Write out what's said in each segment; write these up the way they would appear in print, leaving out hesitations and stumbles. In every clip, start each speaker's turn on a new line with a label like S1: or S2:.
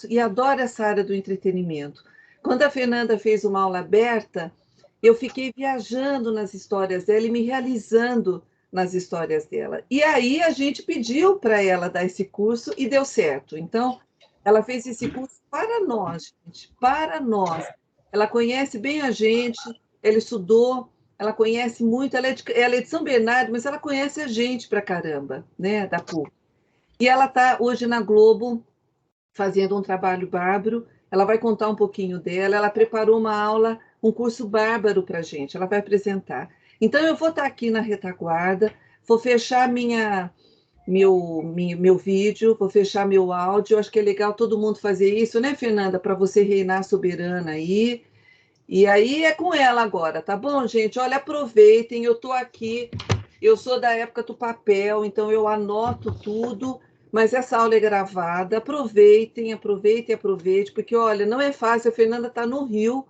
S1: e adoro essa área do entretenimento. Quando a Fernanda fez uma aula aberta, eu fiquei viajando nas histórias dela e me realizando nas histórias dela. E aí a gente pediu para ela dar esse curso e deu certo. Então, ela fez esse curso para nós, gente, para nós. Ela conhece bem a gente, ela estudou, ela conhece muito, ela é de São Bernardo, mas ela conhece a gente pra caramba, né, da PUC. E ela está hoje na Globo fazendo um trabalho bárbaro. Ela vai contar um pouquinho dela. Ela preparou uma aula, um curso bárbaro para a gente. Ela vai apresentar. Então, eu vou estar aqui na retaguarda, vou fechar meu vídeo, vou fechar meu áudio. Eu acho que é legal todo mundo fazer isso, né, Fernanda? Para você reinar soberana aí. E aí é com ela agora, tá bom, gente? Olha, aproveitem, eu estou aqui. Eu sou da época do papel, então eu anoto tudo, mas essa aula é gravada. Aproveitem, aproveitem, aproveitem, porque olha, não é fácil. A Fernanda está no Rio,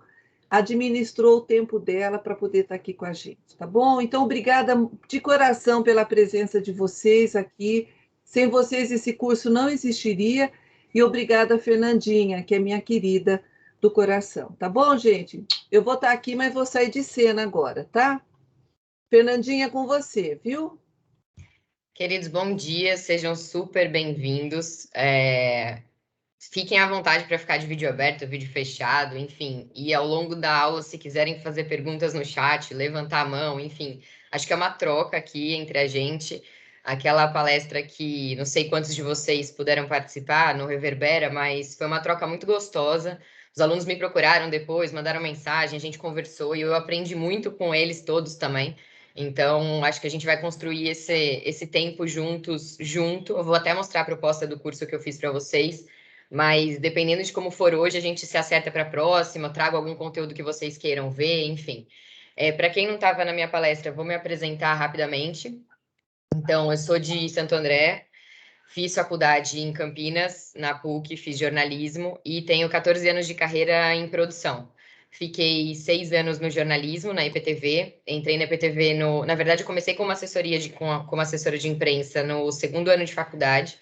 S1: administrou o tempo dela para poder estar aqui com a gente, tá bom? Então, obrigada de coração pela presença de vocês aqui. Sem vocês, esse curso não existiria. E obrigada, Fernandinha, que é minha querida do coração, tá bom, gente? Eu vou estar aqui, mas vou sair de cena agora, tá? Fernandinha, com você, viu?
S2: Queridos, bom dia, sejam super bem-vindos. Fiquem à vontade para ficar de vídeo aberto, vídeo fechado, enfim. E ao longo da aula, se quiserem fazer perguntas no chat, levantar a mão, enfim. Acho que é uma troca aqui entre a gente. Aquela palestra que não sei quantos de vocês puderam participar, no Reverbera, mas foi uma troca muito gostosa. Os alunos me procuraram depois, mandaram mensagem, a gente conversou e eu aprendi muito com eles todos também. Então, acho que a gente vai construir esse tempo juntos, junto. Eu vou até mostrar a proposta do curso que eu fiz para vocês, mas dependendo de como for hoje, a gente se acerta para a próxima, trago algum conteúdo que vocês queiram ver, enfim. Para quem não estava na minha palestra, vou me apresentar rapidamente. Então, eu sou de Santo André, fiz faculdade em Campinas, na PUC, fiz jornalismo e tenho 14 anos de carreira em produção. Fiquei 6 anos no jornalismo, na IPTV. Entrei na IPTV na verdade, eu comecei como como assessora de imprensa no segundo ano de faculdade.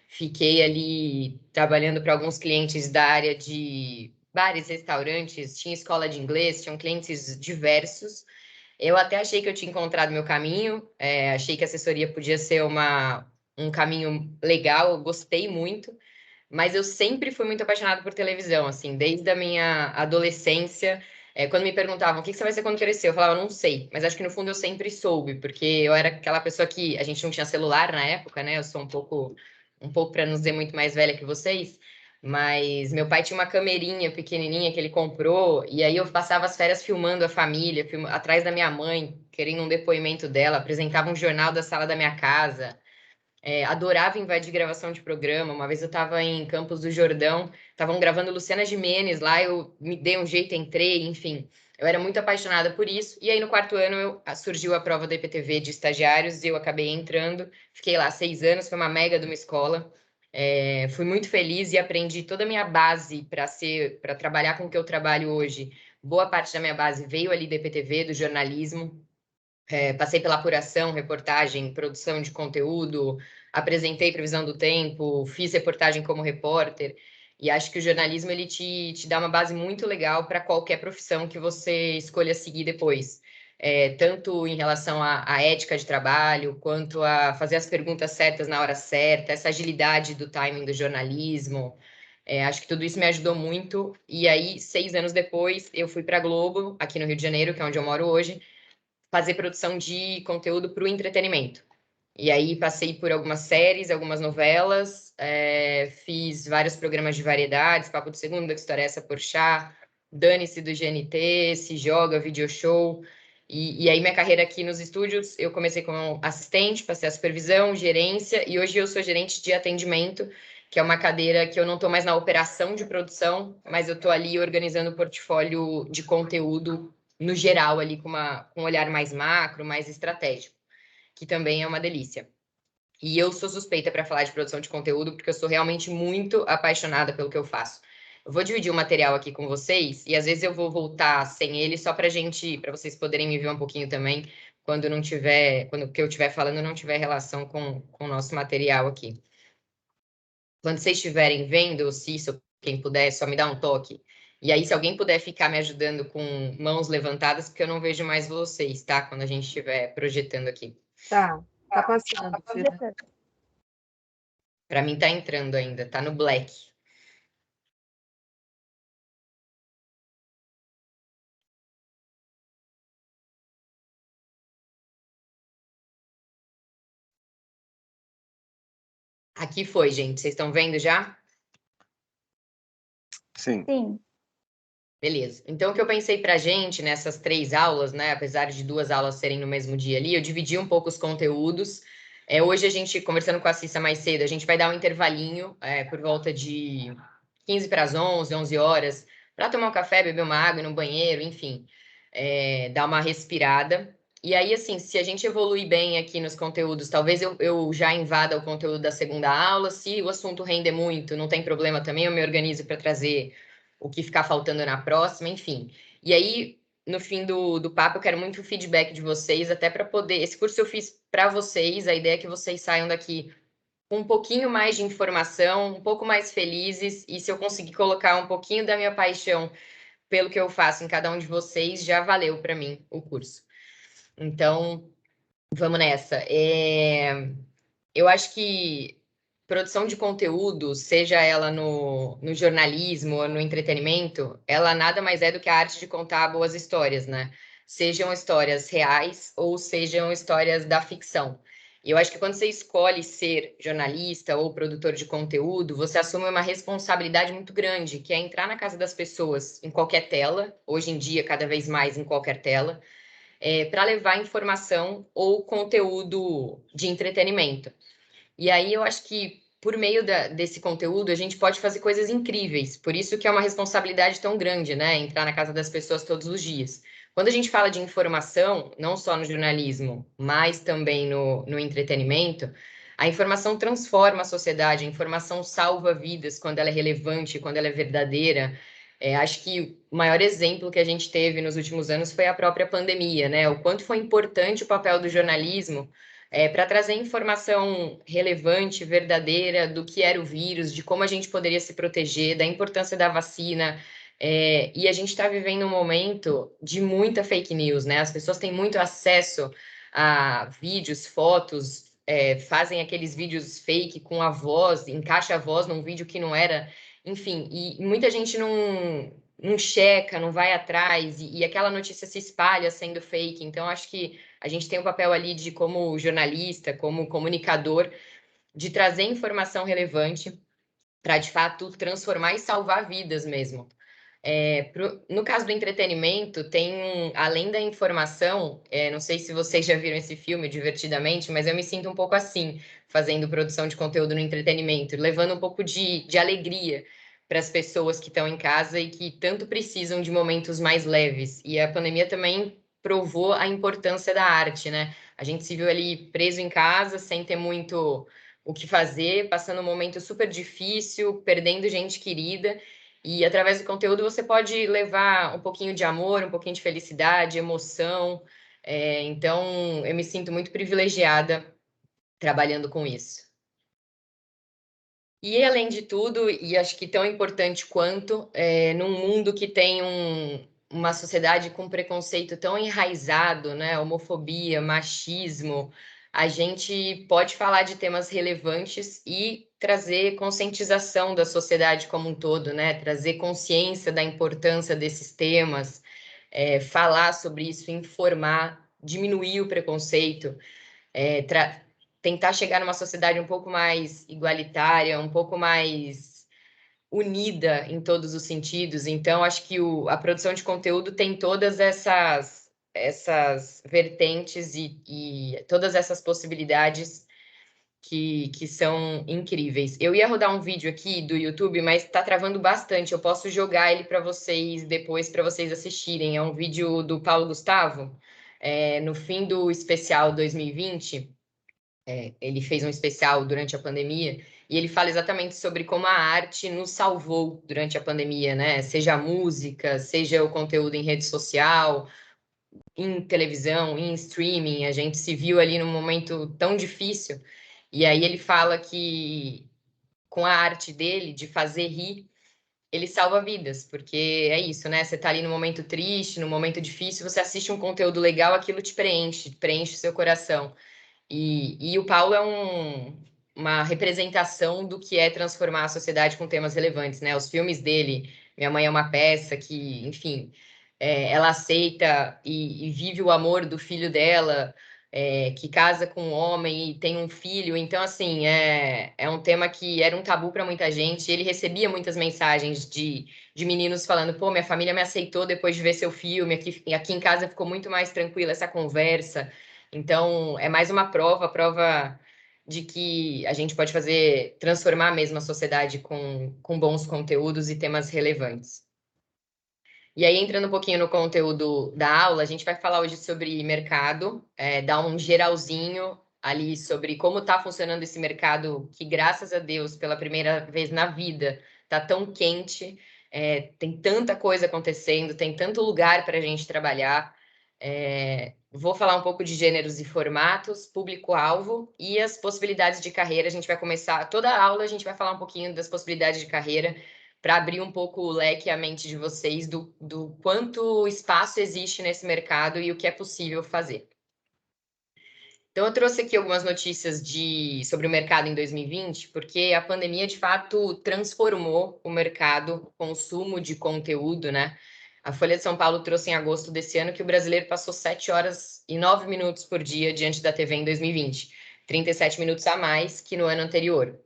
S2: Fiquei ali trabalhando para alguns clientes da área de bares, restaurantes, tinha escola de inglês, tinham clientes diversos. Eu até achei que eu tinha encontrado meu caminho, achei que a assessoria podia ser um caminho legal, eu gostei muito, mas eu sempre fui muito apaixonada por televisão, assim, desde a minha adolescência. Quando me perguntavam o que você vai ser quando crescer, eu falava, não sei, mas acho que no fundo eu sempre soube, porque eu era aquela pessoa que a gente não tinha celular na época, né? Eu sou um pouco para não dizer muito mais velha que vocês, mas meu pai tinha uma camerinha pequenininha que ele comprou, e aí eu passava as férias filmando a família, atrás da minha mãe, querendo um depoimento dela, apresentava um jornal da sala da minha casa. Adorava invadir gravação de programa. Uma vez eu estava em Campos do Jordão, estavam gravando Luciana Gimenez lá, eu me dei um jeito, entrei, enfim. Eu era muito apaixonada por isso. E aí, no quarto ano, surgiu a prova da IPTV de estagiários e eu acabei entrando. Fiquei lá 6 anos, foi uma mega de uma escola. Fui muito feliz e aprendi toda a minha base para trabalhar com o que eu trabalho hoje. Boa parte da minha base veio ali da IPTV, do jornalismo. Passei pela apuração, reportagem, produção de conteúdo, apresentei previsão do tempo, fiz reportagem como repórter, e acho que o jornalismo ele te dá uma base muito legal para qualquer profissão que você escolha seguir depois. Tanto em relação à ética de trabalho, quanto a fazer as perguntas certas na hora certa, essa agilidade do timing do jornalismo. Acho que tudo isso me ajudou muito. E aí, 6 anos depois, eu fui para a Globo, aqui no Rio de Janeiro, que é onde eu moro hoje, fazer produção de conteúdo para o entretenimento. E aí passei por algumas séries, algumas novelas, fiz vários programas de variedades, Papo de Segunda, que História é Essa, Porchat, Dane-se do GNT, Se Joga, Video Show. E aí minha carreira aqui nos estúdios, eu comecei como assistente, passei a supervisão, gerência, e hoje eu sou gerente de atendimento, que é uma cadeira que eu não estou mais na operação de produção, mas eu estou ali organizando o portfólio de conteúdo no geral, ali com um olhar mais macro, mais estratégico, que também é uma delícia. E eu sou suspeita para falar de produção de conteúdo, porque eu sou realmente muito apaixonada pelo que eu faço. Eu vou dividir o material aqui com vocês, e às vezes eu vou voltar sem ele, só para vocês poderem me ver um pouquinho também, quando o que eu estiver falando não tiver relação com o nosso material aqui. Quando vocês estiverem vendo, ou se isso, quem puder, só me dá um toque. E aí, se alguém puder ficar me ajudando com mãos levantadas, porque eu não vejo mais vocês, tá? Quando a gente estiver projetando aqui.
S1: Tá passando, Fernanda.
S2: Para mim tá entrando ainda, tá no black. Aqui foi, gente. Vocês estão vendo já?
S3: Sim.
S4: Sim.
S2: Beleza. Então, o que eu pensei para a gente nessas 3 aulas, né? Apesar de 2 aulas serem no mesmo dia ali, eu dividi um pouco os conteúdos. Hoje a gente, conversando com a Cissa mais cedo, a gente vai dar um intervalinho por volta de 15 para as 11, 11 horas, para tomar um café, beber uma água, ir no banheiro, enfim, dar uma respirada. E aí, assim, se a gente evoluir bem aqui nos conteúdos, talvez eu já invada o conteúdo da segunda aula. Se o assunto render muito, não tem problema também, eu me organizo para trazer o que ficar faltando na próxima, enfim. E aí, no fim do papo, eu quero muito o feedback de vocês, até para poder. Esse curso eu fiz para vocês, a ideia é que vocês saiam daqui com um pouquinho mais de informação, um pouco mais felizes, e se eu conseguir colocar um pouquinho da minha paixão pelo que eu faço em cada um de vocês, já valeu para mim o curso. Então, vamos nessa. Eu acho que produção de conteúdo, seja ela no jornalismo ou no entretenimento, ela nada mais é do que a arte de contar boas histórias, né? Sejam histórias reais ou sejam histórias da ficção. E eu acho que quando você escolhe ser jornalista ou produtor de conteúdo, você assume uma responsabilidade muito grande, que é entrar na casa das pessoas em qualquer tela, hoje em dia, cada vez mais em qualquer tela, para levar informação ou conteúdo de entretenimento. E aí eu acho que por meio desse conteúdo a gente pode fazer coisas incríveis. Por isso que é uma responsabilidade tão grande, né? Entrar na casa das pessoas todos os dias. Quando a gente fala de informação, não só no jornalismo, mas também no entretenimento, a informação transforma a sociedade, a informação salva vidas quando ela é relevante, quando ela é verdadeira. Acho que o maior exemplo que a gente teve nos últimos anos foi a própria pandemia, né? O quanto foi importante o papel do jornalismo para trazer informação relevante, verdadeira do que era o vírus, de como a gente poderia se proteger, da importância da vacina. E a gente está vivendo um momento de muita fake news, né? As pessoas têm muito acesso a vídeos, fotos, fazem aqueles vídeos fake com a voz, encaixa a voz num vídeo que não era, enfim, e muita gente não checa, não vai atrás, e aquela notícia se espalha sendo fake. Então, acho que a gente tem um papel ali de, como jornalista, como comunicador, de trazer informação relevante para, de fato, transformar e salvar vidas mesmo. No caso do entretenimento, tem, além da informação, não sei se vocês já viram esse filme, Divertidamente, mas eu me sinto um pouco assim, fazendo produção de conteúdo no entretenimento, levando um pouco de alegria para as pessoas que estão em casa e que tanto precisam de momentos mais leves. E a pandemia também provou a importância da arte, né? A gente se viu ali preso em casa, sem ter muito o que fazer, passando um momento super difícil, perdendo gente querida. E através do conteúdo você pode levar um pouquinho de amor, um pouquinho de felicidade, emoção. Então, eu me sinto muito privilegiada trabalhando com isso. E, além de tudo, e acho que tão importante quanto, num mundo que tem uma sociedade com preconceito tão enraizado, né? Homofobia, machismo, a gente pode falar de temas relevantes e trazer conscientização da sociedade como um todo, né? Trazer consciência da importância desses temas, falar sobre isso, informar, diminuir o preconceito, é, tentar chegar numa sociedade um pouco mais igualitária, um pouco mais unida em todos os sentidos. Então, acho que a produção de conteúdo tem todas essas vertentes e todas essas possibilidades que são incríveis. Eu ia rodar um vídeo aqui do YouTube, mas está travando bastante. Eu posso jogar ele para vocês depois, para vocês assistirem. É um vídeo do Paulo Gustavo, no fim do especial 2020. Ele fez um especial durante a pandemia e ele fala exatamente sobre como a arte nos salvou durante a pandemia, né? Seja a música, seja o conteúdo em rede social, em televisão, em streaming. A gente se viu ali num momento tão difícil. E aí ele fala que com a arte dele, de fazer rir, ele salva vidas, porque é isso, né? Você tá ali no momento triste, no momento difícil, você assiste um conteúdo legal, aquilo te preenche o seu coração. E o Paulo é uma representação do que é transformar a sociedade com temas relevantes, né? Os filmes dele, Minha Mãe é uma Peça, que, enfim, ela aceita e vive o amor do filho dela, que casa com um homem e tem um filho. Então, assim, é um tema que era um tabu para muita gente. Ele recebia muitas mensagens de meninos falando: pô, minha família me aceitou depois de ver seu filme, aqui em casa ficou muito mais tranquila essa conversa. Então, é mais uma prova de que a gente pode transformar mesmo a sociedade com bons conteúdos e temas relevantes. E aí, entrando um pouquinho no conteúdo da aula, a gente vai falar hoje sobre mercado, dar um geralzinho ali sobre como está funcionando esse mercado, que graças a Deus, pela primeira vez na vida, está tão quente, tem tanta coisa acontecendo, tem tanto lugar para a gente trabalhar. Vou falar um pouco de gêneros e formatos, público-alvo e as possibilidades de carreira. A gente vai começar toda a aula, a gente vai falar um pouquinho das possibilidades de carreira, para abrir um pouco o leque e a mente de vocês do quanto espaço existe nesse mercado e o que é possível fazer. Então, eu trouxe aqui algumas notícias sobre o mercado em 2020, porque a pandemia, de fato, transformou o mercado, o consumo de conteúdo, né? A Folha de São Paulo trouxe em agosto desse ano que o brasileiro passou 7 horas e 9 minutos por dia diante da TV em 2020, 37 minutos a mais que no ano anterior.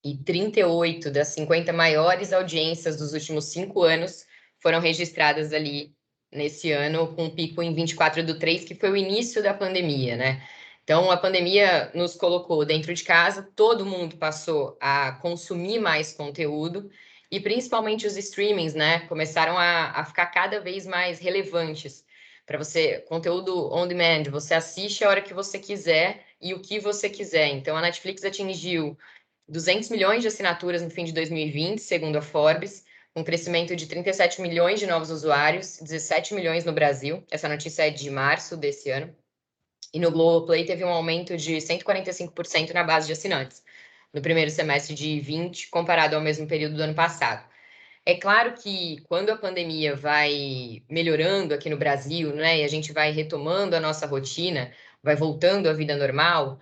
S2: E 38 das 50 maiores audiências dos últimos 5 anos foram registradas ali nesse ano, com um pico em 24/3, que foi o início da pandemia, né? Então, a pandemia nos colocou dentro de casa, todo mundo passou a consumir mais conteúdo, e principalmente os streamings, né? Começaram a ficar cada vez mais relevantes para você, conteúdo on demand, você assiste a hora que você quiser e o que você quiser. Então, a Netflix atingiu 200 milhões de assinaturas no fim de 2020, segundo a Forbes, um crescimento de 37 milhões de novos usuários, 17 milhões no Brasil. Essa notícia é de março desse ano. E no Globoplay teve um aumento de 145% na base de assinantes, no primeiro semestre de 2020, comparado ao mesmo período do ano passado. É claro que quando a pandemia vai melhorando aqui no Brasil, né, e a gente vai retomando a nossa rotina, vai voltando à vida normal,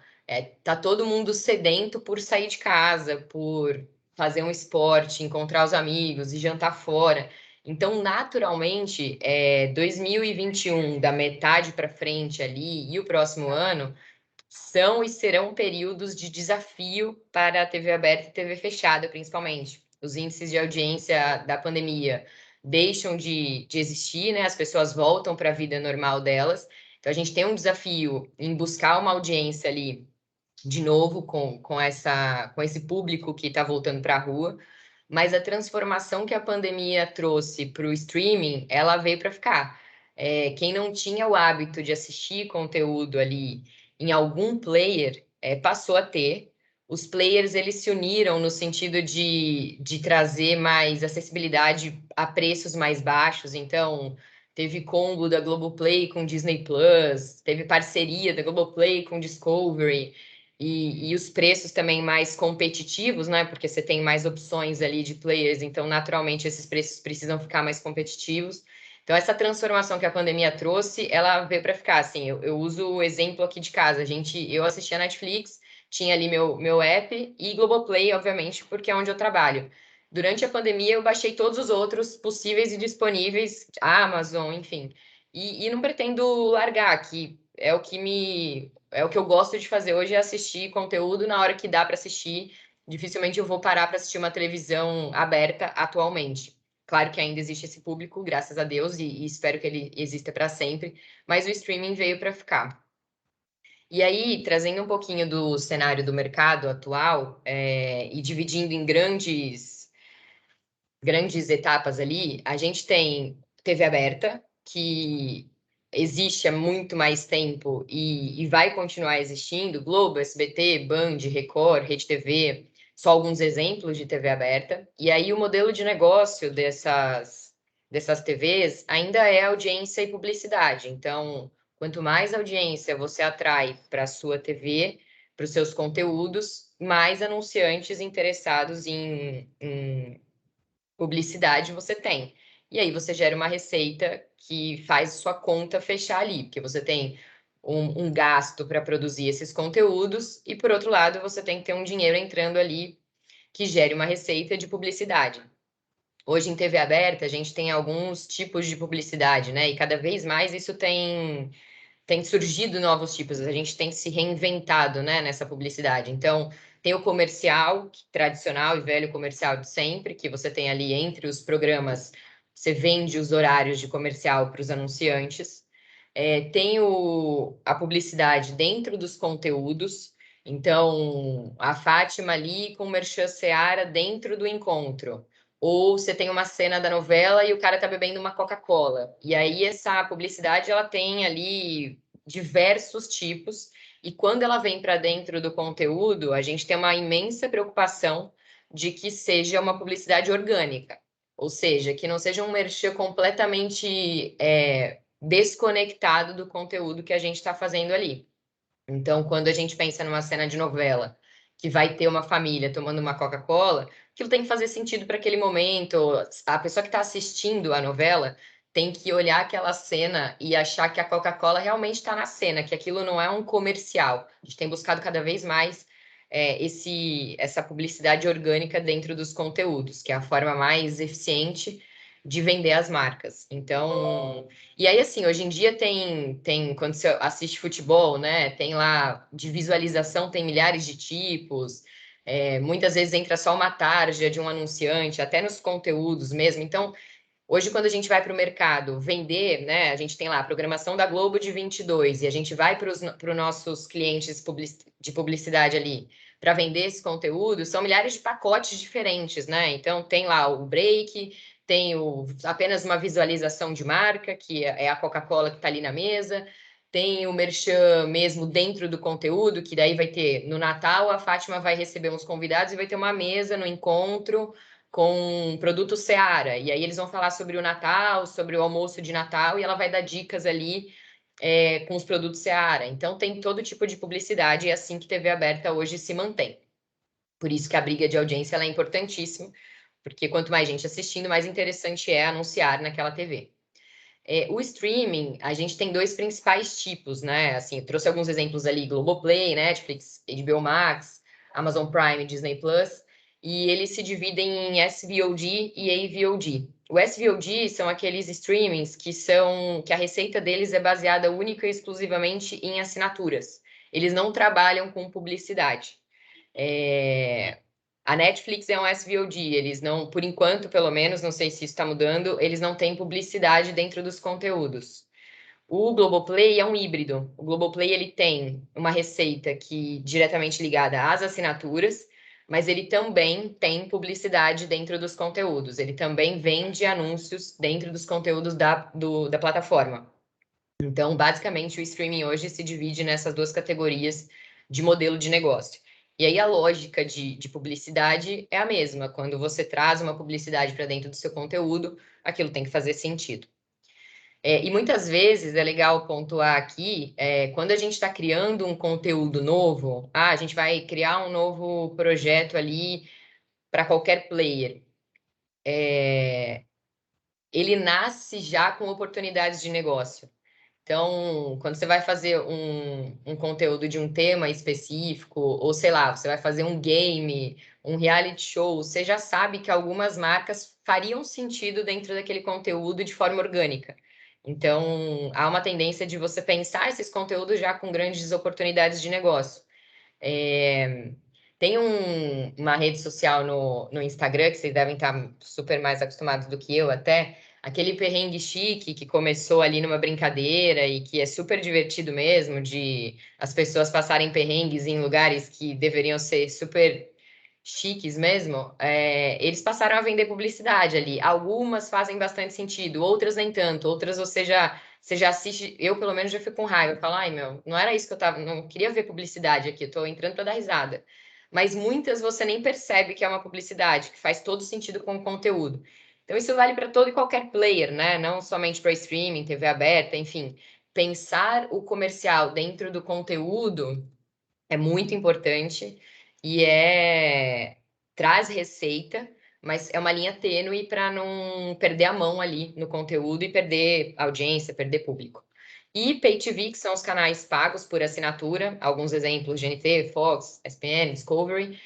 S2: tá todo mundo sedento por sair de casa, por fazer um esporte, encontrar os amigos e jantar fora. Então, naturalmente, 2021, da metade para frente ali, e o próximo ano, são e serão períodos de desafio para a TV aberta e TV fechada, principalmente. Os índices de audiência da pandemia deixam de existir, né? As pessoas voltam para a vida normal delas. Então, a gente tem um desafio em buscar uma audiência ali, de novo, com esse público que está voltando para a rua. Mas a transformação que a pandemia trouxe para o streaming, ela veio para ficar. Quem não tinha o hábito de assistir conteúdo ali em algum player, passou a ter. Os players, eles se uniram no sentido de trazer mais acessibilidade a preços mais baixos. Então, teve combo da Globoplay com Disney Plus, teve parceria da Globoplay com Discovery, e os preços também mais competitivos, né? Porque você tem mais opções ali de players, então naturalmente esses preços precisam ficar mais competitivos. Então, essa transformação que a pandemia trouxe, ela veio para ficar. Assim, eu uso o exemplo aqui de casa. Eu assistia Netflix, tinha ali meu app e Globoplay, obviamente, porque é onde eu trabalho. Durante a pandemia, eu baixei todos os outros possíveis e disponíveis, Amazon, enfim. E não pretendo largar, que é o que eu gosto de fazer hoje, é assistir conteúdo na hora que dá para assistir. Dificilmente eu vou parar para assistir uma televisão aberta atualmente. Claro que ainda existe esse público, graças a Deus, e espero que ele exista para sempre, mas o streaming veio para ficar. E aí, trazendo um pouquinho do cenário do mercado atual, e dividindo em grandes etapas ali, a gente tem TV aberta, que existe há muito mais tempo e vai continuar existindo, Globo, SBT, Band, Record, Rede TV, só alguns exemplos de TV aberta. E aí o modelo de negócio dessas TVs ainda é audiência e publicidade. Então, quanto mais audiência você atrai para a sua TV, para os seus conteúdos, mais anunciantes interessados em publicidade você tem. E aí você gera uma receita que faz sua conta fechar ali, porque você tem um gasto para produzir esses conteúdos, e por outro lado, você tem que ter um dinheiro entrando ali que gere uma receita de publicidade. Hoje em TV aberta, a gente tem alguns tipos de publicidade, né? E cada vez mais isso tem surgido novos tipos, a gente tem se reinventado, né, nessa publicidade. Então, tem o comercial tradicional e velho comercial de sempre, que você tem ali entre os programas, você vende os horários de comercial para os anunciantes. Tem a publicidade dentro dos conteúdos. Então, a Fátima ali com o Merchan Seara dentro do encontro. Ou você tem uma cena da novela e o cara tá bebendo uma Coca-Cola. E aí essa publicidade ela tem ali diversos tipos, e quando ela vem para dentro do conteúdo, a gente tem uma imensa preocupação de que seja uma publicidade orgânica, ou seja, que não seja um merchan completamente desconectado do conteúdo que a gente está fazendo ali. Então, quando a gente pensa numa cena de novela que vai ter uma família tomando uma Coca-Cola, aquilo tem que fazer sentido para aquele momento. A pessoa que está assistindo a novela tem que olhar aquela cena e achar que a Coca-Cola realmente está na cena, que aquilo não é um comercial. A gente tem buscado cada vez mais essa publicidade orgânica dentro dos conteúdos, que é a forma mais eficiente de vender as marcas. Então, e aí, assim, hoje em dia quando você assiste futebol, né? Tem lá, de visualização, tem milhares de tipos. Muitas vezes entra só uma tarja de um anunciante, até nos conteúdos mesmo. Então, hoje, quando a gente vai para o mercado vender, né? A gente tem lá a programação da Globo de 22 e a gente vai para os nossos clientes de publicidade ali para vender esse conteúdo, são milhares de pacotes diferentes, né? Então, tem lá o break, tem apenas uma visualização de marca, que é a Coca-Cola que está ali na mesa, tem o merchan mesmo dentro do conteúdo, que daí vai ter no Natal, a Fátima vai receber uns convidados e vai ter uma mesa no encontro com produto Seara. E aí eles vão falar sobre o Natal, sobre o almoço de Natal, e ela vai dar dicas ali com os produtos Seara. Então tem todo tipo de publicidade, e é assim que TV aberta hoje se mantém. Por isso que a briga de audiência ela é importantíssima, porque quanto mais gente assistindo, mais interessante é anunciar naquela TV. O streaming, a gente tem dois principais tipos, né? Assim, eu trouxe alguns exemplos ali: Globoplay, Netflix, HBO Max, Amazon Prime, Disney Plus, e eles se dividem em SVOD e AVOD. O SVOD são aqueles streamings que a receita deles é baseada única e exclusivamente em assinaturas. Eles não trabalham com publicidade. A Netflix é um SVOD, eles não, por enquanto, pelo menos, não sei se isso está mudando, eles não têm publicidade dentro dos conteúdos. O Globoplay é um híbrido. O Globoplay ele tem uma receita que diretamente ligada às assinaturas, mas ele também tem publicidade dentro dos conteúdos. Ele também vende anúncios dentro dos conteúdos da plataforma. Então, basicamente, o streaming hoje se divide nessas duas categorias de modelo de negócio. E aí a lógica de publicidade é a mesma. Quando você traz uma publicidade para dentro do seu conteúdo, aquilo tem que fazer sentido. E muitas vezes é legal pontuar aqui, quando a gente está criando um conteúdo novo, a gente vai criar um novo projeto ali para qualquer player. Ele nasce já com oportunidades de negócio. Então, quando você vai fazer um conteúdo de um tema específico, ou sei lá, você vai fazer um game, um reality show, você já sabe que algumas marcas fariam sentido dentro daquele conteúdo de forma orgânica. Então, há uma tendência de você pensar esses conteúdos já com grandes oportunidades de negócio. Tem uma rede social no Instagram, que vocês devem estar super mais acostumados do que eu até, aquele perrengue chique que começou ali numa brincadeira e que é super divertido mesmo, de as pessoas passarem perrengues em lugares que deveriam ser super chiques mesmo, eles passaram a vender publicidade ali. Algumas fazem bastante sentido, outras nem tanto, outras você já assiste, eu pelo menos já fico com raiva, eu falo, ai meu, não era isso que eu tava, não queria ver publicidade aqui, eu tô entrando para dar risada. Mas muitas você nem percebe que é uma publicidade, que faz todo sentido com o conteúdo. Então, isso vale para todo e qualquer player, né? Não somente para streaming, TV aberta, enfim. Pensar o comercial dentro do conteúdo é muito importante. e traz receita, mas é uma linha tênue para não perder a mão ali no conteúdo e perder audiência, perder público. E Pay TV, que são os canais pagos por assinatura, alguns exemplos, GNT, Fox, ESPN, Discovery,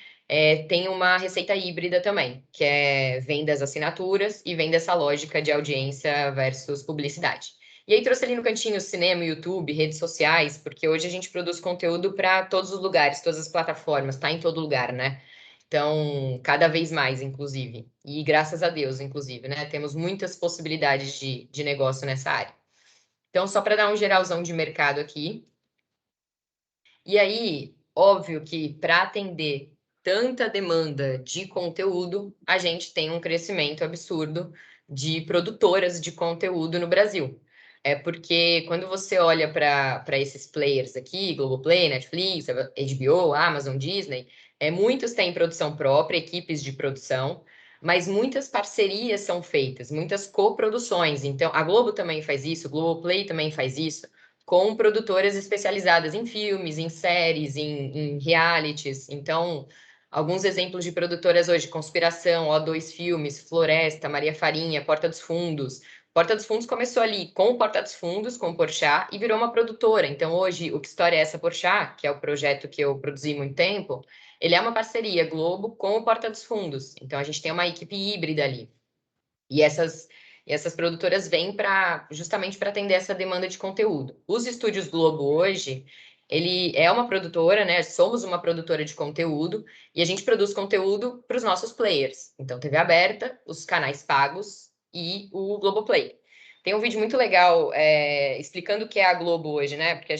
S2: tem uma receita híbrida também, que é venda as assinaturas e venda essa lógica de audiência versus publicidade. E aí trouxe ali no cantinho cinema, YouTube, redes sociais, porque hoje a gente produz conteúdo para todos os lugares, todas as plataformas, tá em todo lugar, né? Então, cada vez mais, inclusive. E graças a Deus, inclusive, né? Temos muitas possibilidades de negócio nessa área. Então, só para dar um geralzão de mercado aqui. E aí, óbvio que para atender tanta demanda de conteúdo, a gente tem um crescimento absurdo de produtoras de conteúdo no Brasil. É porque quando você olha para esses players aqui, Globoplay, Netflix, HBO, Amazon, Disney, muitos têm produção própria, equipes de produção, mas muitas parcerias são feitas, muitas coproduções. Então, a Globo também faz isso, o Globoplay também faz isso com produtoras especializadas em filmes, em séries, em realities. Então, alguns exemplos de produtoras hoje: Conspiração, O2 Filmes, Floresta, Maria Farinha, Porta dos Fundos. Porta dos Fundos começou ali com o Porta dos Fundos, com o Porchat, e virou uma produtora. Então, hoje, o Que História é Essa Porchat, que é o projeto que eu produzi há muito tempo, ele é uma parceria Globo com o Porta dos Fundos. Então, a gente tem uma equipe híbrida ali. E essas produtoras vêm justamente para atender essa demanda de conteúdo. Os Estúdios Globo hoje, ele é uma produtora, né? Somos uma produtora de conteúdo e a gente produz conteúdo para os nossos players. Então, TV aberta, os canais pagos e o Globoplay. Tem um vídeo muito legal explicando o que é a Globo hoje, né? Porque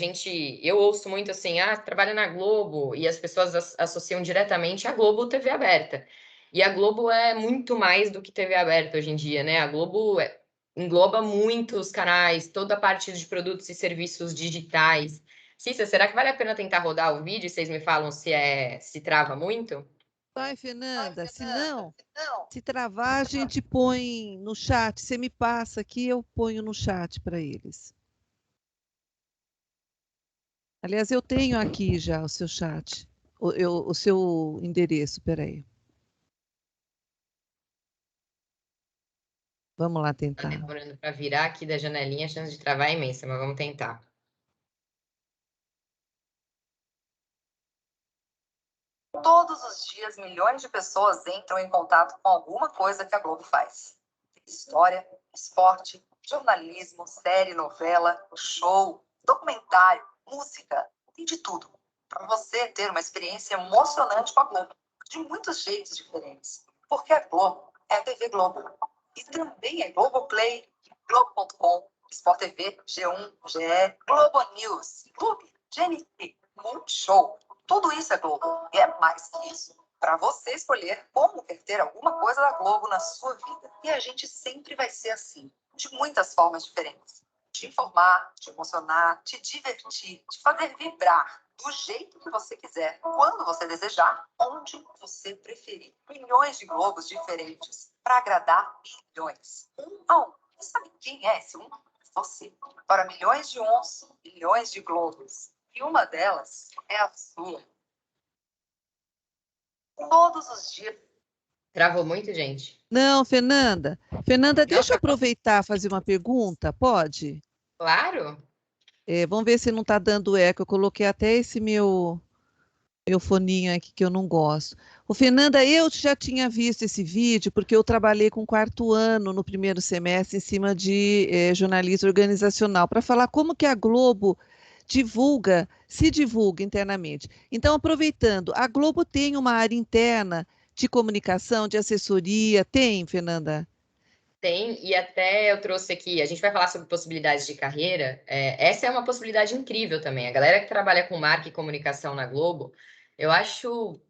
S2: eu ouço muito assim, trabalha na Globo, e as pessoas associam diretamente a Globo TV aberta. E a Globo é muito mais do que TV aberta hoje em dia, né? A Globo engloba muitos canais, toda a parte de produtos e serviços digitais. Cissa, será que vale a pena tentar rodar o vídeo? Vocês me falam se trava muito?
S1: Vai, Fernanda. Se não, se travar, a gente põe no chat. Você me passa aqui, eu ponho no chat para eles. Aliás, eu tenho aqui já o seu chat, o seu endereço. Peraí. Vamos lá
S2: Tá
S1: tentar.
S2: demorando para virar aqui da janelinha, a chance de travar é imensa, mas vamos tentar.
S3: Todos os dias, milhões de pessoas entram em contato com alguma coisa que a Globo faz. História, esporte, jornalismo, série, novela, show, documentário, música, tem de tudo. Para você ter uma experiência emocionante com a Globo, de muitos jeitos diferentes. Porque a Globo é a TV Globo. E também é Globoplay, Globo.com, Sport TV, G1, GE, Globo News, Clube, GNT, Multishow. Tudo isso é Globo. E é mais que isso. Para você escolher como quer ter alguma coisa da Globo na sua vida. E a gente sempre vai ser assim, de muitas formas diferentes. Te informar, te emocionar, te divertir, te fazer vibrar do jeito que você quiser, quando você desejar, onde você preferir. Milhões de Globos diferentes para agradar milhões. Um a um. E sabe quem é esse um? Você. Para milhões de uns, milhões de Globos. E uma delas é a sua. Todos os dias.
S2: Travou muito, gente?
S1: Não, Fernanda. Fernanda,
S2: Não,
S1: deixa eu aproveitar e fazer uma pergunta, pode?
S2: claro.
S1: Vamos ver se não está dando eco. Eu coloquei até esse meu foninho aqui que eu não gosto. Ô, Fernanda, eu já tinha visto esse vídeo porque eu trabalhei com quarto ano no primeiro semestre em cima de jornalismo organizacional para falar como que a Globo se divulga internamente. Então, aproveitando, a Globo tem uma área interna de comunicação, de assessoria, tem, Fernanda?
S2: Tem, e até eu trouxe aqui, a gente vai falar sobre possibilidades de carreira. Essa é uma possibilidade incrível também. A galera que trabalha com marca e comunicação na Globo, eu acho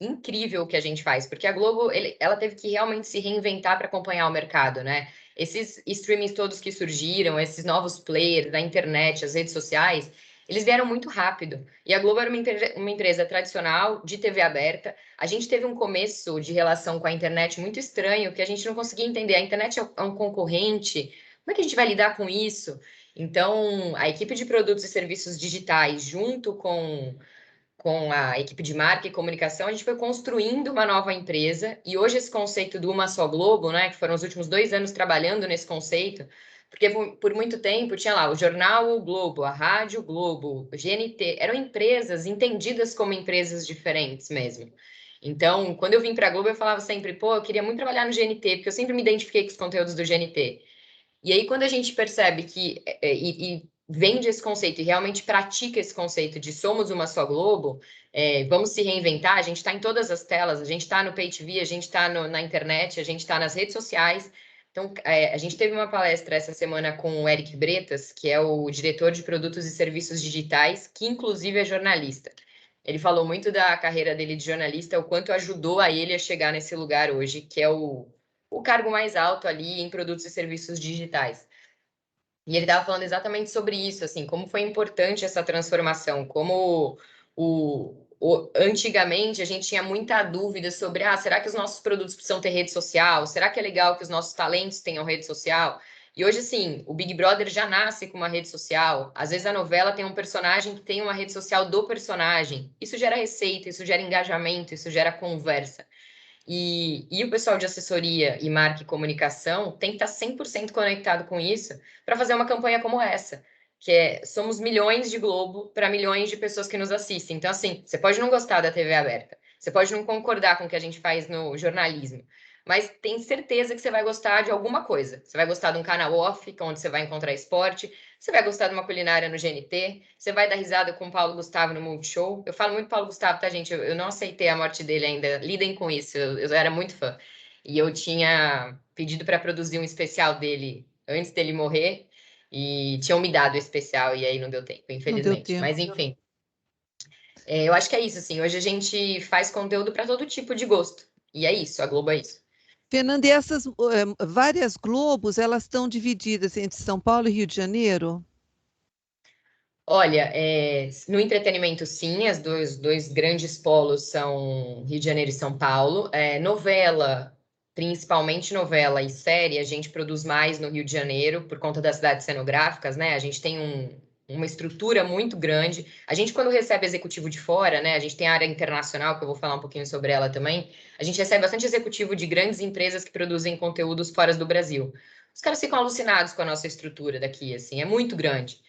S2: incrível o que a gente faz, porque a Globo, ela teve que realmente se reinventar para acompanhar o mercado, né? Esses streamings todos que surgiram, esses novos players da internet, as redes sociais, eles vieram muito rápido. E a Globo era uma empresa tradicional de TV aberta. A gente teve um começo de relação com a internet muito estranho, que a gente não conseguia entender. A internet é um concorrente, como é que a gente vai lidar com isso? Então, a equipe de produtos e serviços digitais, junto com a equipe de marca e comunicação, a gente foi construindo uma nova empresa, e hoje esse conceito do Uma Só Globo, né, que foram os últimos 2 anos trabalhando nesse conceito, porque por muito tempo tinha lá o jornal O Globo, a rádio Globo, o GNT, eram empresas entendidas como empresas diferentes mesmo. Então, quando eu vim para a Globo, eu falava sempre, pô, eu queria muito trabalhar no GNT, porque eu sempre me identifiquei com os conteúdos do GNT. E aí, quando a gente percebe que e vende esse conceito e realmente pratica esse conceito de somos uma só Globo, vamos se reinventar, a gente está em todas as telas, a gente está no Pay TV, a gente está na internet, a gente está nas redes sociais. Então, a gente teve uma palestra essa semana com o Eric Bretas, que é o diretor de produtos e serviços digitais, que inclusive é jornalista. Ele falou muito da carreira dele de jornalista, o quanto ajudou a ele a chegar nesse lugar hoje, que é o cargo mais alto ali em produtos e serviços digitais. E ele estava falando exatamente sobre isso, assim, como foi importante essa transformação, como antigamente a gente tinha muita dúvida sobre, será que os nossos produtos precisam ter rede social? Será que é legal que os nossos talentos tenham rede social? E hoje, assim, o Big Brother já nasce com uma rede social. Às vezes a novela tem um personagem que tem uma rede social do personagem. Isso gera receita, isso gera engajamento, isso gera conversa. E o pessoal de assessoria e marca e comunicação tem que estar 100% conectado com isso para fazer uma campanha como essa, que somos milhões de Globo para milhões de pessoas que nos assistem. Então, assim, você pode não gostar da TV aberta, você pode não concordar com o que a gente faz no jornalismo, mas tem certeza que você vai gostar de alguma coisa. Você vai gostar de um canal off, onde você vai encontrar esporte, você vai gostar de uma culinária no GNT, você vai dar risada com o Paulo Gustavo no Multishow. Eu falo muito Paulo Gustavo, tá, gente? Eu não aceitei a morte dele ainda. Lidem com isso, eu era muito fã. E eu tinha pedido para produzir um especial dele antes dele morrer, e tinham me dado o especial, e aí não deu tempo, infelizmente.
S1: Não deu tempo.
S2: Mas, enfim. Eu acho que é isso, assim. Hoje a gente faz conteúdo para todo tipo de gosto. E é isso, a Globo é isso.
S1: Fernanda, e essas várias Globos, elas estão divididas entre São Paulo e Rio de Janeiro?
S2: Olha, no entretenimento, sim, as dois grandes polos são Rio de Janeiro e São Paulo. Novela, principalmente novela e série, a gente produz mais no Rio de Janeiro por conta das cidades cenográficas, né? A gente tem uma estrutura muito grande. A gente, quando recebe executivo de fora, né? A gente tem a área internacional, que eu vou falar um pouquinho sobre ela também. A gente recebe bastante executivo de grandes empresas que produzem conteúdos fora do Brasil. Os caras ficam alucinados com a nossa estrutura daqui, assim, é muito grande.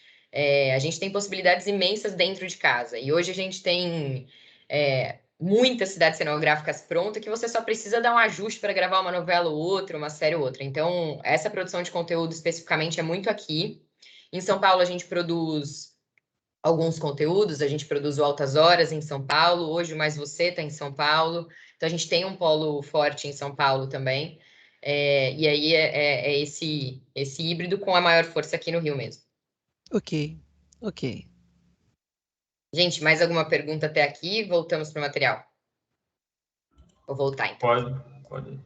S2: A gente tem possibilidades imensas dentro de casa. E hoje a gente tem muitas cidades cenográficas prontas que você só precisa dar um ajuste para gravar uma novela ou outra, uma série ou outra. Então, essa produção de conteúdo especificamente é muito aqui. Em São Paulo, a gente produz alguns conteúdos, a gente produz o Altas Horas em São Paulo, hoje o Mais Você está em São Paulo. Então, a gente tem um polo forte em São Paulo também. E aí é esse híbrido com a maior força aqui no Rio mesmo.
S1: Ok, ok.
S2: Gente, mais alguma pergunta até aqui? Voltamos para o material. Vou voltar, então.
S4: Pode.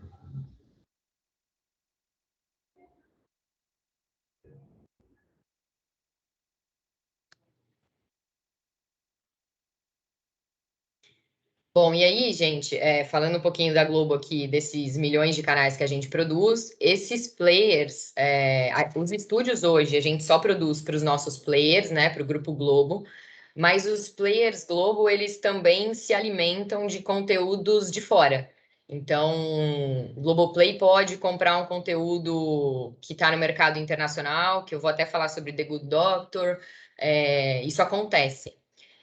S2: Bom, e aí, gente, falando um pouquinho da Globo aqui, desses milhões de canais que a gente produz, esses players, os estúdios hoje, a gente só produz para os nossos players, né, para o Grupo Globo, mas os players Globo, eles também se alimentam de conteúdos de fora. Então, o Globoplay pode comprar um conteúdo que está no mercado internacional, que eu vou até falar sobre The Good Doctor, isso acontece.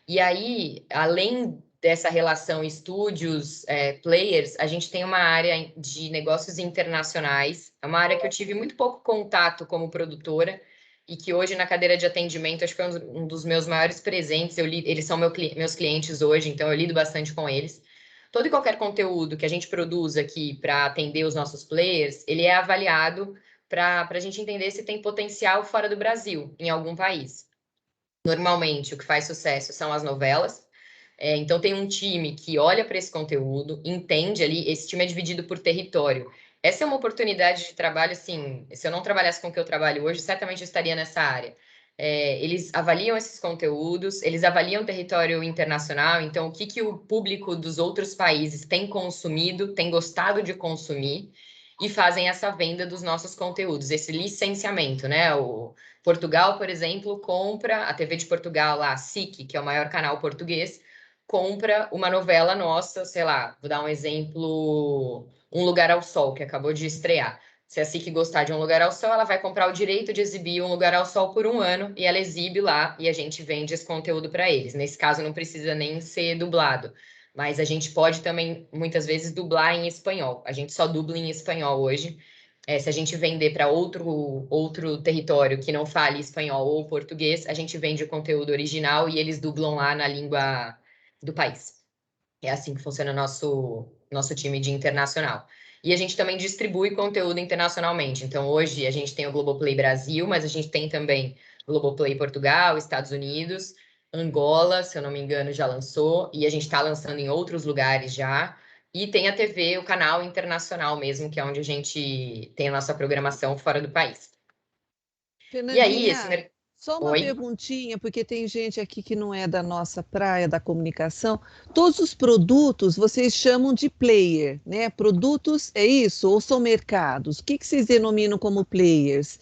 S2: E aí, além dessa relação estúdios, players, a gente tem uma área de negócios internacionais. É uma área que eu tive muito pouco contato como produtora e que hoje, na cadeira de atendimento, acho que foi um dos meus maiores presentes. Eles são meus clientes hoje, então eu lido bastante com eles. Todo e qualquer conteúdo que a gente produz aqui para atender os nossos players, ele é avaliado para a gente entender se tem potencial fora do Brasil, em algum país. Normalmente, o que faz sucesso são as novelas. Então, tem um time que olha para esse conteúdo, entende ali, esse time é dividido por território. Essa é uma oportunidade de trabalho, assim, se eu não trabalhasse com o que eu trabalho hoje, certamente eu estaria nessa área. Eles avaliam esses conteúdos, eles avaliam o território internacional, então, o que o público dos outros países tem consumido, tem gostado de consumir, e fazem essa venda dos nossos conteúdos, esse licenciamento, né? Portugal, por exemplo, compra a TV de Portugal lá, a SIC, que é o maior canal português, compra uma novela nossa, sei lá, vou dar um exemplo, Um Lugar ao Sol, que acabou de estrear. Se a SIC gostar de Um Lugar ao Sol, ela vai comprar o direito de exibir Um Lugar ao Sol por um ano e ela exibe lá e a gente vende esse conteúdo para eles. Nesse caso, não precisa nem ser dublado, mas a gente pode também, muitas vezes, dublar em espanhol. A gente só dubla em espanhol hoje. Se a gente vender para outro território que não fale espanhol ou português, a gente vende o conteúdo original e eles dublam lá na língua do país. É assim que funciona o nosso time de internacional. E a gente também distribui conteúdo internacionalmente. Então, hoje a gente tem o Globoplay Brasil, mas a gente tem também Globoplay Portugal, Estados Unidos, Angola, se eu não me engano, já lançou, e a gente está lançando em outros lugares já. E tem a TV, o canal internacional mesmo, que é onde a gente tem a nossa programação fora do país. E aí,
S1: Fernandinha, só uma
S2: Oi?
S1: perguntinha, porque tem gente aqui que não é da nossa praia da comunicação. Todos os produtos vocês chamam de player, né? Produtos, é isso? Ou são mercados? O que que vocês denominam como players?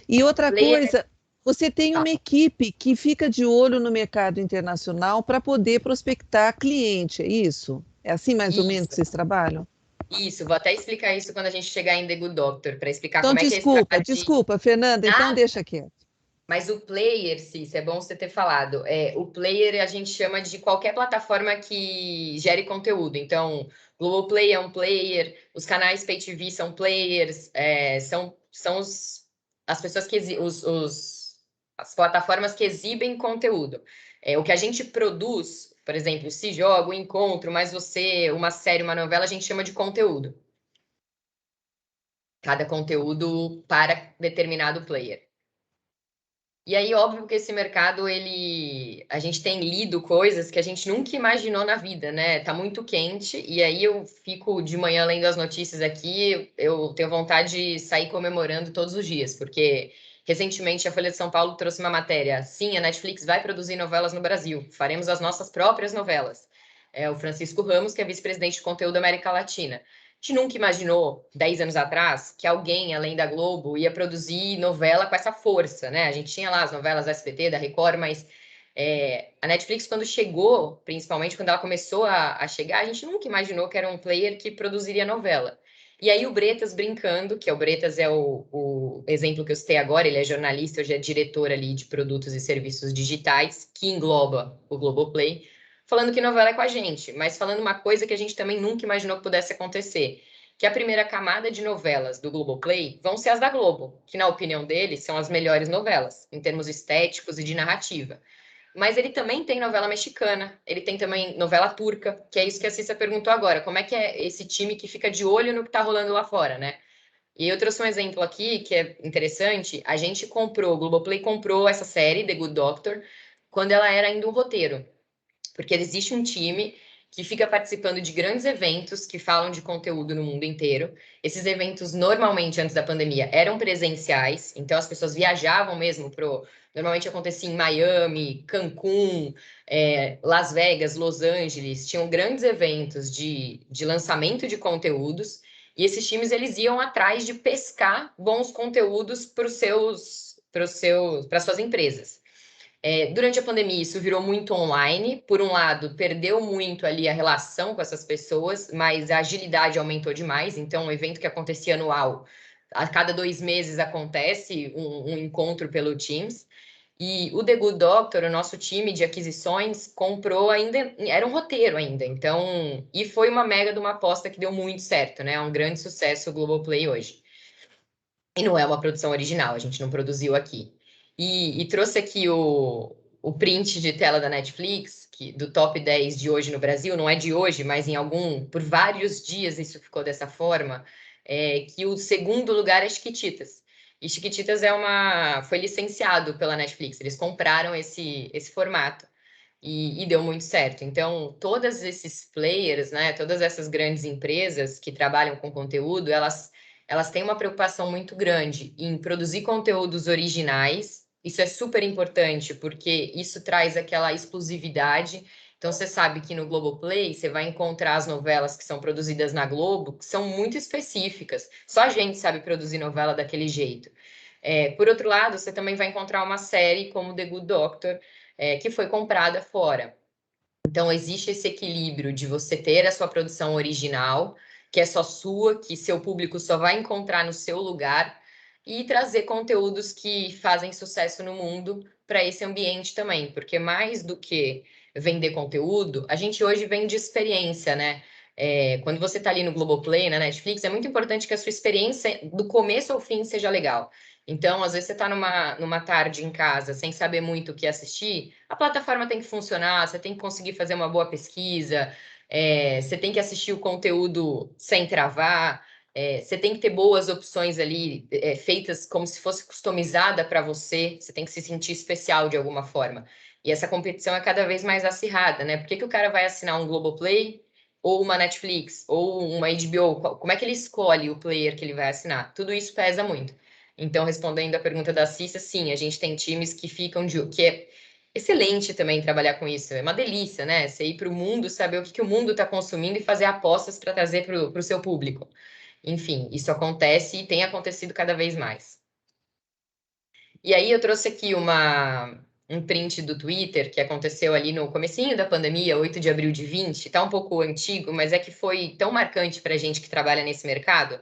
S1: E outra
S2: Player.
S1: coisa, você tem uma equipe que fica de olho no mercado internacional para poder prospectar cliente, é isso? É assim mais ou menos que
S2: Isso.
S1: vocês trabalham?
S2: Isso, vou até explicar isso quando a gente chegar em The Good Doctor, para explicar
S1: Então,
S2: como é que é esse trabalho de.
S1: desculpa, Fernanda, então
S2: Ah,
S1: deixa quieto.
S2: mas o player, Cis, é bom você ter falado. O player a gente chama de qualquer plataforma que gere conteúdo. Então, Globoplay é um player, os canais Pay TV são players, são as pessoas que as plataformas que exibem conteúdo. O que a gente produz, por exemplo, se joga, o encontro, mas você, uma série, uma novela, a gente chama de conteúdo. Cada conteúdo para determinado player. E aí, óbvio que esse mercado, a gente tem lido coisas que a gente nunca imaginou na vida, né? Tá muito quente, e aí eu fico de manhã lendo as notícias aqui, eu tenho vontade de sair comemorando todos os dias, porque recentemente a Folha de São Paulo trouxe uma matéria. Sim, a Netflix vai produzir novelas no Brasil, faremos as nossas próprias novelas. É o Francisco Ramos, que é vice-presidente de conteúdo da América Latina. A gente nunca imaginou, 10 anos atrás, que alguém, além da Globo, ia produzir novela com essa força, né? A gente tinha lá as novelas da SBT, da Record, mas a Netflix, quando chegou, principalmente quando ela começou a chegar, a gente nunca imaginou que era um player que produziria novela. E aí o Bretas brincando, que o Bretas é o exemplo que eu citei agora, ele é jornalista, hoje é diretor ali de produtos e serviços digitais, que engloba o Globoplay, falando que novela é com a gente, mas falando uma coisa que a gente também nunca imaginou que pudesse acontecer, que a primeira camada de novelas do Globoplay vão ser as da Globo, que na opinião dele são as melhores novelas, em termos estéticos e de narrativa. Mas ele também tem novela mexicana, ele tem também novela turca, que é isso que a Cissa perguntou agora, como é que é esse time que fica de olho no que está rolando lá fora, né? E eu trouxe um exemplo aqui que é interessante, a gente comprou, o Globoplay comprou essa série, The Good Doctor, quando ela era ainda um roteiro. Porque existe um time que fica participando de grandes eventos que falam de conteúdo no mundo inteiro. Esses eventos, normalmente, antes da pandemia, eram presenciais, então as pessoas viajavam mesmo pro. Normalmente acontecia em Miami, Cancún, Las Vegas, Los Angeles, tinham grandes eventos de lançamento de conteúdos, e esses times eles iam atrás de pescar bons conteúdos para suas empresas. Durante a pandemia, isso virou muito online. Por um lado, perdeu muito ali a relação com essas pessoas, mas a agilidade aumentou demais. Então, um evento que acontecia anual, a cada 2 meses acontece um encontro pelo Teams. E o The Good Doctor, o nosso time de aquisições, comprou ainda, era um roteiro ainda. Então, e foi uma mega de uma aposta que deu muito certo, né? É um grande sucesso o Globoplay hoje. E não é uma produção original, a gente não produziu aqui. E trouxe aqui o print de tela da Netflix, do top 10 de hoje no Brasil, não é de hoje, mas por vários dias isso ficou dessa forma, que o segundo lugar é Chiquititas. E Chiquititas foi licenciado pela Netflix, eles compraram esse formato. E deu muito certo. Então, todos esses players, né, todas essas grandes empresas que trabalham com conteúdo, elas têm uma preocupação muito grande em produzir conteúdos originais. Isso é super importante, porque isso traz aquela exclusividade. Então, você sabe que no Globoplay, você vai encontrar as novelas que são produzidas na Globo, que são muito específicas. Só a gente sabe produzir novela daquele jeito. Por outro lado, você também vai encontrar uma série como The Good Doctor, que foi comprada fora. Então, existe esse equilíbrio de você ter a sua produção original, que é só sua, que seu público só vai encontrar no seu lugar, e trazer conteúdos que fazem sucesso no mundo para esse ambiente também, porque mais do que vender conteúdo, a gente hoje vende experiência, né? Quando você está ali no Globoplay, na Netflix, é muito importante que a sua experiência, do começo ao fim, seja legal. Então, às vezes você está numa tarde em casa sem saber muito o que assistir, a plataforma tem que funcionar, você tem que conseguir fazer uma boa pesquisa, você tem que assistir o conteúdo sem travar, você tem que ter boas opções ali, feitas como se fosse customizada para você, você tem que se sentir especial de alguma forma. E essa competição é cada vez mais acirrada, né? Por que que o cara vai assinar um Globoplay ou uma Netflix ou uma HBO? Como é que ele escolhe o player que ele vai assinar? Tudo isso pesa muito. Então, respondendo a pergunta da Cissa, sim, a gente tem times que ficam que é excelente também trabalhar com isso. É uma delícia, né? Você ir para o mundo, saber o que o mundo está consumindo e fazer apostas para trazer para o seu público. Enfim, isso acontece e tem acontecido cada vez mais. E aí eu trouxe aqui um print do Twitter que aconteceu ali no comecinho da pandemia, 8 de abril de 20. Tá um pouco antigo, mas é que foi tão marcante para a gente que trabalha nesse mercado,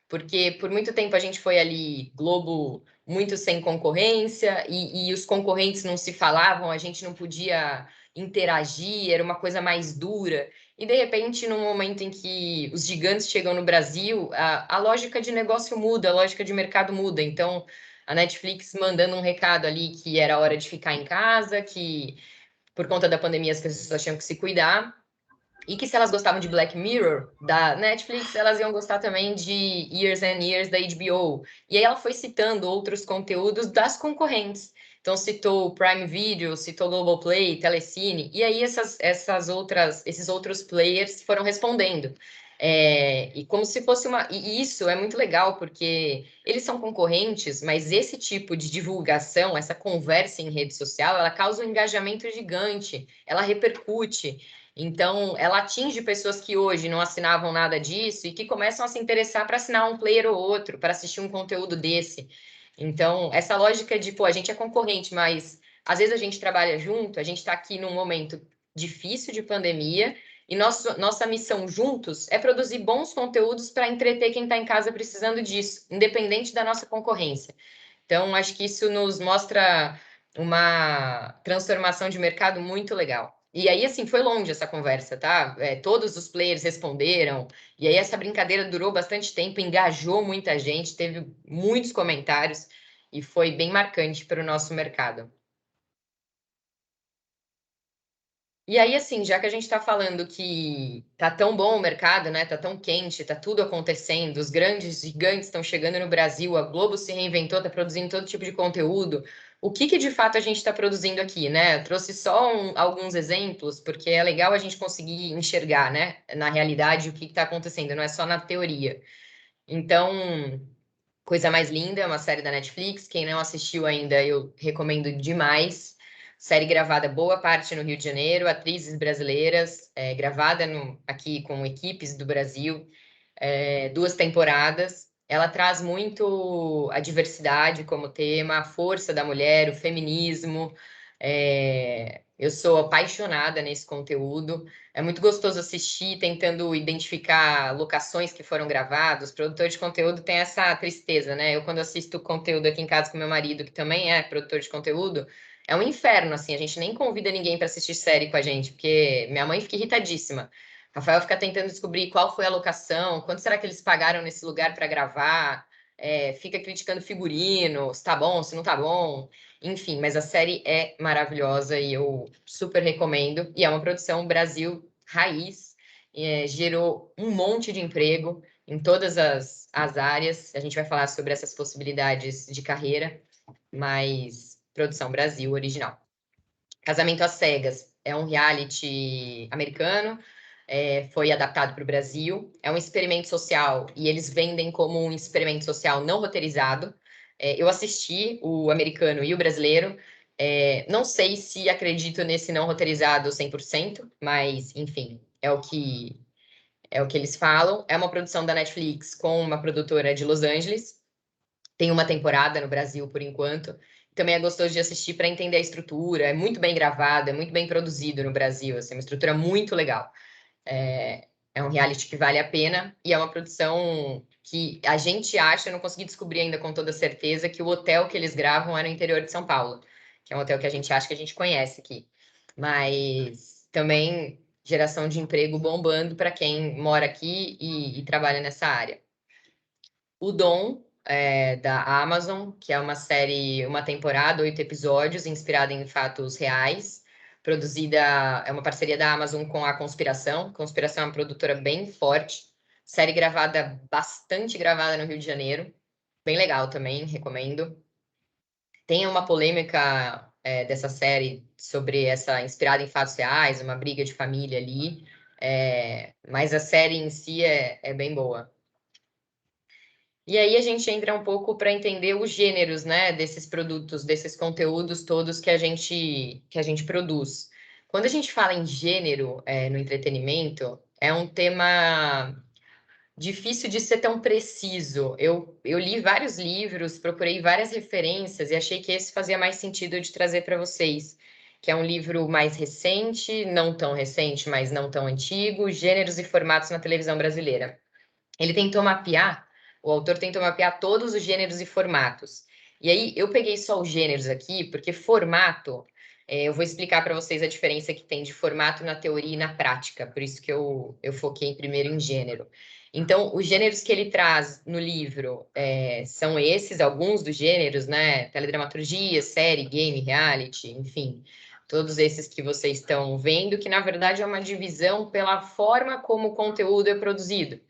S2: porque por muito tempo a gente foi ali, Globo muito sem concorrência, e os concorrentes não se falavam, a gente não podia interagir, era uma coisa mais dura. E de repente, num momento em que os gigantes chegam no Brasil, a lógica de negócio muda, a lógica de mercado muda. Então, a Netflix mandando um recado ali que era hora de ficar em casa, que por conta da pandemia as pessoas tinham que se cuidar. E que se elas gostavam de Black Mirror, da Netflix, elas iam gostar também de Years and Years, da HBO. E aí ela foi citando outros conteúdos das concorrentes. Então citou o Prime Video, citou Globoplay, Telecine, e aí esses outros players foram respondendo. E como se fosse uma... E isso é muito legal, porque eles são concorrentes, mas esse tipo de divulgação, essa conversa em rede social, ela causa um engajamento gigante, ela repercute. Então, ela atinge pessoas que hoje não assinavam nada disso e que começam a se interessar para assinar um player ou outro, para assistir um conteúdo desse. Então, essa lógica de, pô, a gente é concorrente, mas às vezes a gente trabalha junto, a gente está aqui num momento difícil de pandemia e nossa missão juntos é produzir bons conteúdos para entreter quem está em casa precisando disso, independente da nossa concorrência. Então, acho que isso nos mostra uma transformação de mercado muito legal. E aí, assim, foi longe essa conversa, tá? Todos os players responderam, e aí essa brincadeira durou bastante tempo, engajou muita gente, teve muitos comentários, e foi bem marcante para o nosso mercado. E aí, assim, já que a gente está falando que tá tão bom o mercado, né? Tá tão quente, tá tudo acontecendo, os grandes gigantes estão chegando no Brasil, a Globo se reinventou, tá produzindo todo tipo de conteúdo. O que de fato a gente está produzindo aqui, né? Eu trouxe só alguns exemplos, porque é legal a gente conseguir enxergar, né, na realidade, o que está acontecendo, não é só na teoria. Então, Coisa Mais Linda é uma série da Netflix. Quem não assistiu ainda, eu recomendo demais. Série gravada boa parte no Rio de Janeiro, atrizes brasileiras, gravada aqui com equipes do Brasil, 2 temporadas. Ela traz muito a diversidade como tema, a força da mulher, o feminismo. Eu sou apaixonada nesse conteúdo. É muito gostoso assistir, tentando identificar locações que foram gravadas. Os produtores de conteúdo têm essa tristeza, né? Eu, quando assisto conteúdo aqui em casa com meu marido, que também é produtor de conteúdo, é um inferno, assim. A gente nem convida ninguém para assistir série com a gente, porque minha mãe fica irritadíssima. Rafael fica tentando descobrir qual foi a locação, quanto será que eles pagaram nesse lugar para gravar, fica criticando figurino, se tá bom, se não tá bom. Enfim, mas a série é maravilhosa e eu super recomendo. E é uma produção Brasil raiz, gerou um monte de emprego em todas as áreas. A gente vai falar sobre essas possibilidades de carreira, mas produção Brasil original. Casamento às Cegas é um reality americano, foi adaptado para o Brasil. É um experimento social e eles vendem como um experimento social não roteirizado. Eu assisti o americano e o brasileiro. Não sei se acredito nesse não roteirizado 100%, mas, enfim, é o que eles falam. É uma produção da Netflix com uma produtora de Los Angeles. Tem uma temporada no Brasil por enquanto. também é gostoso de assistir para entender a estrutura. É muito bem gravado, é muito bem produzido no Brasil, assim, uma estrutura muito legal. É um reality que vale a pena e é uma produção que a gente acha, eu não consegui descobrir ainda com toda certeza, que o hotel que eles gravam é no interior de São Paulo, que é um hotel que a gente acha que a gente conhece aqui. Mas também geração de emprego bombando para quem mora aqui e trabalha nessa área. O Dom, da Amazon, que é uma série, uma temporada, 8 episódios, inspirada em fatos reais, produzida, é uma parceria da Amazon com a Conspiração. Conspiração é uma produtora bem forte, série gravada, bastante gravada no Rio de Janeiro, bem legal também, recomendo. Tem uma polêmica dessa série sobre essa, inspirada em fatos reais, uma briga de família ali, mas a série em si é bem boa. E aí a gente entra um pouco para entender os gêneros, né, desses produtos, desses conteúdos todos que a gente produz. Quando a gente fala em gênero no entretenimento, é um tema difícil de ser tão preciso. Eu li vários livros, procurei várias referências e achei que esse fazia mais sentido de trazer para vocês, que é um livro mais recente, não tão recente, mas não tão antigo, Gêneros e Formatos na Televisão Brasileira. O autor tentou mapear todos os gêneros e formatos. E aí, eu peguei só os gêneros aqui, porque formato, eu vou explicar para vocês a diferença que tem de formato na teoria e na prática, por isso que eu foquei primeiro em gênero. Então, os gêneros que ele traz no livro são esses, alguns dos gêneros, né? Teledramaturgia, série, game, reality, enfim, todos esses que vocês estão vendo, que na verdade é uma divisão pela forma como o conteúdo é produzido.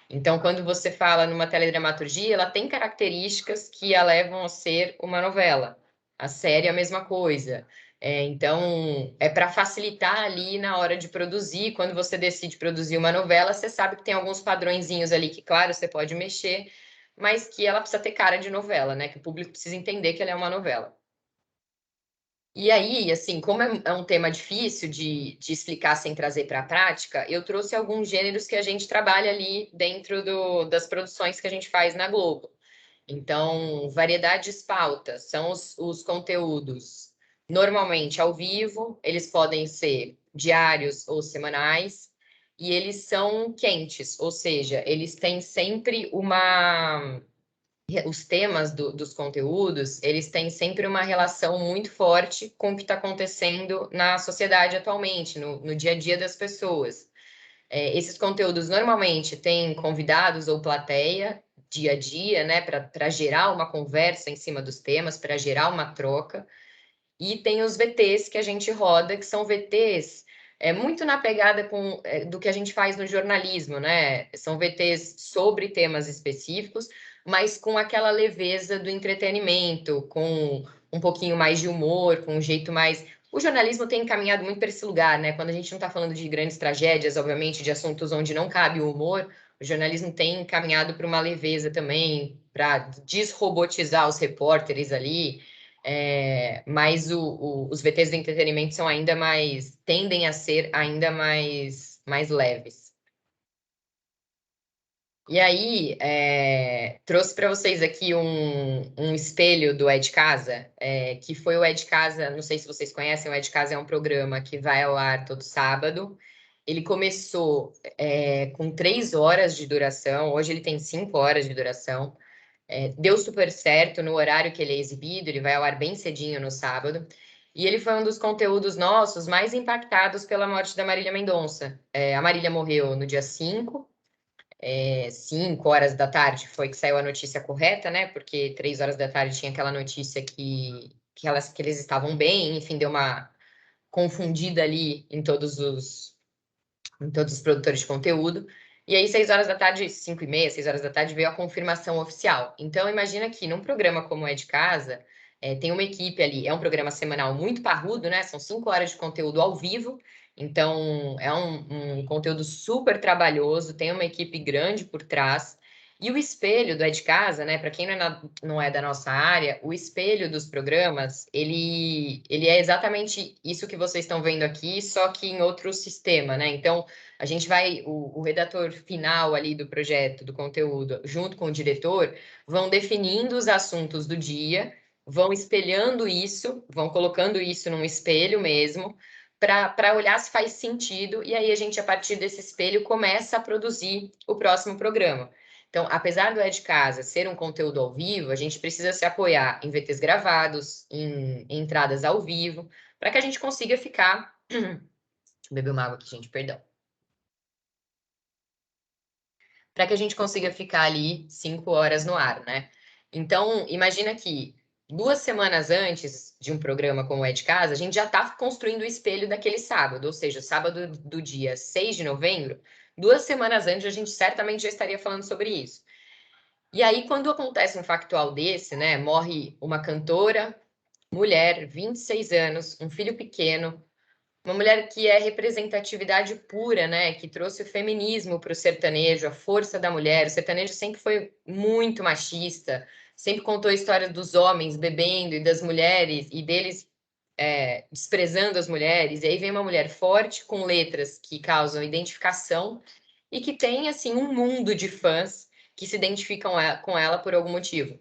S2: Então, quando você fala numa teledramaturgia, ela tem características que a levam a ser uma novela. A série é a mesma coisa. Então, é para facilitar ali na hora de produzir. Quando você decide produzir uma novela, você sabe que tem alguns padrõezinhos ali que, claro, você pode mexer, mas que ela precisa ter cara de novela, né? Que o público precisa entender que ela é uma novela. E aí, assim, como é um tema difícil de explicar sem trazer para a prática, eu trouxe alguns gêneros que a gente trabalha ali dentro das produções que a gente faz na Globo. Então, variedades pautas são os conteúdos normalmente ao vivo, eles podem ser diários ou semanais, e eles são quentes, ou seja, eles têm sempre os temas dos conteúdos, eles têm sempre uma relação muito forte com o que está acontecendo na sociedade atualmente, no dia a dia das pessoas. Esses conteúdos normalmente têm convidados ou plateia, dia a dia, né, para gerar uma conversa em cima dos temas, para gerar uma troca. E tem os VTs que a gente roda, que são VTs muito na pegada do que a gente faz no jornalismo, né? São VTs sobre temas específicos, mas com aquela leveza do entretenimento, com um pouquinho mais de humor, com um jeito mais. O jornalismo tem encaminhado muito para esse lugar, né? Quando a gente não está falando de grandes tragédias, obviamente, de assuntos onde não cabe o humor, o jornalismo tem encaminhado para uma leveza também, para desrobotizar os repórteres ali. Mas os VTs do entretenimento são ainda mais, tendem a ser ainda mais leves. E aí, trouxe para vocês aqui um espelho do É de Casa, que foi o É de Casa, não sei se vocês conhecem, o É de Casa é um programa que vai ao ar todo sábado. Ele começou com 3 horas de duração, hoje ele tem 5 horas de duração. Deu super certo no horário que ele é exibido, ele vai ao ar bem cedinho no sábado. E ele foi um dos conteúdos nossos mais impactados pela morte da Marília Mendonça. A Marília morreu no dia 5, 5 horas da tarde foi que saiu a notícia correta, né? Porque 3 horas da tarde tinha aquela notícia que eles estavam bem, enfim, deu uma confundida ali em todos os produtores de conteúdo. E aí, 6 horas da tarde, 5h30, 6 horas da tarde, veio a confirmação oficial. Então, imagina que num programa como É de Casa, tem uma equipe ali, é um programa semanal muito parrudo, né? São 5 horas de conteúdo ao vivo, então é um conteúdo super trabalhoso, tem uma equipe grande por trás. E o espelho do É de Casa, né? Para quem não é da nossa área, o espelho dos programas, ele é exatamente isso que vocês estão vendo aqui, só que em outro sistema, né? Então, a gente vai, o redator final ali do projeto, do conteúdo, junto com o diretor, vão definindo os assuntos do dia vão espelhando isso, vão colocando isso num espelho mesmo, para olhar se faz sentido, e aí a gente, a partir desse espelho, começa a produzir o próximo programa. Então, apesar do É de Casa ser um conteúdo ao vivo, a gente precisa se apoiar em VTs gravados, em entradas ao vivo, para que a gente consiga ficar... Deixa eu beber uma água aqui, gente, perdão. Para que a gente consiga ficar ali 5 horas no ar, né? Então, imagina que 2 semanas antes de um programa como É de Casa, a gente já está construindo o espelho daquele sábado, ou seja, sábado do dia 6 de novembro, 2 semanas antes a gente certamente já estaria falando sobre isso. E aí, quando acontece um factual desse, né, morre uma cantora, mulher, 26 anos, um filho pequeno, uma mulher que é representatividade pura, né? Que trouxe o feminismo para o sertanejo, a força da mulher. O sertanejo sempre foi muito machista, sempre contou a história dos homens bebendo e das mulheres, e deles desprezando as mulheres. E aí vem uma mulher forte, com letras que causam identificação e que tem, assim, um mundo de fãs que se identificam com ela por algum motivo.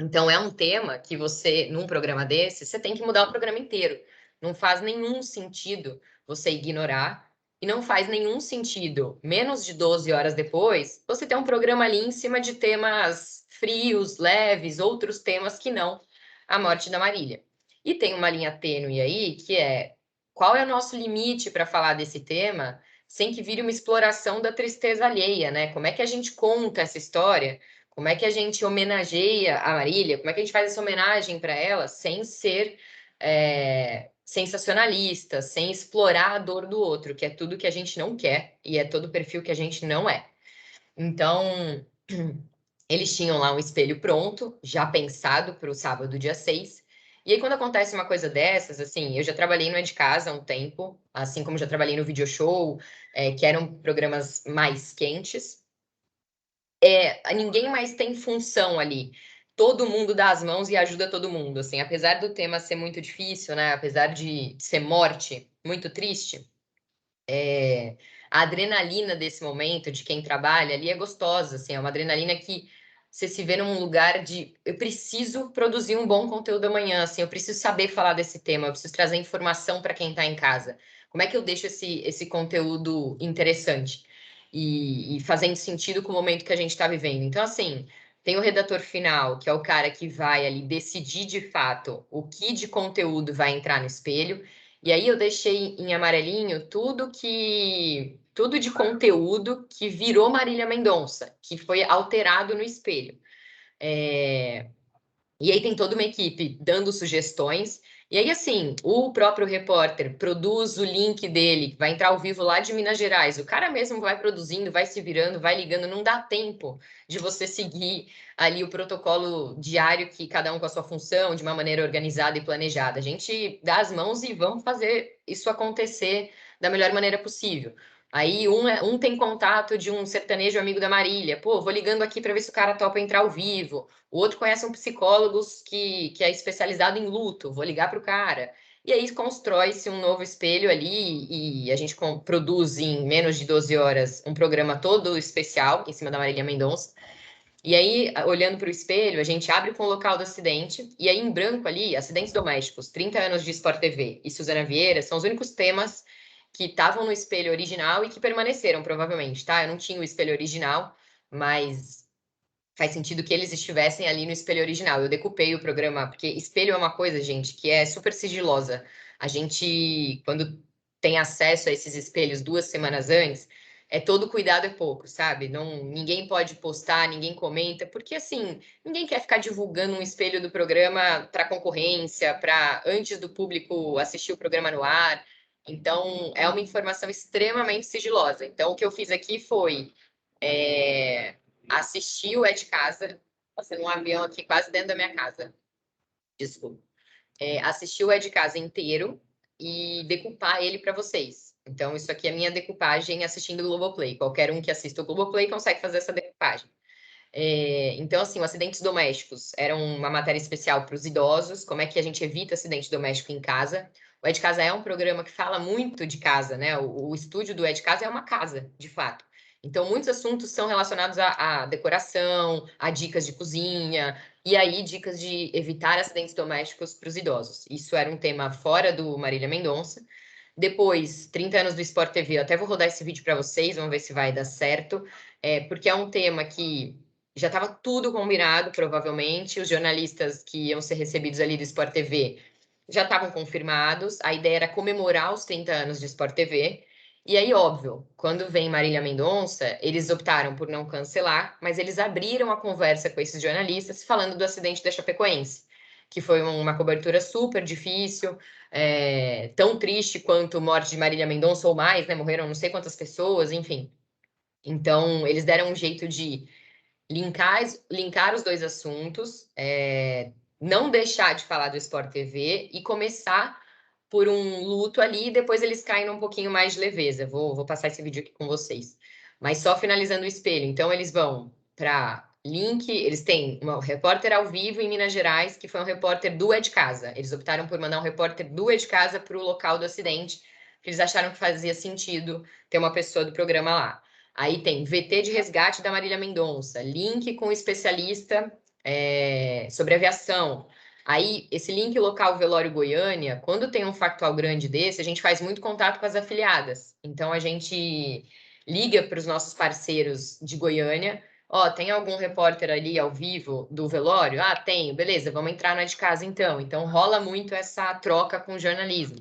S2: Então, é um tema que você, num programa desse, você tem que mudar o programa inteiro. Não faz nenhum sentido você ignorar, e não faz nenhum sentido, menos de 12 horas depois, você ter um programa ali em cima de temas frios, leves, outros temas que não a morte da Marília. E tem uma linha tênue aí, que é qual é o nosso limite para falar desse tema sem que vire uma exploração da tristeza alheia, né? Como é que a gente conta essa história? Como é que a gente homenageia a Marília? Como é que a gente faz essa homenagem para ela sem ser sensacionalista, sem explorar a dor do outro, que é tudo que a gente não quer e é todo o perfil que a gente não é. Então, eles tinham lá um espelho pronto, já pensado para o sábado, dia 6. E aí, quando acontece uma coisa dessas, assim, eu já trabalhei no É de Casa há um tempo, assim como já trabalhei no Video Show, que eram programas mais quentes. Ninguém mais tem função ali. Todo mundo dá as mãos e ajuda todo mundo, assim, apesar do tema ser muito difícil, né? Apesar de ser morte, muito triste, a adrenalina desse momento de quem trabalha ali é gostosa, assim, é uma adrenalina que você se vê num lugar de eu preciso produzir um bom conteúdo amanhã, assim, eu preciso saber falar desse tema, eu preciso trazer informação para quem está em casa. Como é que eu deixo esse conteúdo interessante e fazendo sentido com o momento que a gente está vivendo? Então, assim, tem o redator final, que é o cara que vai ali decidir de fato o que de conteúdo vai entrar no espelho. E aí eu deixei em amarelinho tudo de conteúdo que virou Marília Mendonça, que foi alterado no espelho. E aí tem toda uma equipe dando sugestões. E aí, assim, o próprio repórter produz o link dele, vai entrar ao vivo lá de Minas Gerais. O cara mesmo vai produzindo, vai se virando, vai ligando. Não dá tempo de você seguir ali o protocolo diário, que cada um com a sua função, de uma maneira organizada e planejada. A gente dá as mãos e vamos fazer isso acontecer da melhor maneira possível. Aí um tem contato de um sertanejo amigo da Marília. Pô, vou ligando aqui para ver se o cara topa entrar ao vivo. O outro conhece um psicólogo que é especializado em luto, vou ligar para o cara. E aí constrói-se um novo espelho ali e a gente produz em menos de 12 horas um programa todo especial em cima da Marília Mendonça. E aí, olhando para o espelho, a gente abre com o local do acidente, e aí em branco ali, acidentes domésticos, 30 anos de Sport TV e Suzana Vieira são os únicos temas que estavam no espelho original e que permaneceram, provavelmente, tá? Eu não tinha o espelho original, mas faz sentido que eles estivessem ali no espelho original. Eu decupei o programa, porque espelho é uma coisa, gente, que é super sigilosa. A gente, quando tem acesso a esses espelhos 2 semanas antes, todo cuidado é pouco, sabe? Não, ninguém pode postar, ninguém comenta, porque assim, ninguém quer ficar divulgando um espelho do programa para concorrência, para antes do público assistir o programa no ar. Então, é uma informação extremamente sigilosa. Então, o que eu fiz aqui foi assistir o É de Casa, passando um avião aqui quase dentro da minha casa. Desculpa. Assistir o É de Casa inteiro e decupar ele para vocês. Então, isso aqui é a minha decupagem assistindo o Globoplay. Qualquer um que assista o Globoplay consegue fazer essa decupagem. Então, assim, os acidentes domésticos eram uma matéria especial para os idosos, como é que a gente evita acidente doméstico em casa. O É de Casa é um programa que fala muito de casa, né? O estúdio do É de Casa é uma casa, de fato. Então, muitos assuntos são relacionados à decoração, a dicas de cozinha, e aí dicas de evitar acidentes domésticos para os idosos. Isso era um tema fora do Marília Mendonça. Depois, 30 anos do Sport TV, eu até vou rodar esse vídeo para vocês, vamos ver se vai dar certo, porque é um tema que já estava tudo combinado, provavelmente, os jornalistas que iam ser recebidos ali do Sport TV já estavam confirmados, a ideia era comemorar os 30 anos de Sport TV, e aí, óbvio, quando vem Marília Mendonça, eles optaram por não cancelar, mas eles abriram a conversa com esses jornalistas falando do acidente da Chapecoense, que foi uma cobertura super difícil, tão triste quanto morte de Marília Mendonça ou mais, né? Morreram não sei quantas pessoas, enfim. Então, eles deram um jeito de linkar os dois assuntos, não deixar de falar do Sport TV e começar por um luto ali, e depois eles caem num pouquinho mais de leveza. Vou passar esse vídeo aqui com vocês. Mas só finalizando o espelho. Então, eles vão para link, eles têm um repórter ao vivo em Minas Gerais, que foi um repórter do É de Casa. Eles optaram por mandar um repórter do É de Casa para o local do acidente, porque eles acharam que fazia sentido ter uma pessoa do programa lá. Aí tem VT de resgate da Marília Mendonça, link com especialista sobre aviação. Aí, esse link local Velório Goiânia, quando tem um factual grande desse, a gente faz muito contato com as afiliadas. Então, a gente liga para os nossos parceiros de Goiânia. Ó, tem algum repórter ali ao vivo do velório? Ah, tenho. Beleza, vamos entrar na de casa então. Então, rola muito essa troca com o jornalismo.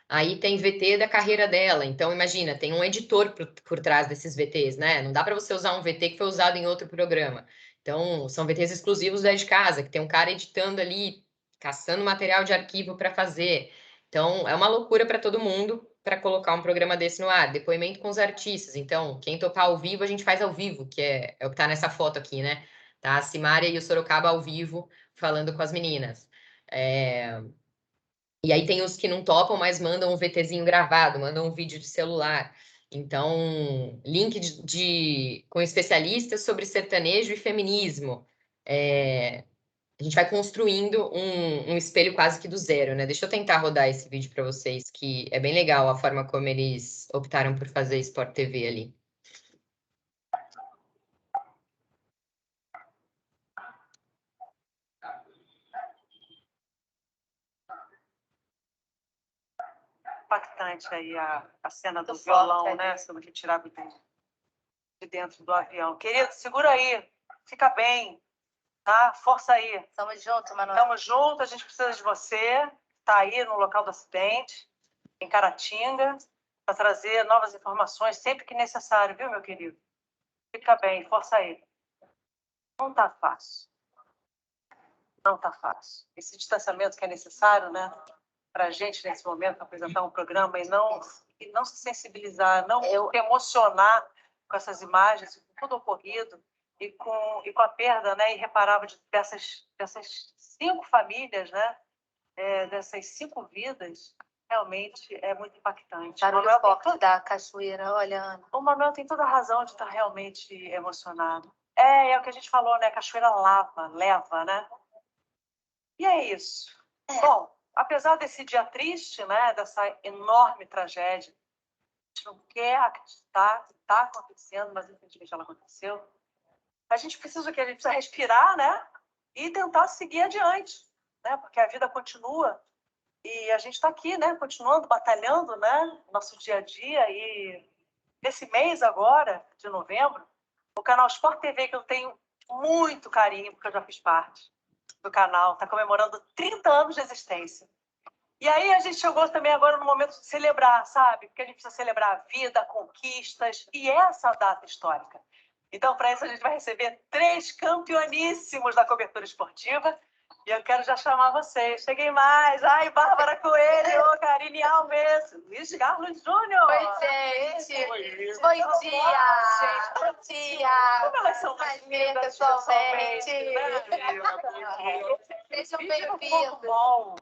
S2: Aí tem VT da carreira dela. Então, imagina, tem um editor por trás desses VTs, né? Não dá para você usar um VT que foi usado em outro programa. Então, são VTs exclusivos da de casa, que tem um cara editando ali, caçando material de arquivo para fazer. Então, é uma loucura para todo mundo para colocar um programa desse no ar. Depoimento com os artistas. Então, quem topar ao vivo, a gente faz ao vivo, que é o que está nessa foto aqui, né? Tá a Simária e o Sorocaba ao vivo, falando com as meninas. E aí tem os que não topam, mas mandam um VTzinho gravado, mandam um vídeo de celular. Então, link com especialistas sobre sertanejo e feminismo. A gente vai construindo um espelho quase que do zero, né? Deixa eu tentar rodar esse vídeo para vocês, que é bem legal a forma como eles optaram por fazer Sport TV ali.
S4: Impactante aí a cena do violão, né? Sendo retirado de dentro do avião. Querido, segura aí. Fica bem, tá? Força aí.
S3: Tamo junto, Manuel.
S4: Tamo junto, a gente precisa de você. Tá aí no local do acidente, em Caratinga, para trazer novas informações sempre que necessário, viu, meu querido? Fica bem, força aí. Não tá fácil. Não tá fácil. Esse distanciamento que é necessário, né? Para a gente, nesse momento, apresentar um programa e não se sensibilizar, não se emocionar com essas imagens, com tudo ocorrido e com a perda, né, irreparável dessas 5 famílias, né, dessas 5 vidas, realmente é muito impactante.
S3: Barulho forte da cachoeira, olha, Ana.
S4: O Manuel tem toda a razão de estar realmente emocionado. É o que a gente falou, né, a cachoeira leva, né? E é isso. Bom, apesar desse dia triste, né, dessa enorme tragédia, a gente não quer acreditar que está acontecendo, mas infelizmente ela aconteceu. A gente precisa o quê? A gente precisa respirar, né, e tentar seguir adiante, né, porque a vida continua e a gente está aqui, né, continuando, batalhando, né, nosso dia a dia. E nesse mês agora, de novembro, o canal Sport TV, que eu tenho muito carinho, porque eu já fiz parte do canal, está comemorando 30 anos de existência. E aí a gente chegou também agora no momento de celebrar, sabe? Porque a gente precisa celebrar a vida, conquistas e essa data histórica. Então, para isso, a gente vai receber 3 campeoníssimos da cobertura esportiva. E eu quero já chamar vocês. Cheguei mais. Ai, Bárbara Coelho, Karine Alves, Luiz Carlos Júnior.
S3: Oi, gente. Bom dia.
S4: Gente,
S3: Bom dia.
S4: como elas são mais lindas pessoalmente, né?
S3: Sejam
S4: Vive
S3: bem-vindos.
S4: no futebol.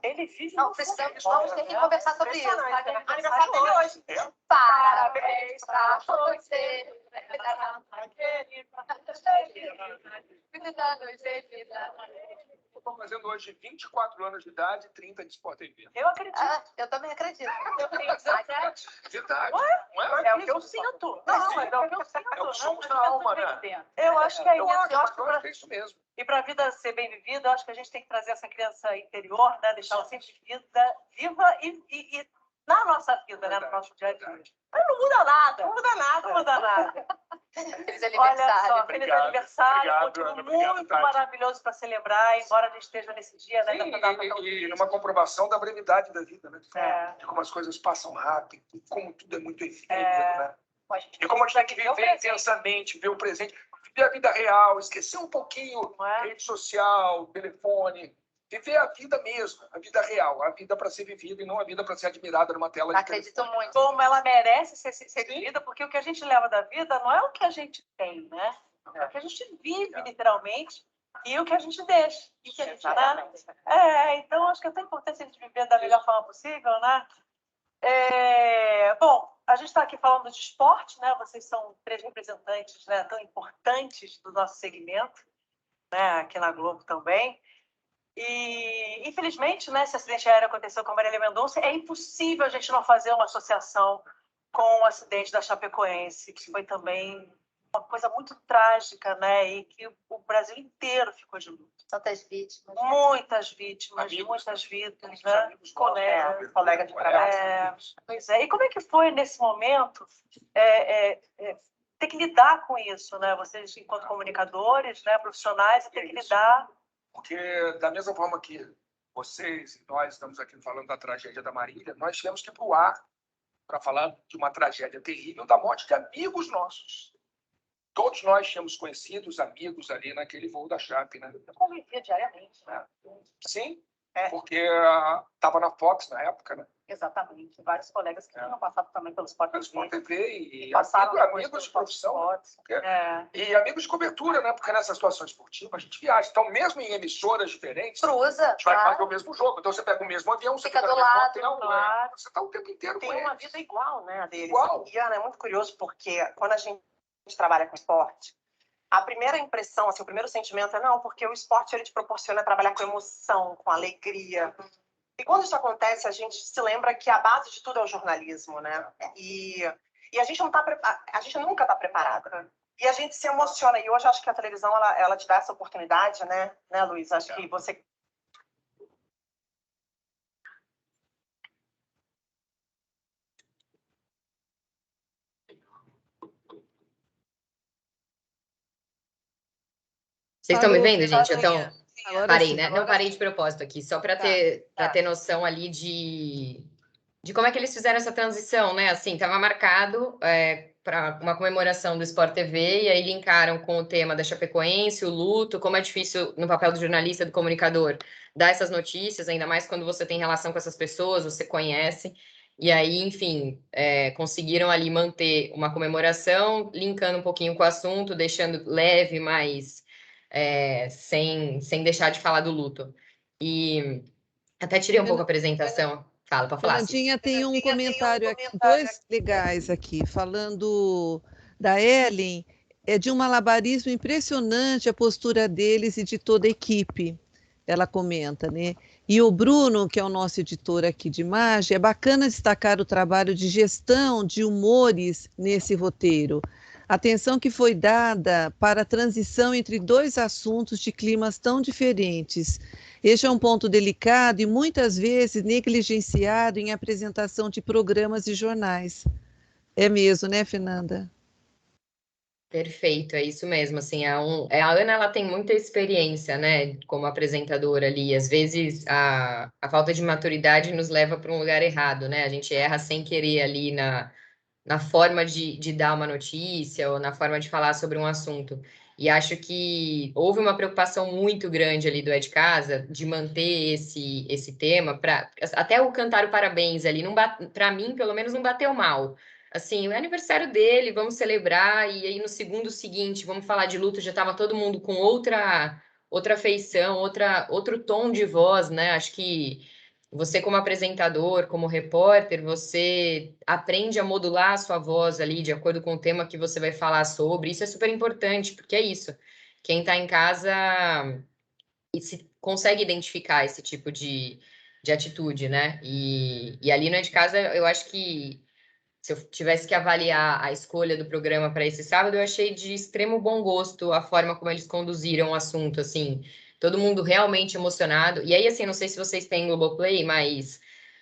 S4: Ele vive
S3: Não,
S4: no
S3: precisamos,
S4: futebol,
S3: vamos ter que
S4: né?
S3: conversar sobre isso.
S4: Impressionante.
S3: Aniversário dele hoje. Parabéns pra você. Feliz ano,
S5: fazendo hoje 24 anos de idade e 30 de Sport TV.
S4: Eu acredito.
S3: Eu também acredito.
S4: Eu tenho 17.
S5: Verdade.
S4: Ué?
S5: Não
S4: É o que eu sinto. Não, mas é o que eu sinto.
S5: É o que somos
S4: Não,
S5: na alma, né?
S4: eu acho que é
S5: Eu
S4: isso.
S5: acho,
S4: Eu acho
S5: mas eu acho que é isso mesmo.
S4: E para a vida ser bem vivida, eu acho que a gente tem que trazer essa criança interior, né? Deixar ela sempre viva e na nossa vida, né? No nosso dia a dia. Mas não muda nada. Não muda nada. Não muda nada.
S3: Feliz
S4: Olha
S3: aniversário.
S4: só, feliz
S5: Obrigado.
S4: aniversário.
S5: Obrigado,
S4: Motivo
S5: Ana. Obrigado,
S4: muito
S5: Tati.
S4: maravilhoso para celebrar, embora a gente esteja nesse dia, né?
S5: Sim,
S4: Nessa data tão
S5: e
S4: triste.
S5: numa comprovação da brevidade da vida, né?
S4: É.
S5: De como as coisas passam rápido, e como tudo é muito efêmero,
S4: É.
S5: né?
S4: A gente
S5: E como a gente tem que
S4: viver o
S5: viver
S4: presente,
S5: intensamente, ver o presente, viver a vida real, esquecer um pouquinho
S4: não é?
S5: rede social, telefone, viver a vida mesmo, a vida real, a vida para ser vivida e não a vida para ser admirada numa tela de
S3: Acredito
S5: telefone.
S3: muito.
S4: Como ela merece ser vivida, porque o que a gente leva da vida não é o que a gente tem, né? É o que a gente vive, literalmente, e o que a gente deixa. E que a gente, né? Então, acho que é tão importante a gente viver da melhor forma possível, né? Bom, a gente está aqui falando de esporte, né? Vocês são 3 representantes, né, tão importantes do nosso segmento, né? Aqui na Globo também. E, infelizmente, né, esse acidente aéreo aconteceu com a Marília Mendonça, é impossível a gente não fazer uma associação com o acidente da Chapecoense, que foi também uma coisa muito trágica, né? E que o Brasil inteiro ficou de luto.
S3: Tantas vítimas.
S4: Muitas vítimas,
S5: Amigos,
S4: muitas vidas,
S5: Muitos
S4: né?
S5: amigos nossos,
S4: Colega de trabalho. Pois é. E como é que foi nesse momento ter que lidar com isso, né? Vocês, enquanto comunicadores, né, profissionais, ter que lidar.
S5: Porque, da mesma forma que vocês e nós estamos aqui falando da tragédia da Marília, nós tivemos que ir para o ar para falar de uma tragédia terrível da morte de amigos nossos. Todos nós tínhamos conhecidos, amigos ali naquele voo da Chape, né?
S4: Eu convivia diariamente, né?
S5: Sim,
S4: É.
S5: porque estava na Fox na época, né?
S4: Exatamente. Vários colegas que tinham passado também pelo Sport
S5: Pelo Sport
S4: TV.
S5: TV e
S4: Passaram
S5: amigos de profissão. Né? E amigos de cobertura, né? Porque nessa situação esportiva a gente viaja. Então, mesmo em emissoras diferentes,
S3: Cruza.
S5: a gente vai fazer o mesmo jogo. Então, você pega o mesmo avião, você
S3: Fica
S5: fica
S3: do
S5: no mesmo
S3: lado,
S5: hotel,
S4: claro.
S5: você está o tempo inteiro com
S6: Tem uma
S5: eles.
S6: vida igual, né, a deles.
S5: Igual.
S6: E, Ana, é muito curioso porque quando a gente trabalha com esporte, a primeira impressão, assim, o primeiro sentimento é não, porque o esporte ele te proporciona trabalhar com emoção, com alegria. E quando isso acontece, a gente se lembra que a base de tudo é o jornalismo, né? E a gente não a gente nunca está preparada. E a gente se emociona. E hoje acho que a televisão ela te dá essa oportunidade, né, Luiz? Acho que você
S2: Vocês estão me vendo,
S4: Tá,
S2: gente? Então,
S1: Agora
S2: parei,
S1: sim.
S2: né? Não parei de propósito aqui, só para ter noção ali de como é que eles fizeram essa transição, né? Assim, estava marcado para uma comemoração do Sport TV, e aí linkaram com o tema da Chapecoense, o luto, como é difícil no papel do jornalista, do comunicador, dar essas notícias, ainda mais quando você tem relação com essas pessoas, você conhece. E aí, enfim, conseguiram ali manter uma comemoração, linkando um pouquinho com o assunto, deixando leve, mas sem deixar de falar do luto. E até tirei um pouco a apresentação. Fala, para falar.
S1: Fernandinha, tem um comentário aqui, 2 legais aqui, falando da Ellen, é de um malabarismo impressionante a postura deles e de toda a equipe, ela comenta, né? E o Bruno, que é o nosso editor aqui de imagem, é bacana destacar o trabalho de gestão de humores nesse roteiro. Atenção que foi dada para a transição entre 2 assuntos de climas tão diferentes. Este é um ponto delicado e muitas vezes negligenciado em apresentação de programas e jornais. É mesmo, né, Fernanda?
S2: Perfeito, é isso mesmo. Assim, a Ana, ela tem muita experiência, né, como apresentadora ali. Às vezes a falta de maturidade nos leva para um lugar errado, né? A gente erra sem querer ali na forma de dar uma notícia ou na forma de falar sobre um assunto. E acho que houve uma preocupação muito grande ali do Ed Casa de manter esse tema, até o cantar o parabéns ali, para mim, pelo menos, não bateu mal. Assim, é aniversário dele, vamos celebrar, e aí no segundo seguinte, vamos falar de luto, já estava todo mundo com outra feição, outro tom de voz, né? Acho que você, como apresentador, como repórter, você aprende a modular a sua voz ali de acordo com o tema que você vai falar sobre. Isso é super importante, porque é isso. Quem está em casa e se consegue identificar esse tipo de atitude, né? E ali no É de Casa, eu acho que se eu tivesse que avaliar a escolha do programa para esse sábado, eu achei de extremo bom gosto a forma como eles conduziram o assunto, assim, todo mundo realmente emocionado. E aí, assim, não sei se vocês têm Globoplay, mas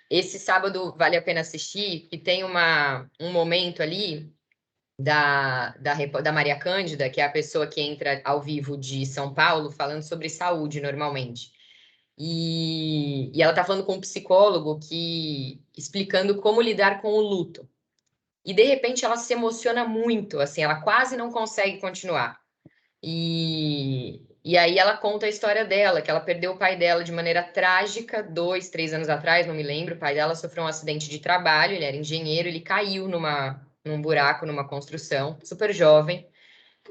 S2: esse sábado vale a pena assistir, que tem um momento ali da Maria Cândida, que é a pessoa que entra ao vivo de São Paulo, falando sobre saúde normalmente. E ela está falando com um psicólogo explicando como lidar com o luto. E de repente ela se emociona muito, assim, ela quase não consegue continuar. E aí ela conta a história dela, que ela perdeu o pai dela de maneira trágica 2, 3 anos atrás, não me lembro. O pai dela sofreu um acidente de trabalho, ele era engenheiro, ele caiu num buraco, numa construção, super jovem.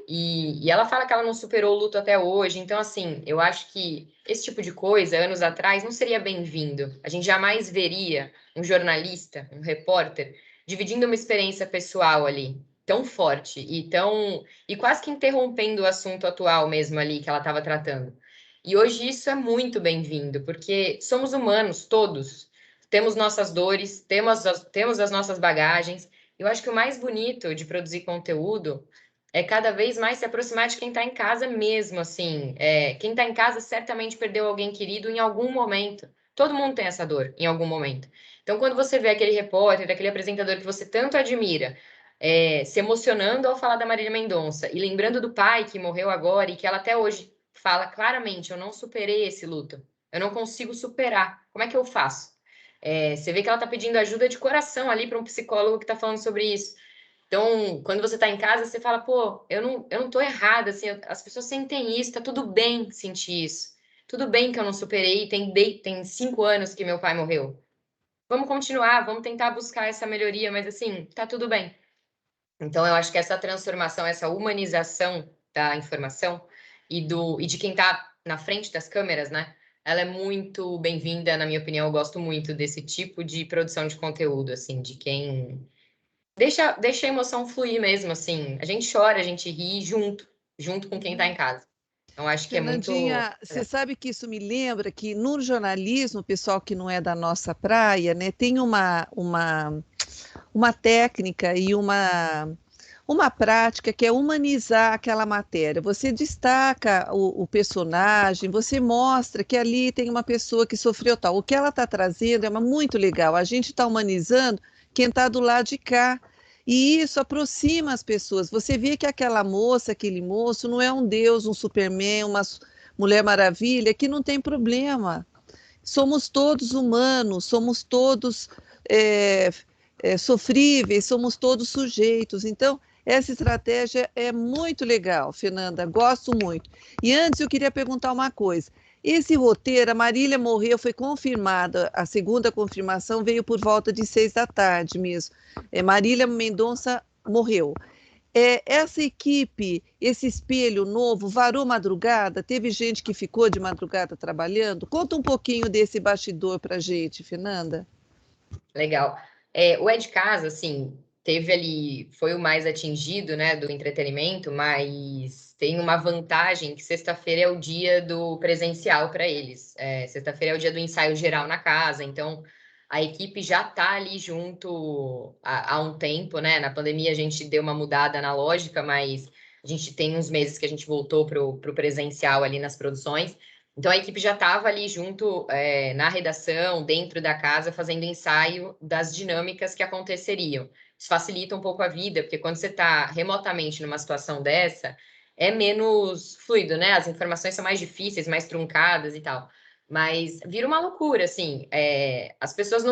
S2: E ela fala que ela não superou o luto até hoje. Então, assim, eu acho que esse tipo de coisa, anos atrás, não seria bem-vindo. A gente jamais veria um jornalista, um repórter, dividindo uma experiência pessoal ali, tão forte e quase que interrompendo o assunto atual mesmo ali que ela estava tratando. E hoje isso é muito bem-vindo, porque somos humanos, todos. Temos nossas dores, temos as nossas bagagens. Eu acho que o mais bonito de produzir conteúdo é cada vez mais se aproximar de quem está em casa mesmo, assim. Quem está em casa certamente perdeu alguém querido em algum momento. Todo mundo tem essa dor em algum momento. Então, quando você vê aquele repórter, aquele apresentador que você tanto admira, se emocionando ao falar da Marília Mendonça e lembrando do pai que morreu agora e que ela até hoje fala claramente, eu não superei esse luto, eu não consigo superar, como é que eu faço? Você vê que ela está pedindo ajuda de coração ali para um psicólogo que está falando sobre isso. Então, quando você está em casa, você fala, pô, eu não tô errada, assim, as pessoas sentem isso, tá tudo bem sentir isso. Tudo bem que eu não superei, tem 5 anos que meu pai morreu. Vamos continuar, vamos tentar buscar essa melhoria, mas assim, tá tudo bem. Então, eu acho que essa transformação, essa humanização da informação e de quem está na frente das câmeras, né? Ela é muito bem-vinda, na minha opinião, eu gosto muito desse tipo de produção de conteúdo, assim, de quem deixa a emoção fluir mesmo, assim. A gente chora, a gente ri junto com quem está em casa. Então, acho que é muito.
S1: Fernandinha, você sabe que isso me lembra que no jornalismo, o pessoal que não é da nossa praia, né, tem uma técnica e uma prática que é humanizar aquela matéria. Você destaca o personagem, você mostra que ali tem uma pessoa que sofreu tal. O que ela está trazendo é muito legal. A gente está humanizando quem está do lado de cá. E isso aproxima as pessoas. Você vê que aquela moça, aquele moço, não é um deus, um Superman, uma Mulher Maravilha, que não tem problema. Somos todos humanos, somos todos é, sofríveis, somos todos sujeitos. Então, essa estratégia é muito legal, Fernanda, gosto muito. E antes eu queria perguntar uma coisa. Esse roteiro, a Marília morreu, foi confirmada, a segunda confirmação veio por volta de 6 da tarde mesmo. Marília Mendonça morreu. Essa equipe, esse espelho novo, varou madrugada? Teve gente que ficou de madrugada trabalhando? Conta um pouquinho desse bastidor para a gente, Fernanda.
S2: Legal. O É de Casa, assim, teve ali, foi o mais atingido, né, do entretenimento, mas tem uma vantagem que sexta-feira é o dia do presencial para eles. Sexta-feira é o dia do ensaio geral na casa, então a equipe já está ali junto há um tempo, né? Na pandemia a gente deu uma mudada na lógica, mas a gente tem uns meses que a gente voltou para o presencial ali nas produções. Então a equipe já estava ali junto na redação, dentro da casa, fazendo ensaio das dinâmicas que aconteceriam. Isso facilita um pouco a vida, porque quando você está remotamente numa situação dessa, é menos fluido, né? As informações são mais difíceis, mais truncadas e tal. Mas vira uma loucura, assim. As pessoas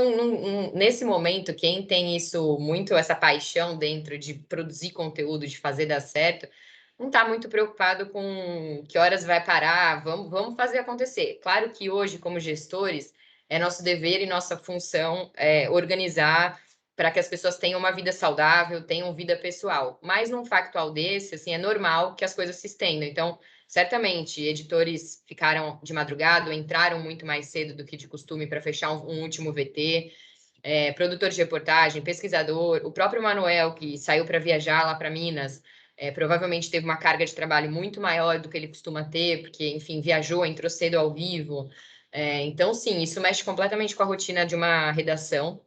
S2: nesse momento, quem tem isso muito, essa paixão dentro de produzir conteúdo, de fazer dar certo, não está muito preocupado com que horas vai parar, vamos fazer acontecer. Claro que hoje, como gestores, é nosso dever e nossa função organizar para que as pessoas tenham uma vida saudável, tenham vida pessoal. Mas num factual desse, assim, é normal que as coisas se estendam. Então, certamente, editores ficaram de madrugada, entraram muito mais cedo do que de costume para fechar um último VT. Produtor de reportagem, pesquisador, o próprio Manuel, que saiu para viajar lá para Minas, provavelmente teve uma carga de trabalho muito maior do que ele costuma ter, porque, enfim, viajou, entrou cedo ao vivo. Então, sim, isso mexe completamente com a rotina de uma redação,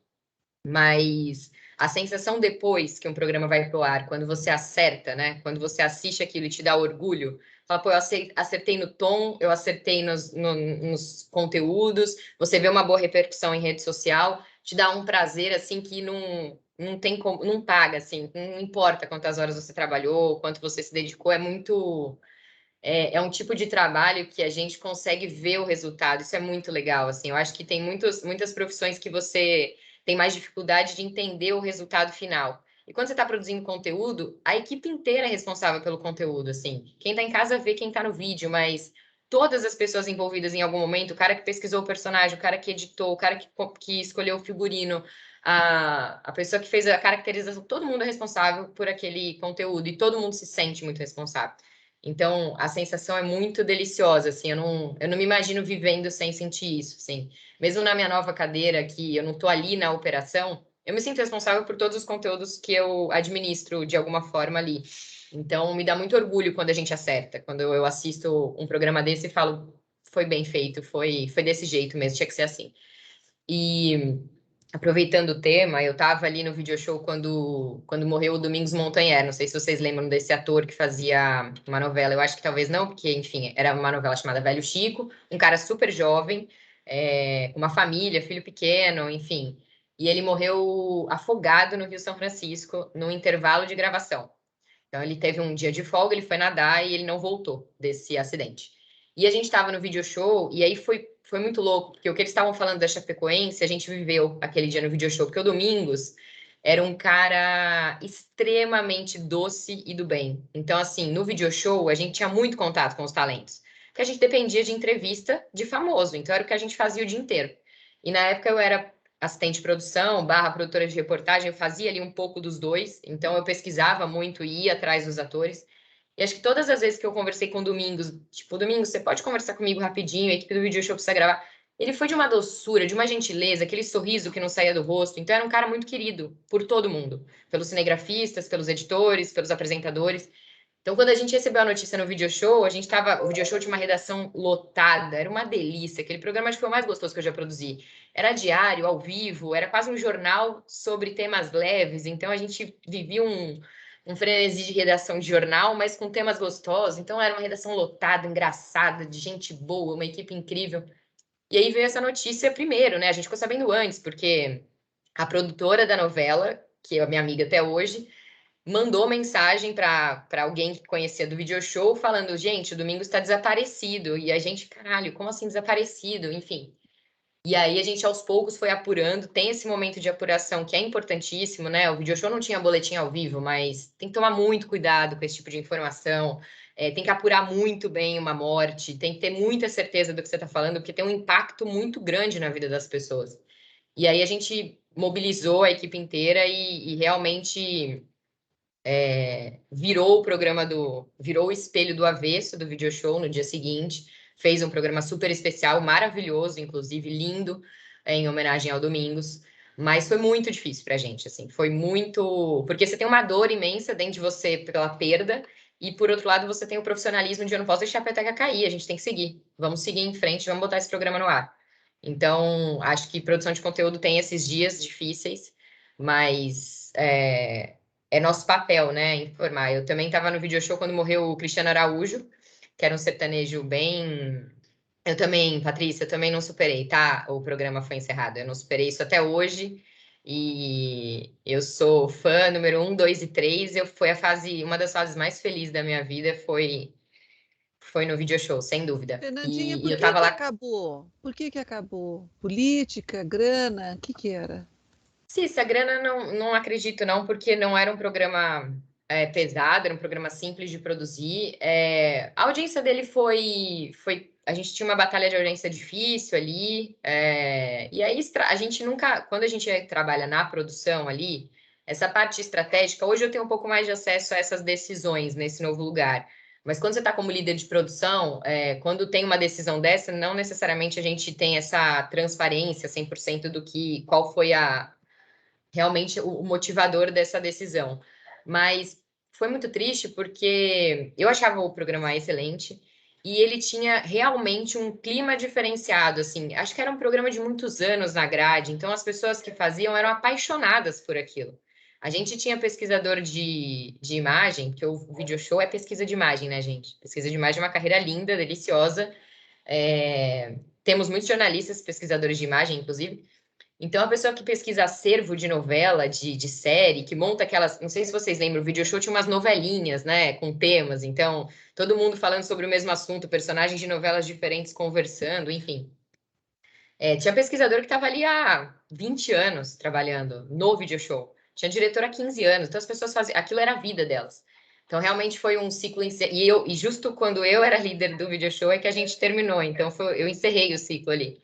S2: mas a sensação depois que um programa vai pro ar, quando você acerta, né? Quando você assiste aquilo e te dá orgulho, fala, pô, eu acertei no tom, eu acertei nos conteúdos, você vê uma boa repercussão em rede social, te dá um prazer, assim, que não tem como, não paga, assim, não importa quantas horas você trabalhou, quanto você se dedicou, é um tipo de trabalho que a gente consegue ver o resultado. Isso é muito legal, assim. Eu acho que tem muitas profissões que você tem mais dificuldade de entender o resultado final. E quando você está produzindo conteúdo, a equipe inteira é responsável pelo conteúdo, assim. Quem está em casa vê quem está no vídeo, mas todas as pessoas envolvidas em algum momento, o cara que pesquisou o personagem, o cara que editou, o cara que escolheu o figurino, a pessoa que fez a caracterização, todo mundo é responsável por aquele conteúdo e todo mundo se sente muito responsável. Então, a sensação é muito deliciosa, assim, eu não me imagino vivendo sem sentir isso, assim. Mesmo na minha nova cadeira, que eu não estou ali na operação, eu me sinto responsável por todos os conteúdos que eu administro de alguma forma ali. Então, me dá muito orgulho quando a gente acerta, quando eu assisto um programa desse e falo, foi bem feito, foi desse jeito mesmo, tinha que ser assim. E aproveitando o tema, eu estava ali no video show quando morreu o Domingos Montanher. Não sei se vocês lembram desse ator que fazia uma novela. Eu acho que talvez não, porque, enfim, era uma novela chamada Velho Chico. Um cara super jovem, com uma família, filho pequeno, enfim. E ele morreu afogado no Rio São Francisco, no intervalo de gravação. Então, ele teve um dia de folga, ele foi nadar e ele não voltou desse acidente. E a gente estava no video show, e aí foi muito louco, porque o que eles estavam falando da Chapecoense, a gente viveu aquele dia no video show, porque o Domingos era um cara extremamente doce e do bem. Então, assim, no video show, a gente tinha muito contato com os talentos, porque a gente dependia de entrevista de famoso, então era o que a gente fazia o dia inteiro. E na época eu era assistente de produção, / produtora de reportagem, eu fazia ali um pouco dos dois, então eu pesquisava muito e ia atrás dos atores. E acho que todas as vezes que eu conversei com o Domingos, tipo, Domingos, você pode conversar comigo rapidinho, a equipe do Video Show precisa gravar. Ele foi de uma doçura, de uma gentileza, aquele sorriso que não saía do rosto. Então era um cara muito querido por todo mundo, pelos cinegrafistas, pelos editores, pelos apresentadores. Então, quando a gente recebeu a notícia no Video Show, o Video Show tinha uma redação lotada, era uma delícia. Aquele programa acho que foi o mais gostoso que eu já produzi. Era diário, ao vivo, era quase um jornal sobre temas leves. Então, a gente vivia um frenesi de redação de jornal, mas com temas gostosos. Então, era uma redação lotada, engraçada, de gente boa, uma equipe incrível. E aí veio essa notícia primeiro, né? A gente ficou sabendo antes, porque a produtora da novela, que é a minha amiga até hoje, mandou mensagem para alguém que conhecia do video show falando, gente, o Domingos está desaparecido. E a gente, caralho, como assim desaparecido? Enfim. E aí a gente aos poucos foi apurando, tem esse momento de apuração que é importantíssimo, né? O video show não tinha boletim ao vivo, mas tem que tomar muito cuidado com esse tipo de informação, tem que apurar muito bem uma morte, tem que ter muita certeza do que você está falando, porque tem um impacto muito grande na vida das pessoas. E aí a gente mobilizou a equipe inteira e realmente virou o espelho do avesso do video show no dia seguinte, fez um programa super especial, maravilhoso, inclusive, lindo, em homenagem ao Domingos, mas foi muito difícil pra gente, assim, foi muito... Porque você tem uma dor imensa dentro de você pela perda, e por outro lado você tem o profissionalismo de eu não posso deixar a peteca cair, a gente tem que seguir, vamos seguir em frente, vamos botar esse programa no ar. Então, acho que produção de conteúdo tem esses dias difíceis, mas é nosso papel, né, informar. Eu também estava no video show quando morreu o Cristiano Araújo, que era um sertanejo bem... Eu também, Patrícia, eu também não superei, tá? O programa foi encerrado. Eu não superei isso até hoje. E eu sou fã número 1, 2 e 3. Foi uma das fases mais felizes da minha vida, foi no video show, sem dúvida.
S1: Fernandinha,
S2: E
S1: por
S2: eu
S1: que
S2: tava
S1: que
S2: lá.
S1: acabou? Por que que acabou? Política, grana, o que que era?
S2: Sim, essa grana não acredito não, porque não era um programa pesado, era um programa simples de produzir. A audiência dele foi... A gente tinha uma batalha de audiência difícil ali, e aí a gente nunca... Quando a gente trabalha na produção ali, essa parte estratégica, hoje eu tenho um pouco mais de acesso a essas decisões nesse novo lugar. Mas quando você está como líder de produção, quando tem uma decisão dessa, não necessariamente a gente tem essa transparência 100% qual foi realmente o motivador dessa decisão. Mas foi muito triste porque eu achava o programa excelente e ele tinha realmente um clima diferenciado, assim. Acho que era um programa de muitos anos na grade, então as pessoas que faziam eram apaixonadas por aquilo. A gente tinha pesquisador de imagem, que o video show é pesquisa de imagem, né, gente? Pesquisa de imagem é uma carreira linda, deliciosa. Temos muitos jornalistas, pesquisadores de imagem, inclusive. Então, a pessoa que pesquisa acervo de novela, de série, que monta aquelas... Não sei se vocês lembram, o video show tinha umas novelinhas, né? Com temas. Então, todo mundo falando sobre o mesmo assunto, personagens de novelas diferentes conversando, enfim. Tinha pesquisador que estava ali há 20 anos trabalhando no video show. Tinha diretor há 15 anos. Então, as pessoas faziam... Aquilo era a vida delas. Então, realmente foi um ciclo... E justo quando eu era líder do video show é que a gente terminou. Então, eu encerrei o ciclo ali.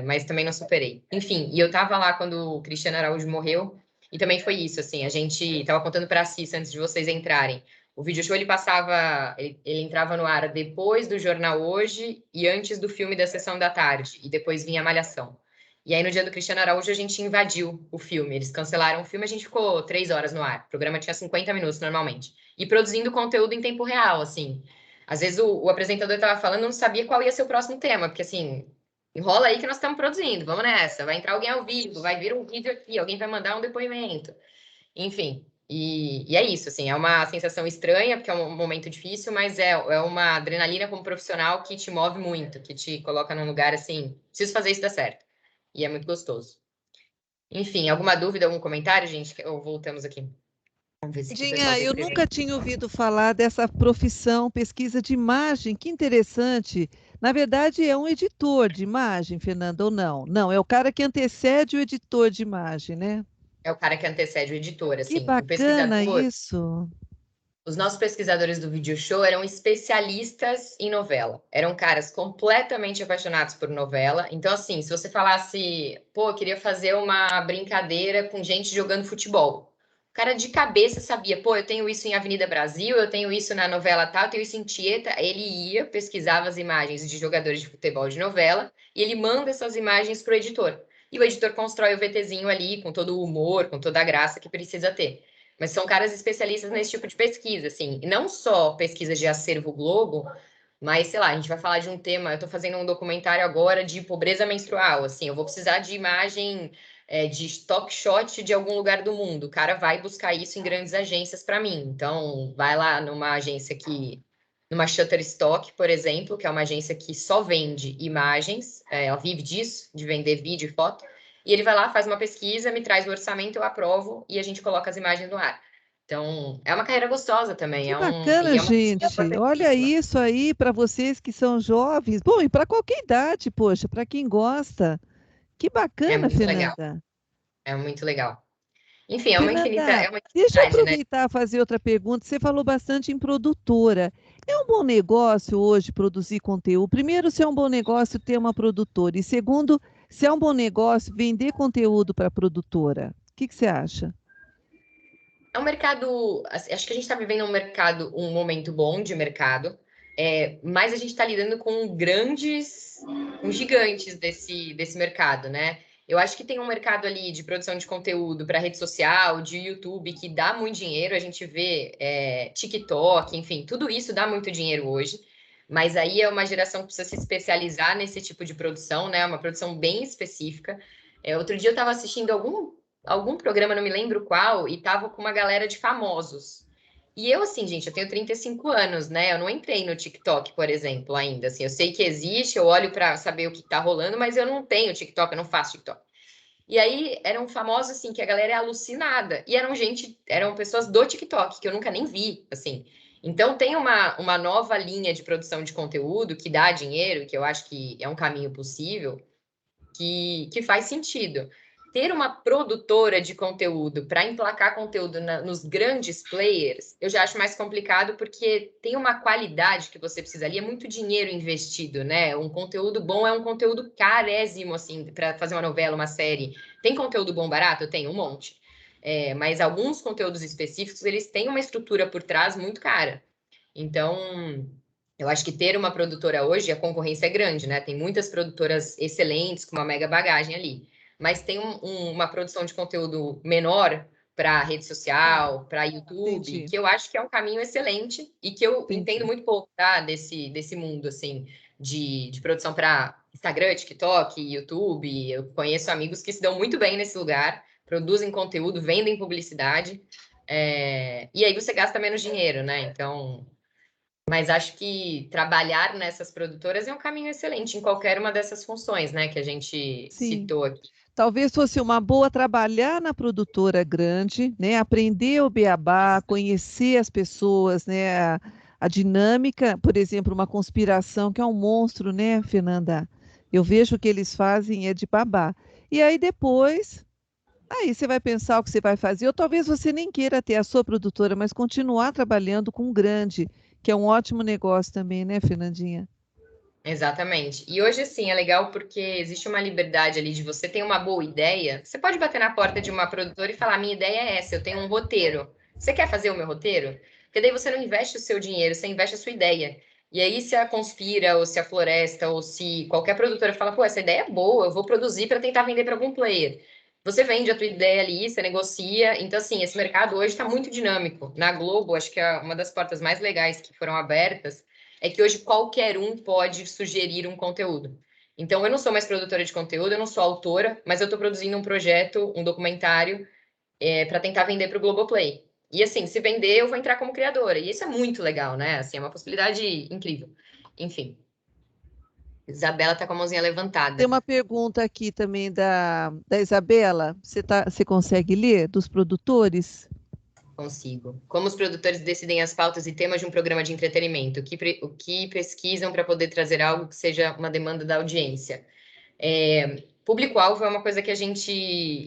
S2: Mas também não superei. Enfim, e eu tava lá quando o Cristiano Araújo morreu, e também foi isso, assim, a gente tava contando para a Cissa antes de vocês entrarem. O video show, ele entrava no ar depois do Jornal Hoje e antes do filme da Sessão da Tarde, e depois vinha a Malhação. E aí, no dia do Cristiano Araújo, a gente invadiu o filme. Eles cancelaram o filme, a gente ficou 3 horas no ar. O programa tinha 50 minutos, normalmente. E produzindo conteúdo em tempo real, assim. Às vezes, o apresentador estava falando, não sabia qual ia ser o próximo tema, porque, assim, enrola aí que nós estamos produzindo, vamos nessa. Vai entrar alguém ao vivo, vai vir um vídeo aqui, alguém vai mandar um depoimento. Enfim, e é isso, assim, é uma sensação estranha, porque é um momento difícil, mas é uma adrenalina como profissional que te move muito, que te coloca num lugar assim, preciso fazer isso dar certo. E é muito gostoso. Enfim, alguma dúvida, algum comentário, gente? Ou voltamos aqui? Vamos ver se o pessoal
S1: Dinha,
S2: tem
S1: eu nunca tinha ouvido falar dessa profissão, pesquisa de imagem, que interessante. Na verdade, é um editor de imagem, Fernanda, ou não? Não, é o cara que antecede o editor de imagem, né?
S2: É o cara que antecede o editor,
S1: Que
S2: assim. O
S1: bacana
S2: pesquisador,
S1: isso.
S2: os nossos pesquisadores do video show eram especialistas em novela. Eram caras completamente apaixonados por novela. Então, assim, se você falasse, pô, eu queria fazer uma brincadeira com gente jogando futebol. O cara de cabeça sabia, pô, eu tenho isso em Avenida Brasil, eu tenho isso na novela tal, eu tenho isso em Tieta. Ele ia, pesquisava as imagens de jogadores de futebol de novela e ele manda essas imagens para o editor. E o editor constrói o VTzinho ali, com todo o humor, com toda a graça que precisa ter. Mas são caras especialistas nesse tipo de pesquisa, assim. E não só pesquisa de acervo Globo, mas, sei lá, a gente vai falar de um tema... Eu estou fazendo um documentário agora de pobreza menstrual, assim. Eu vou precisar de imagem de stock shot de algum lugar do mundo. O cara vai buscar isso em grandes agências para mim. Então, vai lá numa agência que... Numa Shutterstock, por exemplo, que é uma agência que só vende imagens. Ela vive disso, de vender vídeo e foto. E ele vai lá, faz uma pesquisa, me traz o orçamento, eu aprovo e a gente coloca as imagens no ar. Então, é uma carreira gostosa também.
S1: Que
S2: E
S1: bacana,
S2: é uma
S1: gente. Olha isso aí para vocês que são jovens. Bom, e para qualquer idade, poxa, para quem gosta. Que
S2: É
S1: bacana,
S2: muito legal.
S1: Fernanda.
S2: É muito legal. Enfim, é uma
S1: Fernanda, deixa eu
S2: infinidade, né?
S1: aproveitar e fazer outra pergunta. Você falou bastante em produtora. É um bom negócio hoje produzir conteúdo? Primeiro, se é um bom negócio ter uma produtora. E segundo, se é um bom negócio vender conteúdo para a produtora. O que você acha?
S2: É um mercado. Assim, acho que a gente está vivendo um momento bom de mercado, mas a gente está lidando com com gigantes desse mercado, né? Eu acho que tem um mercado ali de produção de conteúdo para rede social, de YouTube, que dá muito dinheiro. A gente vê TikTok, enfim, tudo isso dá muito dinheiro hoje. Mas aí é uma geração que precisa se especializar nesse tipo de produção, né? Uma produção bem específica. Outro dia eu estava assistindo algum programa, não me lembro qual, e tava com uma galera de famosos. E eu, assim, gente, eu tenho 35 anos, né? Eu não entrei no TikTok, por exemplo, ainda. Assim, eu sei que existe, eu olho para saber o que tá rolando, mas eu não tenho TikTok, eu não faço TikTok. E aí eram famosos, assim, que a galera é alucinada. E eram pessoas do TikTok, que eu nunca nem vi, assim. Então tem uma nova linha de produção de conteúdo que dá dinheiro, que eu acho que é um caminho possível, que faz sentido. Ter uma produtora de conteúdo para emplacar conteúdo nos grandes players, eu já acho mais complicado porque tem uma qualidade que você precisa ali, é muito dinheiro investido, né? Um conteúdo bom é um conteúdo carésimo, assim, para fazer uma novela, uma série. Tem conteúdo bom barato? Tem um monte. Mas alguns conteúdos específicos, eles têm uma estrutura por trás muito cara. Então, eu acho que ter uma produtora hoje, a concorrência é grande, né? Tem muitas produtoras excelentes, com uma mega bagagem ali. Mas tem uma produção de conteúdo menor, para rede social, para YouTube,
S1: Entendi.
S2: que eu acho que é um caminho excelente e que eu
S1: Entendi.
S2: entendo muito pouco, tá? Desse mundo, assim, de produção para Instagram, TikTok, YouTube. Eu conheço amigos que se dão muito bem nesse lugar, produzem conteúdo, vendem publicidade, e aí você gasta menos dinheiro, né? Então, mas acho que trabalhar nessas produtoras é um caminho excelente em qualquer uma dessas funções, né, que a gente
S1: Sim.
S2: citou aqui.
S1: Talvez fosse uma boa trabalhar na produtora grande, né? Aprender o beabá, conhecer as pessoas, né? A dinâmica, por exemplo, uma conspiração que é um monstro, né, Fernanda? Eu vejo que eles fazem é de babá. E aí depois, aí você vai pensar o que você vai fazer, ou talvez você nem queira ter a sua produtora, mas continuar trabalhando com um grande, que é um ótimo negócio também, né, Fernandinha?
S2: Exatamente. E hoje, assim, é legal porque existe uma liberdade ali de você ter uma boa ideia. Você pode bater na porta de uma produtora e falar: minha ideia é essa, eu tenho um roteiro. Você quer fazer o meu roteiro? Porque daí você não investe o seu dinheiro, você investe a sua ideia. E aí, se a Conspira, ou se a Floresta, ou se qualquer produtora fala: pô, essa ideia é boa, eu vou produzir para tentar vender para algum player. Você vende a tua ideia ali, você negocia. Então, assim, esse mercado hoje está muito dinâmico. Na Globo, acho que é uma das portas mais legais que foram abertas é que hoje qualquer um pode sugerir um conteúdo. Então, eu não sou mais produtora de conteúdo, eu não sou autora, mas eu estou produzindo um projeto, um documentário, para tentar vender para o Globoplay. E assim, se vender, eu vou entrar como criadora. E isso é muito legal, né? Assim, é uma possibilidade incrível. Enfim, Isabela está com a mãozinha levantada.
S1: Tem uma pergunta aqui também da Isabela. Você consegue ler dos produtores?
S2: Consigo. Como os produtores decidem as pautas e temas de um programa de entretenimento? O que pesquisam para poder trazer algo que seja uma demanda da audiência? Público-alvo é uma coisa que a gente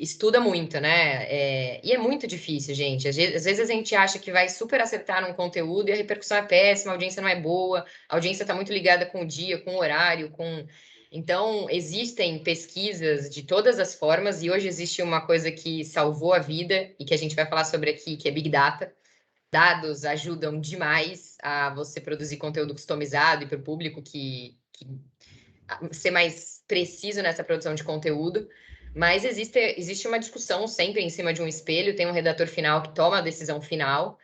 S2: estuda muito, né? E é muito difícil, gente. Às vezes a gente acha que vai super acertar num conteúdo e a repercussão é péssima, a audiência não é boa, a audiência está muito ligada com o dia, com o horário, com. Então, existem pesquisas de todas as formas, e hoje existe uma coisa que salvou a vida e que a gente vai falar sobre aqui, que é Big Data. Dados ajudam demais a você produzir conteúdo customizado e para o público que ser mais preciso nessa produção de conteúdo, mas existe uma discussão sempre em cima de um espelho, tem um redator final que toma a decisão final,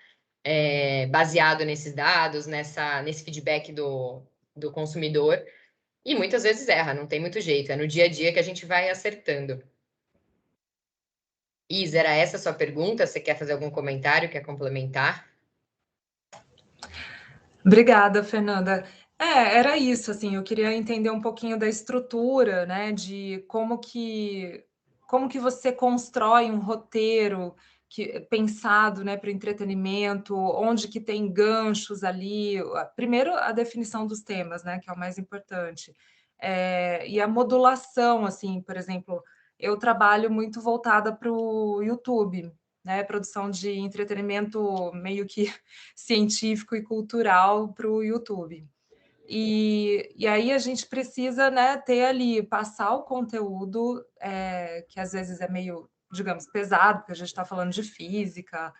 S2: baseado nesses dados, nesse feedback do consumidor, e muitas vezes erra, não tem muito jeito, é no dia a dia que a gente vai acertando. Isa, era essa a sua pergunta? Você quer fazer algum comentário, quer complementar?
S7: Obrigada, Fernanda. Era isso, assim, eu queria entender um pouquinho da estrutura, né, de como que você constrói um roteiro pensado, né, para o entretenimento, onde que tem ganchos ali. Primeiro, a definição dos temas, né, que é o mais importante. E a modulação, assim, por exemplo, eu trabalho muito voltada para o YouTube, né, produção de entretenimento meio que científico e cultural para o YouTube. E aí a gente precisa, né, ter ali, passar o conteúdo, que às vezes é meio, digamos, pesado, porque a gente está falando de física,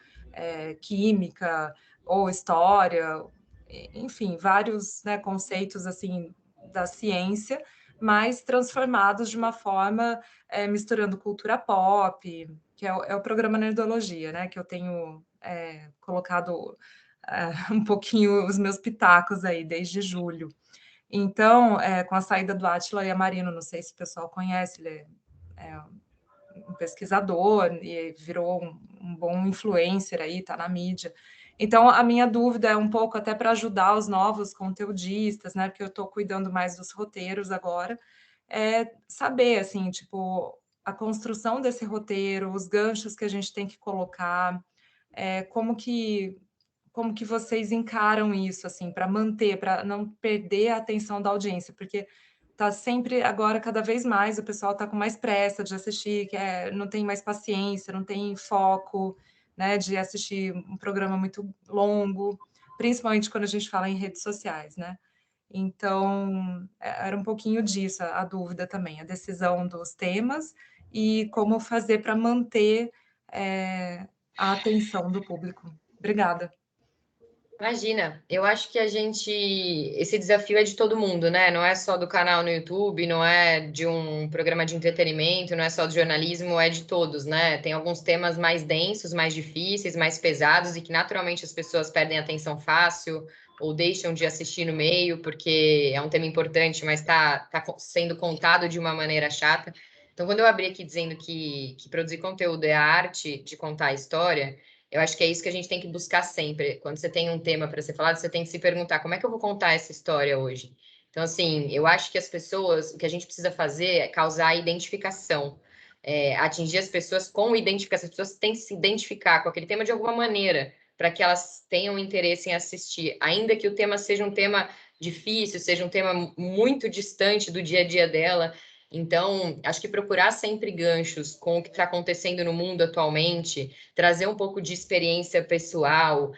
S7: química ou história, enfim, vários, né, conceitos assim da ciência, mas transformados de uma forma misturando cultura pop, que é o programa Nerdologia, né, que eu tenho colocado um pouquinho os meus pitacos aí desde julho. Então, com a saída do Átila Yamarino, não sei se o pessoal conhece, ele é um pesquisador e virou um bom influencer aí, está na mídia. Então, a minha dúvida é um pouco até para ajudar os novos conteudistas, né? Porque eu estou cuidando mais dos roteiros agora, saber, assim, tipo, a construção desse roteiro, os ganchos que a gente tem que colocar, como que vocês encaram isso, assim, para manter, para não perder a atenção da audiência, porque tá sempre agora cada vez mais o pessoal tá com mais pressa de assistir, não tem mais paciência, não tem foco, né, de assistir um programa muito longo, principalmente quando a gente fala em redes sociais, né? Então, era um pouquinho disso a dúvida também, a decisão dos temas e como fazer para manter a atenção do público. Obrigada.
S2: Imagina, eu acho que esse desafio é de todo mundo, né? Não é só do canal no YouTube, não é de um programa de entretenimento, não é só do jornalismo, é de todos, né? Tem alguns temas mais densos, mais difíceis, mais pesados e que naturalmente as pessoas perdem atenção fácil ou deixam de assistir no meio porque é um tema importante, mas tá sendo contado de uma maneira chata. Então, quando eu abri aqui dizendo que produzir conteúdo é a arte de contar a história, eu acho que é isso que a gente tem que buscar sempre. Quando você tem um tema para ser falado, você tem que se perguntar como é que eu vou contar essa história hoje. Então, assim, eu acho que as pessoas, o que a gente precisa fazer é causar identificação, atingir as pessoas com identificação. As pessoas têm que se identificar com aquele tema de alguma maneira, para que elas tenham interesse em assistir, ainda que o tema seja um tema difícil, seja um tema muito distante do dia a dia dela. Então, acho que procurar sempre ganchos com o que está acontecendo no mundo atualmente, trazer um pouco de experiência pessoal,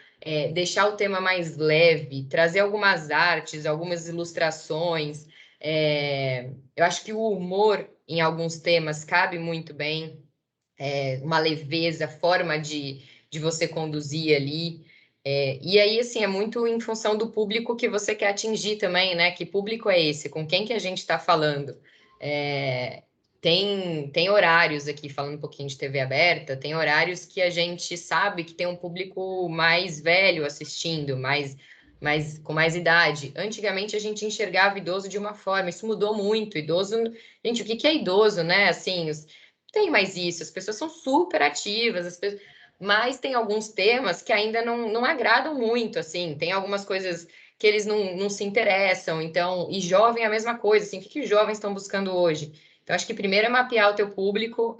S2: deixar o tema mais leve, trazer algumas artes, algumas ilustrações. Eu acho que o humor em alguns temas cabe muito bem, uma leveza, forma de você conduzir ali. E aí, assim, é muito em função do público que você quer atingir também, né? Que público é esse? Com quem que a gente está falando? É, tem horários aqui, falando um pouquinho de TV aberta, tem horários que a gente sabe que tem um público mais velho assistindo, com mais idade. Antigamente a gente enxergava idoso de uma forma, isso mudou muito. Idoso, gente, o que é idoso, né? Assim, tem mais isso, as pessoas são super ativas, mas tem alguns temas que ainda não agradam muito, assim, tem algumas coisas que eles não se interessam, então, e jovem é a mesma coisa, assim, o que os jovens estão buscando hoje? Então, acho que primeiro é mapear o teu público,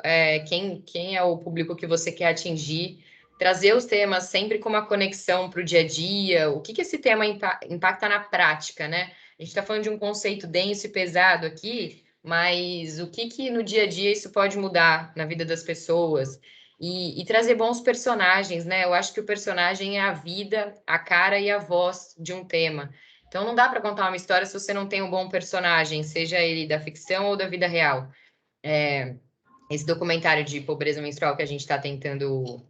S2: quem é o público que você quer atingir, trazer os temas sempre com uma conexão para o dia a dia, o que esse tema impacta na prática, né? A gente está falando de um conceito denso e pesado aqui, mas o que no dia a dia isso pode mudar na vida das pessoas? E trazer bons personagens, né? Eu acho que o personagem é a vida, a cara e a voz de um tema. Então não dá para contar uma história se você não tem um bom personagem, seja ele da ficção ou da vida real. Esse documentário de pobreza menstrual que a gente está tentando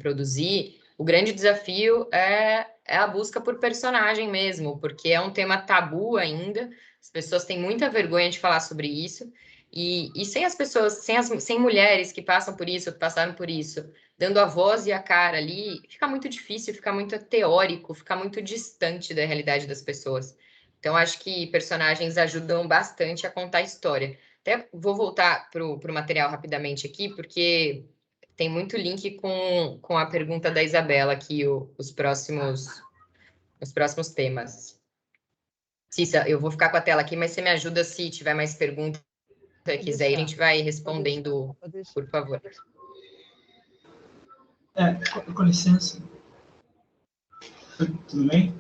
S2: produzir, o grande desafio é a busca por personagem mesmo, porque é um tema tabu ainda, as pessoas têm muita vergonha de falar sobre isso, e sem as pessoas, sem mulheres que passam por isso, que passaram por isso, dando a voz e a cara ali, fica muito difícil, fica muito teórico, fica muito distante da realidade das pessoas. Então, acho que personagens ajudam bastante a contar a história. Até vou voltar para o material rapidamente aqui, porque tem muito link com a pergunta da Isabela aqui, os próximos temas. Cissa, eu vou ficar com a tela aqui, mas você me ajuda se tiver mais perguntas e quiser, a gente vai respondendo, por favor.
S8: Com licença. Tudo bem?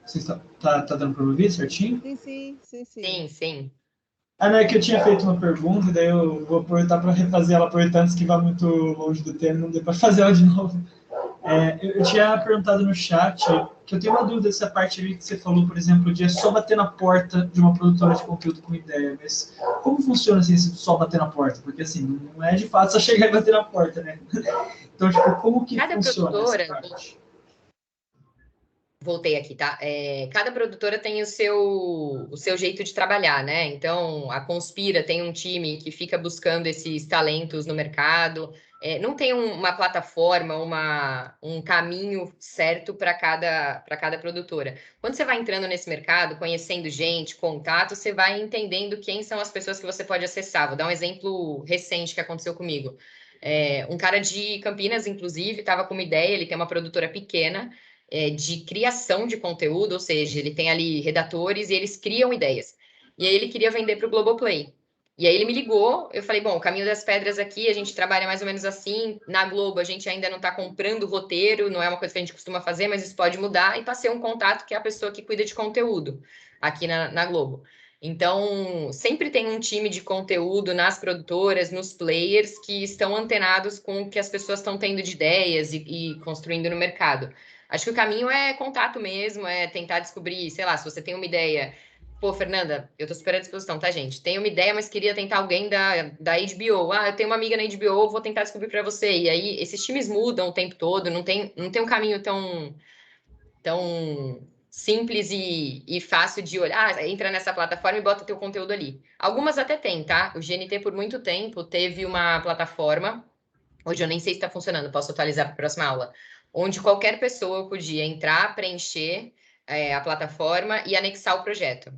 S8: Você tá dando para ouvir certinho?
S2: Sim.
S8: Não, é que eu tinha feito uma pergunta, daí eu vou aproveitar para refazer ela, aproveitando que vai muito longe do tema, não deu para fazer ela de novo. Eu tinha perguntado no chat que eu tenho uma dúvida dessa parte ali que você falou, por exemplo, de só bater na porta de uma produtora de conteúdo com ideia, mas como funciona assim, esse só bater na porta? Porque assim, não é de fato só chegar e bater na porta, né? Então, tipo, como que funciona essa parte?
S2: Voltei aqui, tá? Cada produtora tem o seu jeito de trabalhar, né? Então, a Conspira tem um time que fica buscando esses talentos no mercado. Não tem uma plataforma, um caminho certo para cada produtora. Quando você vai entrando nesse mercado, conhecendo gente, contato, você vai entendendo quem são as pessoas que você pode acessar. Vou dar um exemplo recente que aconteceu comigo. Um cara de Campinas, inclusive, estava com uma ideia, ele tem uma produtora pequena, de criação de conteúdo, ou seja, ele tem ali redatores e eles criam ideias. E aí ele queria vender para o Globoplay. E aí ele me ligou, eu falei, bom, o Caminho das Pedras aqui, a gente trabalha mais ou menos assim, na Globo a gente ainda não está comprando roteiro, não é uma coisa que a gente costuma fazer, mas isso pode mudar, e passei um contato que é a pessoa que cuida de conteúdo aqui na Globo. Então, sempre tem um time de conteúdo nas produtoras, nos players, que estão antenados com o que as pessoas estão tendo de ideias e construindo no mercado. Acho que o caminho é contato mesmo, é tentar descobrir, sei lá, se você tem uma ideia, pô, Fernanda, eu tô super à disposição, tá, gente? Tenho uma ideia, mas queria tentar alguém da HBO. Ah, eu tenho uma amiga na HBO, vou tentar descobrir para você. E aí, esses times mudam o tempo todo, não tem um caminho tão simples e fácil de olhar. Ah, entra nessa plataforma e bota teu conteúdo ali. Algumas até tem, tá? O GNT, por muito tempo, teve uma plataforma, hoje eu nem sei se está funcionando, posso atualizar para a próxima aula, onde qualquer pessoa podia entrar, preencher a plataforma e anexar o projeto.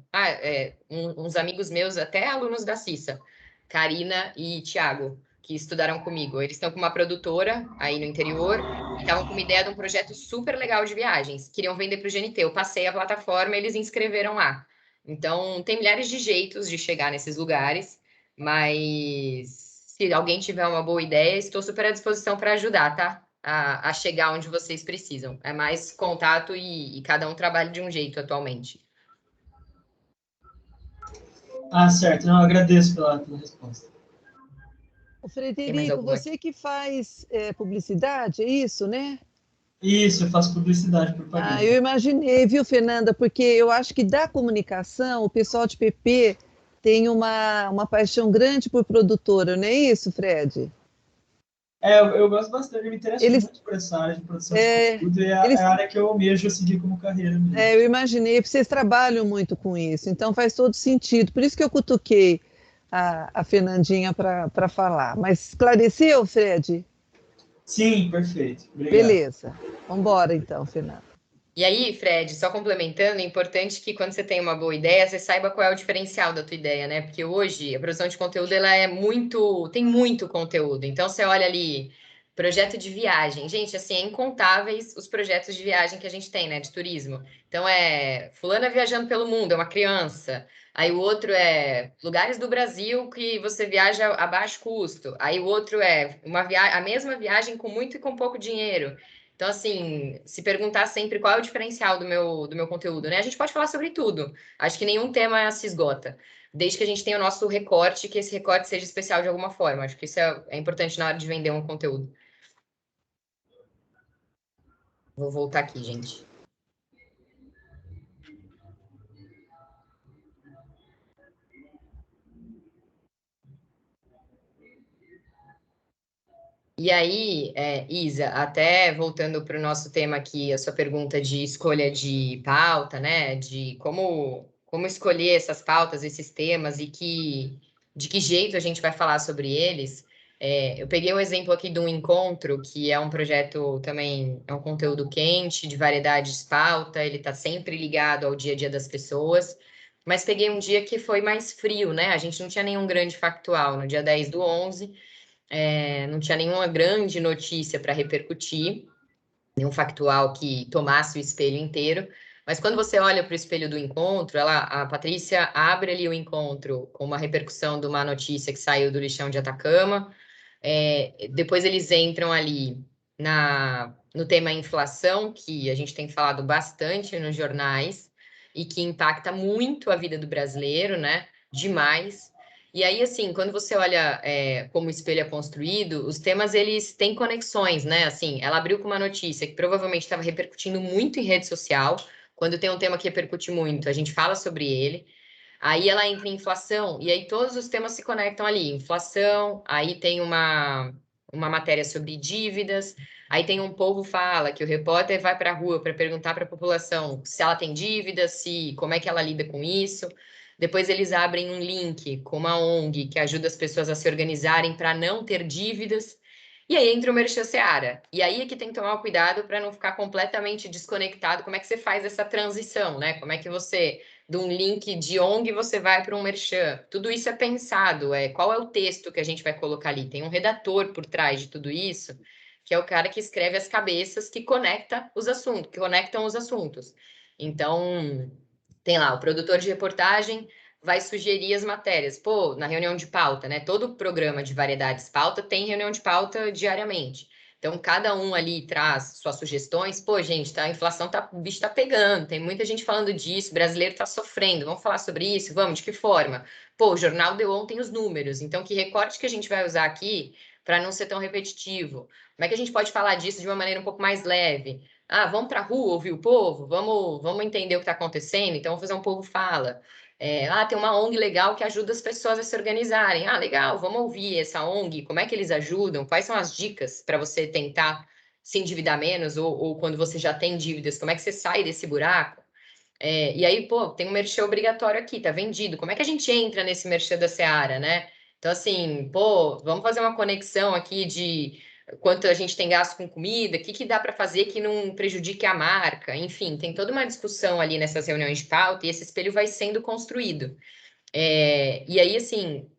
S2: Uns amigos meus, até alunos da CISA, Karina e Thiago, que estudaram comigo, eles estão com uma produtora aí no interior e estavam com uma ideia de um projeto super legal de viagens, queriam vender para o GNT. Eu passei a plataforma e eles inscreveram lá. Então, tem milhares de jeitos de chegar nesses lugares, mas se alguém tiver uma boa ideia, estou super à disposição para ajudar, tá? A chegar onde vocês precisam. É mais contato e cada um trabalha de um jeito atualmente.
S8: Ah, certo. Não, eu agradeço pela resposta.
S1: Ô, Frederico, você que faz publicidade, é isso, né?
S8: Isso, eu faço publicidade, propaganda.
S1: Ah, eu imaginei, viu, Fernanda? Porque eu acho que da comunicação, o pessoal de PP tem uma paixão grande por produtora, não é isso, Fred?
S8: Eu gosto bastante, eu me interesso muito por essa área de produção de conteúdo, e é a área que eu almejo seguir como carreira mesmo.
S1: Eu imaginei, porque vocês trabalham muito com isso, então faz todo sentido. Por isso que eu cutuquei a Fernandinha para falar. Mas esclareceu, Fred?
S8: Sim, perfeito. Obrigado.
S1: Beleza. Vamos embora, então, Fernanda.
S2: E aí, Fred, só complementando, é importante que quando você tem uma boa ideia, você saiba qual é o diferencial da tua ideia, né? Porque hoje a produção de conteúdo ela tem muito conteúdo. Então você olha ali, projeto de viagem. Gente, assim, é incontáveis os projetos de viagem que a gente tem, né? De turismo. Então fulana viajando pelo mundo, é uma criança. Aí o outro é lugares do Brasil que você viaja a baixo custo. Aí o outro é a mesma viagem com muito e com pouco dinheiro. Então, assim, se perguntar sempre qual é o diferencial do meu conteúdo, né? A gente pode falar sobre tudo. Acho que nenhum tema se esgota. Desde que a gente tenha o nosso recorte, que esse recorte seja especial de alguma forma. Acho que isso é importante na hora de vender um conteúdo. Vou voltar aqui, gente. E aí, Isa, até voltando para o nosso tema aqui, a sua pergunta de escolha de pauta, né? De como escolher essas pautas, esses temas e de que jeito a gente vai falar sobre eles. Eu peguei um exemplo aqui de um encontro, que é um projeto também, é um conteúdo quente, de variedades pauta, ele está sempre ligado ao dia a dia das pessoas. Mas peguei um dia que foi mais frio, né? A gente não tinha nenhum grande factual no dia 10/11. Não tinha nenhuma grande notícia para repercutir, nenhum factual que tomasse o espelho inteiro. Mas quando você olha para o espelho do encontro, a Patrícia abre ali o encontro com uma repercussão de uma notícia que saiu do lixão de Atacama. Depois eles entram ali no tema inflação, que a gente tem falado bastante nos jornais e que impacta muito a vida do brasileiro, né? Demais. E aí, assim, quando você olha como o espelho é construído, os temas, eles têm conexões, né? Assim, ela abriu com uma notícia que provavelmente estava repercutindo muito em rede social. Quando tem um tema que repercute muito, a gente fala sobre ele. Aí ela entra em inflação, e aí todos os temas se conectam ali. Inflação, aí tem uma matéria sobre dívidas, aí tem um povo fala que o repórter vai para a rua para perguntar para a população se ela tem dívidas, como é que ela lida com isso. Depois eles abrem um link com uma ONG que ajuda as pessoas a se organizarem para não ter dívidas. E aí entra o Merchan Seara. E aí é que tem que tomar cuidado para não ficar completamente desconectado. Como é que você faz essa transição, né? Como é que você, de um link de ONG, você vai para um Merchan? Tudo isso é pensado. Qual é o texto que a gente vai colocar ali? Tem um redator por trás de tudo isso, que é o cara que escreve as cabeças que conectam os assuntos. Então, tem lá, o produtor de reportagem vai sugerir as matérias. Pô, na reunião de pauta, né? Todo programa de variedades pauta tem reunião de pauta diariamente. Então, cada um ali traz suas sugestões. Pô, gente, a inflação o bicho tá pegando, tem muita gente falando disso, o brasileiro tá sofrendo, vamos falar sobre isso? Vamos, de que forma? Pô, o jornal deu ontem os números, então que recorte que a gente vai usar aqui para não ser tão repetitivo? Como é que a gente pode falar disso de uma maneira um pouco mais leve? Ah, vamos para a rua ouvir o povo? Vamos entender o que está acontecendo? Então, vamos fazer um povo fala. Tem uma ONG legal que ajuda as pessoas a se organizarem. Ah, legal, vamos ouvir essa ONG, como é que eles ajudam? Quais são as dicas para você tentar se endividar menos? Ou quando você já tem dívidas, como é que você sai desse buraco? E aí, pô, tem um merchan obrigatório aqui, tá vendido. Como é que a gente entra nesse merchan da Seara, né? Então, assim, pô, vamos fazer uma conexão aqui de quanto a gente tem gasto com comida, o que dá para fazer que não prejudique a marca. Enfim, tem toda uma discussão ali nessas reuniões de pauta e esse espelho vai sendo construído. E aí, assim,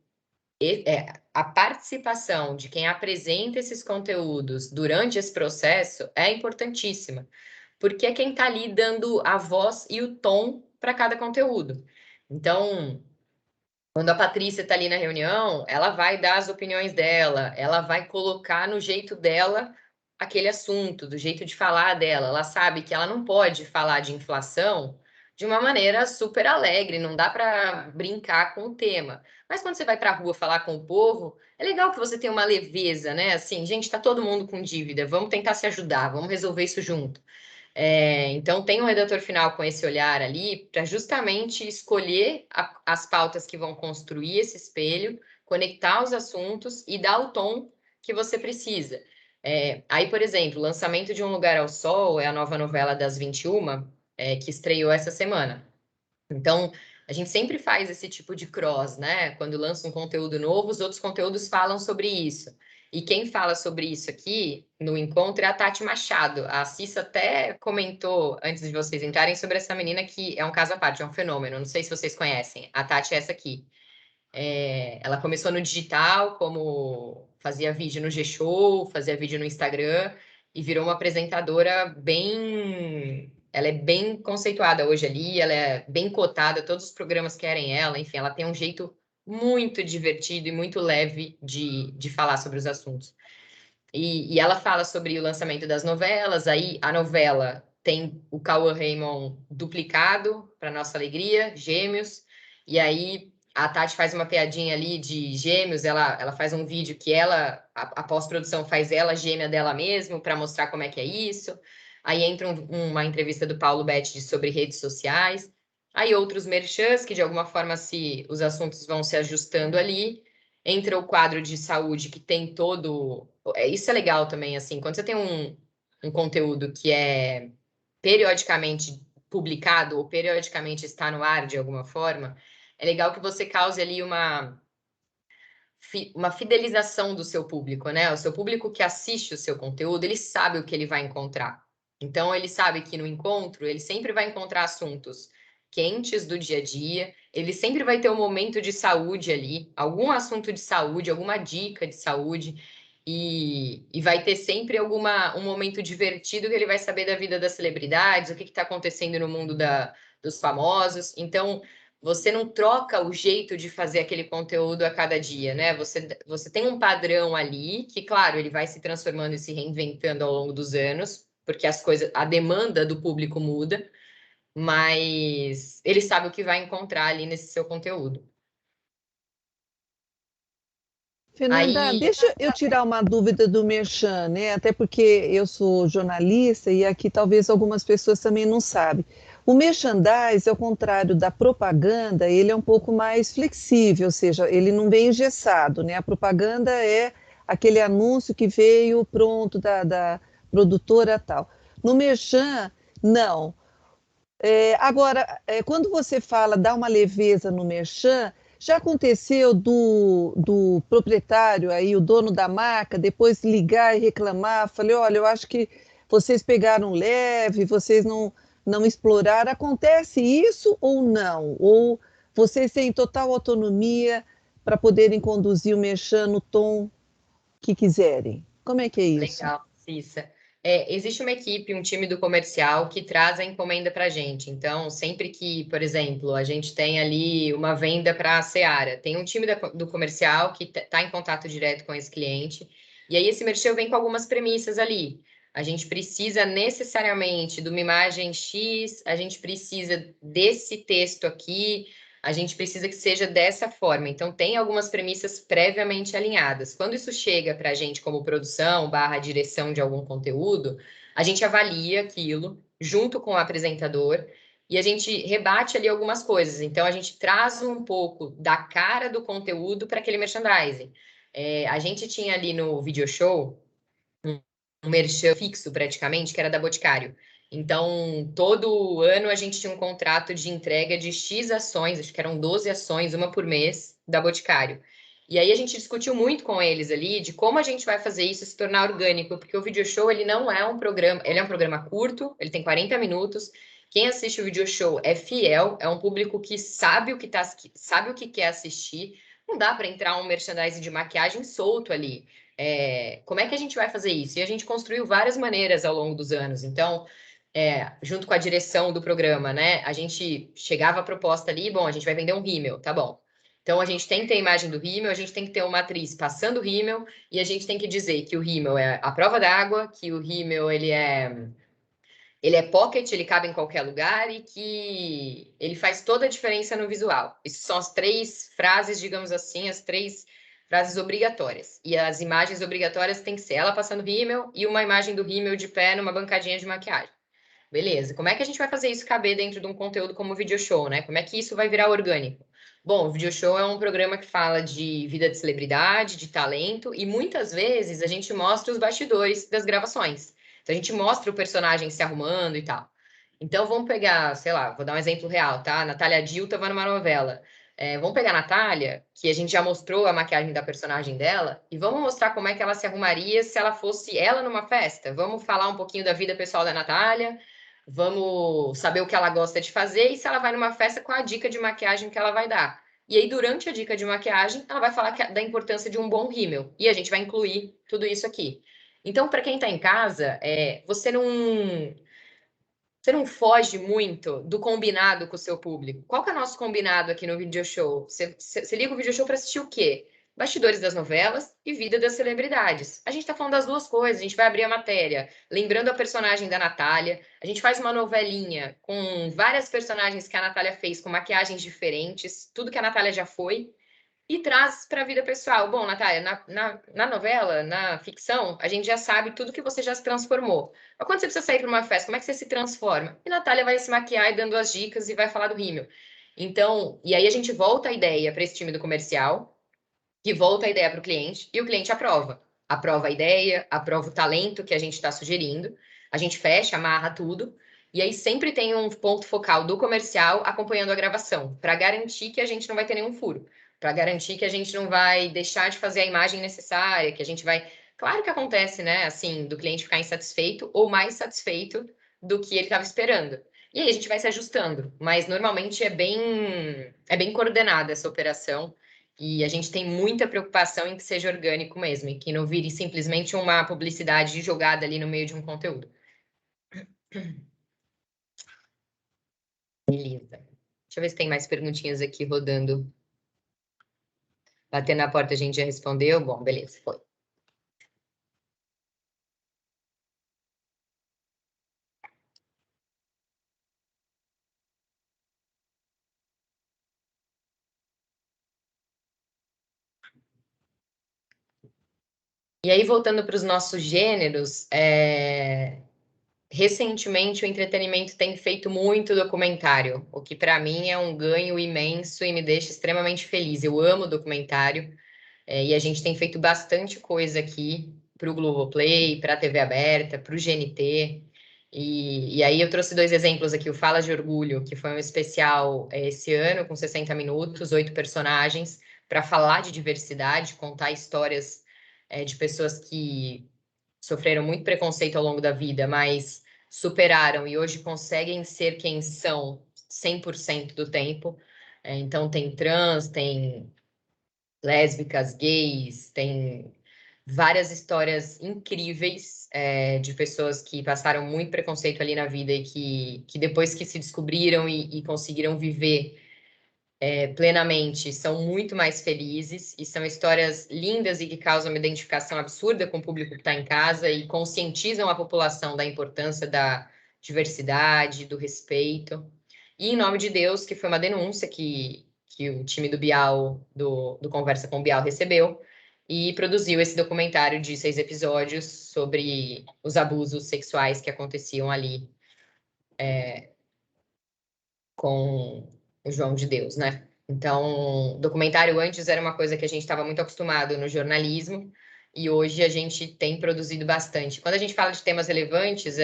S2: a participação de quem apresenta esses conteúdos durante esse processo é importantíssima, porque é quem está ali dando a voz e o tom para cada conteúdo. Então, quando a Patrícia está ali na reunião, ela vai dar as opiniões dela, ela vai colocar no jeito dela aquele assunto, do jeito de falar dela. Ela sabe que ela não pode falar de inflação de uma maneira super alegre, não dá para brincar com o tema. Mas quando você vai para a rua falar com o povo, é legal que você tenha uma leveza, né? Assim, gente, está todo mundo com dívida, vamos tentar se ajudar, vamos resolver isso junto. Então, tem um redator final com esse olhar ali para justamente escolher as pautas que vão construir esse espelho, conectar os assuntos e dar o tom que você precisa. Aí, por exemplo, o lançamento de Um Lugar ao Sol é a nova novela das 21, que estreou essa semana. Então, a gente sempre faz esse tipo de cross, né? Quando lança um conteúdo novo, os outros conteúdos falam sobre isso. E quem fala sobre isso aqui no encontro é a Tati Machado. A Cissa até comentou, antes de vocês entrarem, sobre essa menina que é um caso à parte, é um fenômeno. Não sei se vocês conhecem. A Tati é essa aqui. Ela começou no digital, como fazia vídeo no G-Show, fazia vídeo no Instagram, e virou uma apresentadora bem... Ela é bem conceituada hoje ali, ela é bem cotada, todos os programas querem ela, enfim, ela tem um jeito muito divertido e muito leve de falar sobre os assuntos. E ela fala sobre o lançamento das novelas, aí a novela tem o Cauã Raymond duplicado, para nossa alegria, Gêmeos, e aí a Tati faz uma piadinha ali de Gêmeos, ela faz um vídeo que a pós-produção faz ela gêmea dela mesmo, para mostrar como é que é isso. Aí entra uma entrevista do Paulo Betti sobre redes sociais. Aí outros merchans, que de alguma forma os assuntos vão se ajustando ali. Entra o quadro de saúde, que tem todo... Isso é legal também, assim, quando você tem um conteúdo que é periodicamente publicado ou periodicamente está no ar de alguma forma, é legal que você cause ali uma fidelização do seu público, né? O seu público que assiste o seu conteúdo, ele sabe o que ele vai encontrar. Então, ele sabe que no encontro, ele sempre vai encontrar assuntos quentes do dia a dia, ele sempre vai ter um momento de saúde ali, algum assunto de saúde, alguma dica de saúde, e vai ter sempre um momento divertido que ele vai saber da vida das celebridades, o que está acontecendo no mundo dos famosos. Então, você não troca o jeito de fazer aquele conteúdo a cada dia, né? Você tem um padrão ali que, claro, ele vai se transformando e se reinventando ao longo dos anos, porque a demanda do público muda, mas ele sabe o que vai encontrar ali nesse seu conteúdo.
S1: Fernanda,
S2: Aí,
S1: deixa eu tirar uma dúvida do Merchan, né? Até porque eu sou jornalista e aqui talvez algumas pessoas também não sabem. O merchandise, ao contrário da propaganda, ele é um pouco mais flexível, ou seja, ele não vem engessado, né? A propaganda é aquele anúncio que veio pronto da produtora tal. No Merchan, não. Agora, quando você fala dá uma leveza no Merchan, já aconteceu do proprietário aí, o dono da marca, depois ligar e reclamar? Falei, olha, eu acho que vocês pegaram leve, vocês não exploraram. Acontece isso ou não? Ou vocês têm total autonomia para poderem conduzir o merchan no tom que quiserem? Como é que é isso?
S2: legal, Cissa. Existe uma equipe, um time do comercial que traz a encomenda para a gente. Então, sempre que, por exemplo, a gente tem ali uma venda para a Seara, tem um time do comercial que está em contato direto com esse cliente. E aí, esse merchan vem com algumas premissas ali. A gente precisa necessariamente de uma imagem X, a gente precisa desse texto aqui, a gente precisa que seja dessa forma. Então, tem algumas premissas previamente alinhadas. Quando isso chega para a gente como produção / direção de algum conteúdo, A gente avalia aquilo junto com o apresentador e a gente rebate ali algumas coisas. Então, a gente traz um pouco da cara do conteúdo para aquele merchandising. A gente tinha ali no video show um merchan fixo, praticamente, que era da Boticário. Então, todo ano a gente tinha um contrato de entrega de X ações, acho que eram 12 ações, uma por mês, da Boticário. E aí a gente discutiu muito com eles ali de como a gente vai fazer isso se tornar orgânico, porque o video show, ele não é um programa, ele é um programa curto, ele tem 40 minutos. Quem assiste o video show é fiel, é um público que sabe o que sabe o que quer assistir. Não dá para entrar um merchandising de maquiagem solto ali. Como é que a gente vai fazer isso? E a gente construiu várias maneiras ao longo dos anos. Então, junto com a direção do programa, né? A gente chegava a proposta ali, bom, a gente vai vender um rímel, tá bom. Então, a gente tem que ter a imagem do rímel, a gente tem que ter uma atriz passando o rímel, e a gente tem que dizer que o rímel é a prova d'água, que o rímel, ele é pocket, ele cabe em qualquer lugar e que ele faz toda a diferença no visual. Essas são as 3 frases, digamos assim, as 3 frases obrigatórias. E as imagens obrigatórias tem que ser ela passando rímel e uma imagem do rímel de pé numa bancadinha de maquiagem. Beleza, como é que a gente vai fazer isso caber dentro de um conteúdo como o video show, né? Como é que isso vai virar orgânico? Bom, o video show é um programa que fala de vida de celebridade, de talento, e muitas vezes a gente mostra os bastidores das gravações. Então, a gente mostra o personagem se arrumando e tal. Então, vamos pegar, sei lá, vou dar um exemplo real, tá? Natália Dill estava numa novela. Vamos pegar a Natália, que a gente já mostrou a maquiagem da personagem dela, e vamos mostrar como é que ela se arrumaria se ela fosse ela numa festa. Vamos falar um pouquinho da vida pessoal da Natália, vamos saber o que ela gosta de fazer e se ela vai numa festa, qual a dica de maquiagem que ela vai dar. E aí, durante a dica de maquiagem, ela vai falar da importância de um bom rímel. E a gente vai incluir tudo isso aqui. Então, para quem está em casa, você não foge muito do combinado com o seu público. Qual que é o nosso combinado aqui no video show? Você liga o video show para assistir o quê? Bastidores das novelas e vida das celebridades. A gente está falando das duas coisas, a gente vai abrir a matéria, lembrando a personagem da Natália, a gente faz uma novelinha com várias personagens que a Natália fez, com maquiagens diferentes, tudo que a Natália já foi, e traz para a vida pessoal. Bom, Natália, na novela, na ficção, a gente já sabe tudo que você já se transformou. Mas quando você precisa sair para uma festa, como é que você se transforma? E Natália vai se maquiar e dando as dicas e vai falar do rímel. Então, e aí a gente volta a ideia para esse time do comercial, que volta a ideia para o cliente, e o cliente aprova. Aprova a ideia, aprova o talento que a gente está sugerindo, a gente fecha, amarra tudo, e aí sempre tem um ponto focal do comercial acompanhando a gravação, para garantir que a gente não vai ter nenhum furo, para garantir que a gente não vai deixar de fazer a imagem necessária, que a gente vai... Claro que acontece, né, assim, do cliente ficar insatisfeito ou mais satisfeito do que ele estava esperando. E aí a gente vai se ajustando, mas normalmente é bem coordenada essa operação, e a gente tem muita preocupação em que seja orgânico mesmo, e que não vire simplesmente uma publicidade jogada ali no meio de um conteúdo. Beleza. Deixa eu ver se tem mais perguntinhas aqui rodando. Batendo na porta a gente já respondeu? Bom, beleza, foi. E aí, voltando para os nossos gêneros, recentemente o entretenimento tem feito muito documentário, o que para mim é um ganho imenso e me deixa extremamente feliz. Eu amo documentário, e a gente tem feito bastante coisa aqui para o Globoplay, para a TV aberta, para o GNT. E aí eu trouxe 2 exemplos aqui, o Fala de Orgulho, que foi um especial esse ano, com 60 minutos, 8 personagens, para falar de diversidade, contar histórias de pessoas que sofreram muito preconceito ao longo da vida, mas superaram e hoje conseguem ser quem são 100% do tempo. Então, tem trans, tem lésbicas, gays, tem várias histórias incríveis de pessoas que passaram muito preconceito ali na vida e que depois que se descobriram e conseguiram viver plenamente, são muito mais felizes, e são histórias lindas e que causam uma identificação absurda com o público que está em casa e conscientizam a população da importância da diversidade, do respeito. E Em Nome de Deus, que foi uma denúncia que o time do Bial, do Conversa com o Bial, recebeu, e produziu esse documentário de 6 episódios sobre os abusos sexuais que aconteciam ali com o João de Deus, né? Então, documentário antes era uma coisa que a gente estava muito acostumado no jornalismo e hoje a gente tem produzido bastante. Quando a gente fala de temas relevantes,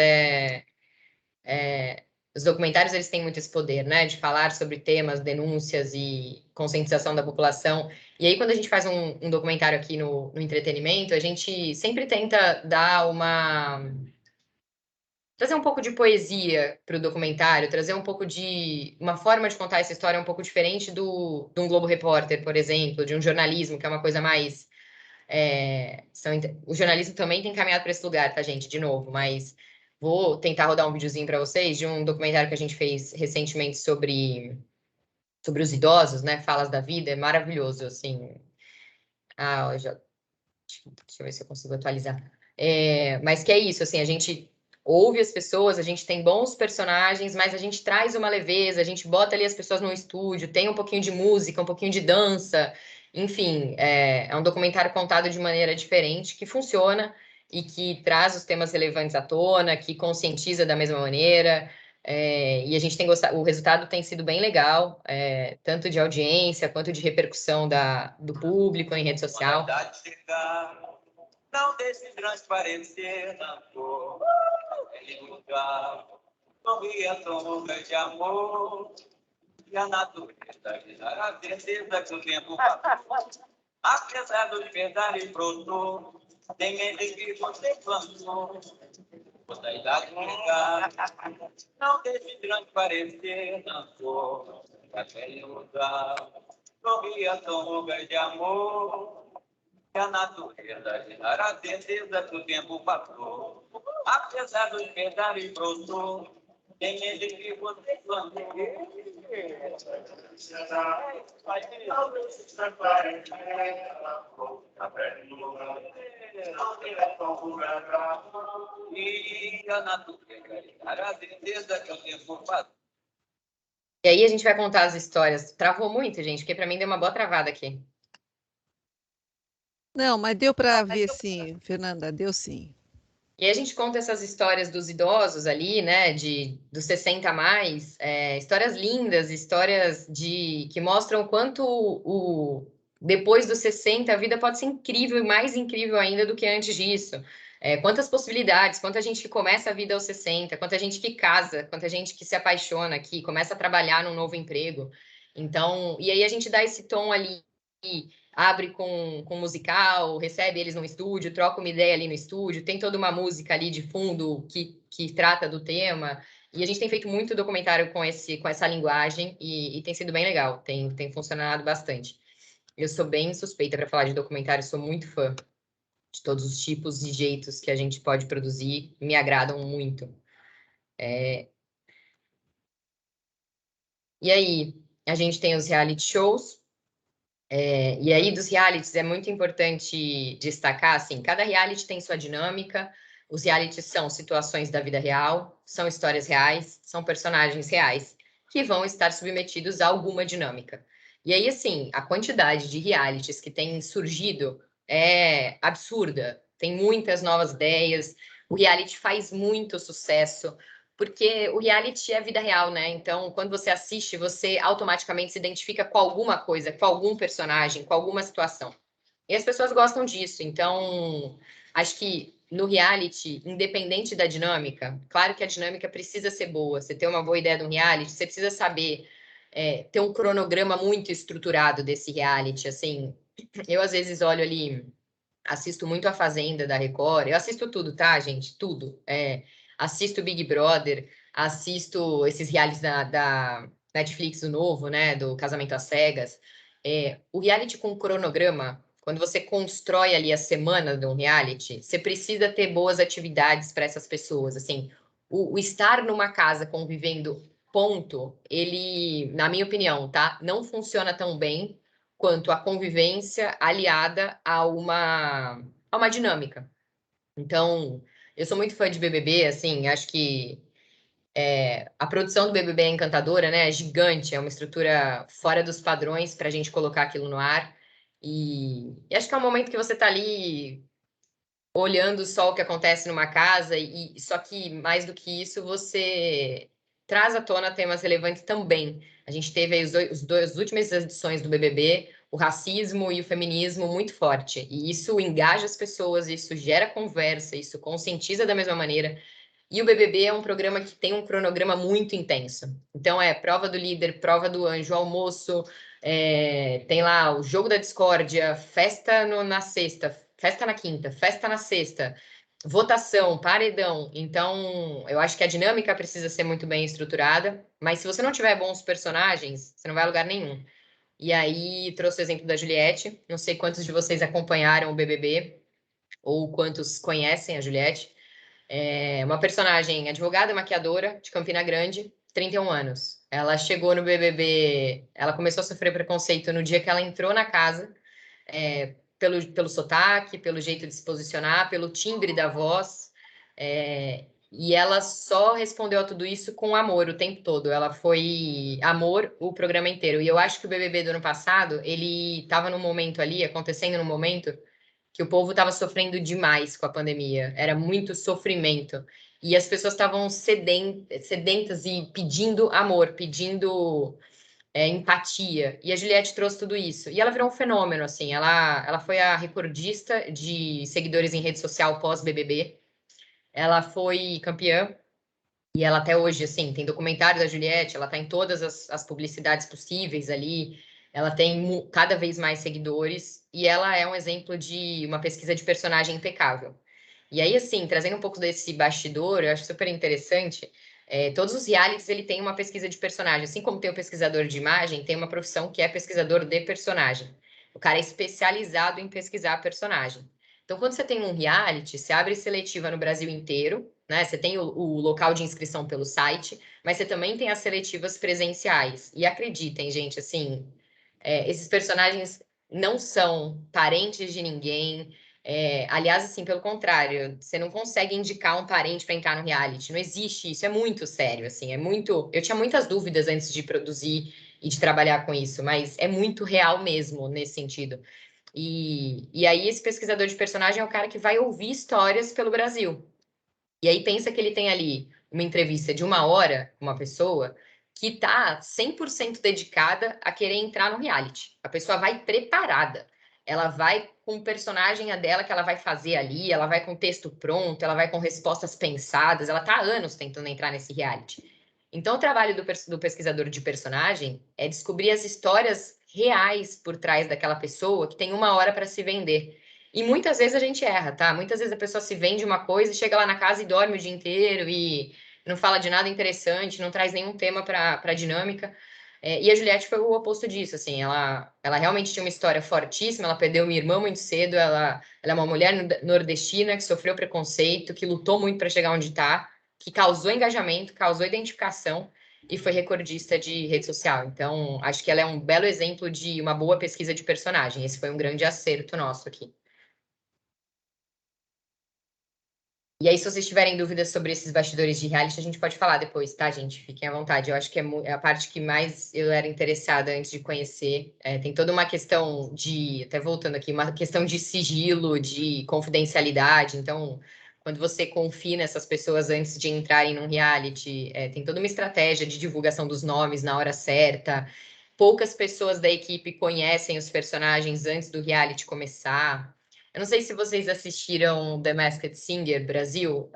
S2: os documentários eles têm muito esse poder, né? De falar sobre temas, denúncias e conscientização da população. E aí, quando a gente faz um documentário aqui no entretenimento, a gente sempre tenta dar trazer um pouco de poesia para o documentário, trazer um pouco de uma forma de contar essa história um pouco diferente de um Globo Repórter, por exemplo, de um jornalismo, que é uma coisa mais. O jornalismo também tem caminhado para esse lugar, tá, gente? De novo, mas vou tentar rodar um videozinho para vocês de um documentário que a gente fez recentemente sobre os idosos, né? Falas da vida, é maravilhoso, assim. Deixa eu ver se eu consigo atualizar. Mas que é isso, assim, a gente ouve as pessoas, a gente tem bons personagens, mas a gente traz uma leveza, a gente bota ali as pessoas no estúdio, tem um pouquinho de música, um pouquinho de dança, enfim, é um documentário contado de maneira diferente, que funciona e que traz os temas relevantes à tona, que conscientiza da mesma maneira, e a gente tem gostado, o resultado tem sido bem legal, tanto de audiência quanto de repercussão do público em rede social.
S9: Não deixe transparecer na cor, aquele lugar, sorria como de amor, e a natureza virá a certeza que o tempo passou. Apesar dos pesares brotou, tem medo que você plantou, toda idade chegar, não deixe transparecer na cor, aquele lugar, sorria como de amor. A natureza gerar a certeza que o tempo passou. Apesar dos pesares brotou, tem ele que você plantou. E a natureza gerar a certeza que o tempo passou.
S2: E aí a gente vai contar as histórias. Travou muito, gente, porque para mim deu uma boa travada aqui.
S1: Não, mas deu para ver sim, Fernanda, deu sim.
S2: E aí a gente conta essas histórias dos idosos ali, né, dos 60 a mais, histórias lindas, histórias que mostram quanto depois dos 60 a vida pode ser incrível e mais incrível ainda do que antes disso. Quantas possibilidades, quanta gente que começa a vida aos 60, quanta gente que casa, quanta gente que se apaixona aqui, começa a trabalhar num novo emprego. Então, e aí a gente dá esse tom ali, abre com musical, recebe eles no estúdio, troca uma ideia ali no estúdio, tem toda uma música ali de fundo que trata do tema, e a gente tem feito muito documentário com essa linguagem, e tem sido bem legal, tem funcionado bastante. Eu sou bem suspeita para falar de documentário, sou muito fã de todos os tipos e jeitos que a gente pode produzir, me agradam muito. E aí, a gente tem os reality shows, e aí, dos realities, é muito importante destacar, assim, cada reality tem sua dinâmica, os realities são situações da vida real, são histórias reais, são personagens reais, que vão estar submetidos a alguma dinâmica. E aí, assim, a quantidade de realities que tem surgido é absurda, tem muitas novas ideias, o reality faz muito sucesso, porque o reality é a vida real, né? Então, quando você assiste, você automaticamente se identifica com alguma coisa, com algum personagem, com alguma situação. E as pessoas gostam disso. Então, acho que no reality, independente da dinâmica, claro que a dinâmica precisa ser boa. Você ter uma boa ideia de um reality, você precisa saber ter um cronograma muito estruturado desse reality. Assim, eu às vezes olho ali, assisto muito a Fazenda da Record, eu assisto tudo, tá, gente? Tudo. Assisto Big Brother, assisto esses realities da Netflix, do novo, né? Do Casamento às Cegas. O reality com cronograma, quando você constrói ali a semana de um reality, você precisa ter boas atividades para essas pessoas. Assim, o estar numa casa convivendo, ponto, ele, na minha opinião, tá? Não funciona tão bem quanto a convivência aliada a uma dinâmica. Então, eu sou muito fã de BBB, assim, acho que a produção do BBB é encantadora, né? É gigante, é uma estrutura fora dos padrões para a gente colocar aquilo no ar. E acho que é um momento que você está ali olhando só o que acontece numa casa, e só que, mais do que isso, você traz à tona temas relevantes também. A gente teve aí as últimas edições do BBB, o racismo e o feminismo muito forte, e isso engaja as pessoas, isso gera conversa, isso conscientiza da mesma maneira. E o BBB é um programa que tem um cronograma muito intenso. Então, é prova do líder, prova do anjo, almoço, tem lá o jogo da discórdia, festa na sexta, festa na quinta, festa na sexta, votação, paredão. Então, eu acho que a dinâmica precisa ser muito bem estruturada, mas se você não tiver bons personagens, você não vai a lugar nenhum. E aí, trouxe o exemplo da Juliette. Não sei quantos de vocês acompanharam o BBB ou quantos conhecem a Juliette. É uma personagem advogada e maquiadora de Campina Grande, 31 anos. Ela chegou no BBB, ela começou a sofrer preconceito no dia que ela entrou na casa, pelo sotaque, pelo jeito de se posicionar, pelo timbre da voz, e ela só respondeu a tudo isso com amor o tempo todo. Ela foi amor o programa inteiro. E eu acho que o BBB do ano passado, ele estava num momento ali, acontecendo num momento que o povo estava sofrendo demais com a pandemia. Era muito sofrimento. E as pessoas estavam sedentas e pedindo amor, pedindo empatia. E a Juliette trouxe tudo isso. E ela virou um fenômeno, assim. Ela foi a recordista de seguidores em rede social pós-BBB. Ela foi campeã. E ela até hoje, assim, tem documentário da Juliette, ela tá em todas as publicidades possíveis ali, ela tem cada vez mais seguidores, e ela é um exemplo de uma pesquisa de personagem impecável. E aí, assim, trazendo um pouco desse bastidor, eu acho super interessante, todos os realities, ele tem uma pesquisa de personagem, assim como tem o pesquisador de imagem, tem uma profissão que é pesquisador de personagem. O cara é especializado em pesquisar personagem. Então, quando você tem um reality, você abre seletiva no Brasil inteiro, né? Você tem o local de inscrição pelo site, mas você também tem as seletivas presenciais. E acreditem, gente, assim, esses personagens não são parentes de ninguém. Aliás, assim, pelo contrário, você não consegue indicar um parente para entrar no reality. Não existe isso, é muito sério, assim, é muito. Eu tinha muitas dúvidas antes de produzir e de trabalhar com isso, mas é muito real mesmo nesse sentido. E aí, esse pesquisador de personagem é o cara que vai ouvir histórias pelo Brasil. E aí, pensa que ele tem ali uma entrevista de 1 hora com uma pessoa que está 100% dedicada a querer entrar no reality. A pessoa vai preparada. Ela vai com o personagem dela que ela vai fazer ali, ela vai com o texto pronto, ela vai com respostas pensadas, ela está há anos tentando entrar nesse reality. Então, o trabalho do pesquisador de personagem é descobrir as histórias reais por trás daquela pessoa que tem 1 hora para se vender. E muitas vezes a gente erra, tá? Muitas vezes a pessoa se vende uma coisa e chega lá na casa e dorme o dia inteiro e não fala de nada interessante, não traz nenhum tema para a dinâmica. E a Juliette foi o oposto disso, assim, ela realmente tinha uma história fortíssima, ela perdeu uma irmã muito cedo, ela é uma mulher nordestina que sofreu preconceito, que lutou muito para chegar onde está, que causou engajamento, causou identificação e foi recordista de rede social. Então, acho que ela é um belo exemplo de uma boa pesquisa de personagem. Esse foi um grande acerto nosso aqui. E aí, se vocês tiverem dúvidas sobre esses bastidores de reality, a gente pode falar depois, tá, gente? Fiquem à vontade. Eu acho que é a parte que mais eu era interessada antes de conhecer. Tem toda uma questão de, até voltando aqui, uma questão de sigilo, de confidencialidade. Então, quando você confia nessas pessoas antes de entrarem num reality, tem toda uma estratégia de divulgação dos nomes na hora certa. Poucas pessoas da equipe conhecem os personagens antes do reality começar. Eu não sei se vocês assistiram The Masked Singer Brasil.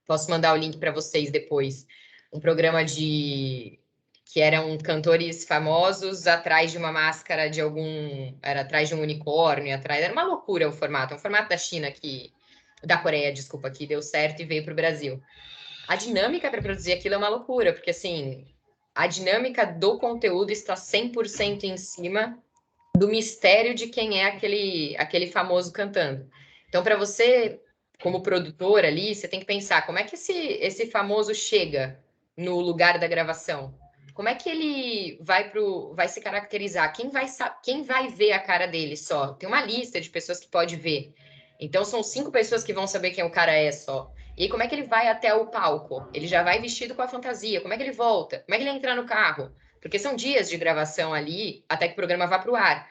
S2: Posso mandar o link para vocês depois. Um programa que eram cantores famosos atrás de uma máscara de algum... Era atrás de um unicórnio, atrás... Era uma loucura o formato. É um formato da China, da Coreia, desculpa, que deu certo e veio para o Brasil. A dinâmica para produzir aquilo é uma loucura, porque, assim, a dinâmica do conteúdo está 100% em cima do mistério de quem é aquele famoso cantando. Então, para você, como produtor ali, você tem que pensar como é que esse famoso chega no lugar da gravação. Como é que ele vai se caracterizar? Quem vai ver a cara dele só? Tem uma lista de pessoas que pode ver. Então, são 5 pessoas que vão saber quem o cara é só. E aí, como é que ele vai até o palco? Ele já vai vestido com a fantasia. Como é que ele volta? Como é que ele entra no carro? Porque são dias de gravação ali até que o programa vá para o ar.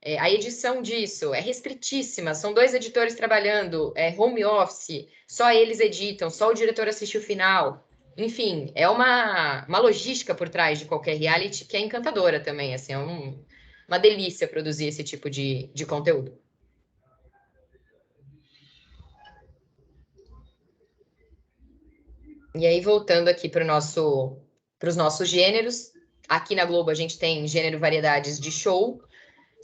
S2: A edição disso é restritíssima, são 2 editores trabalhando, home office, só eles editam, só o diretor assiste o final. Enfim, é uma logística por trás de qualquer reality que é encantadora também, assim, é uma delícia produzir esse tipo de conteúdo. E aí, voltando aqui para os nossos gêneros, aqui na Globo a gente tem gênero variedades de show.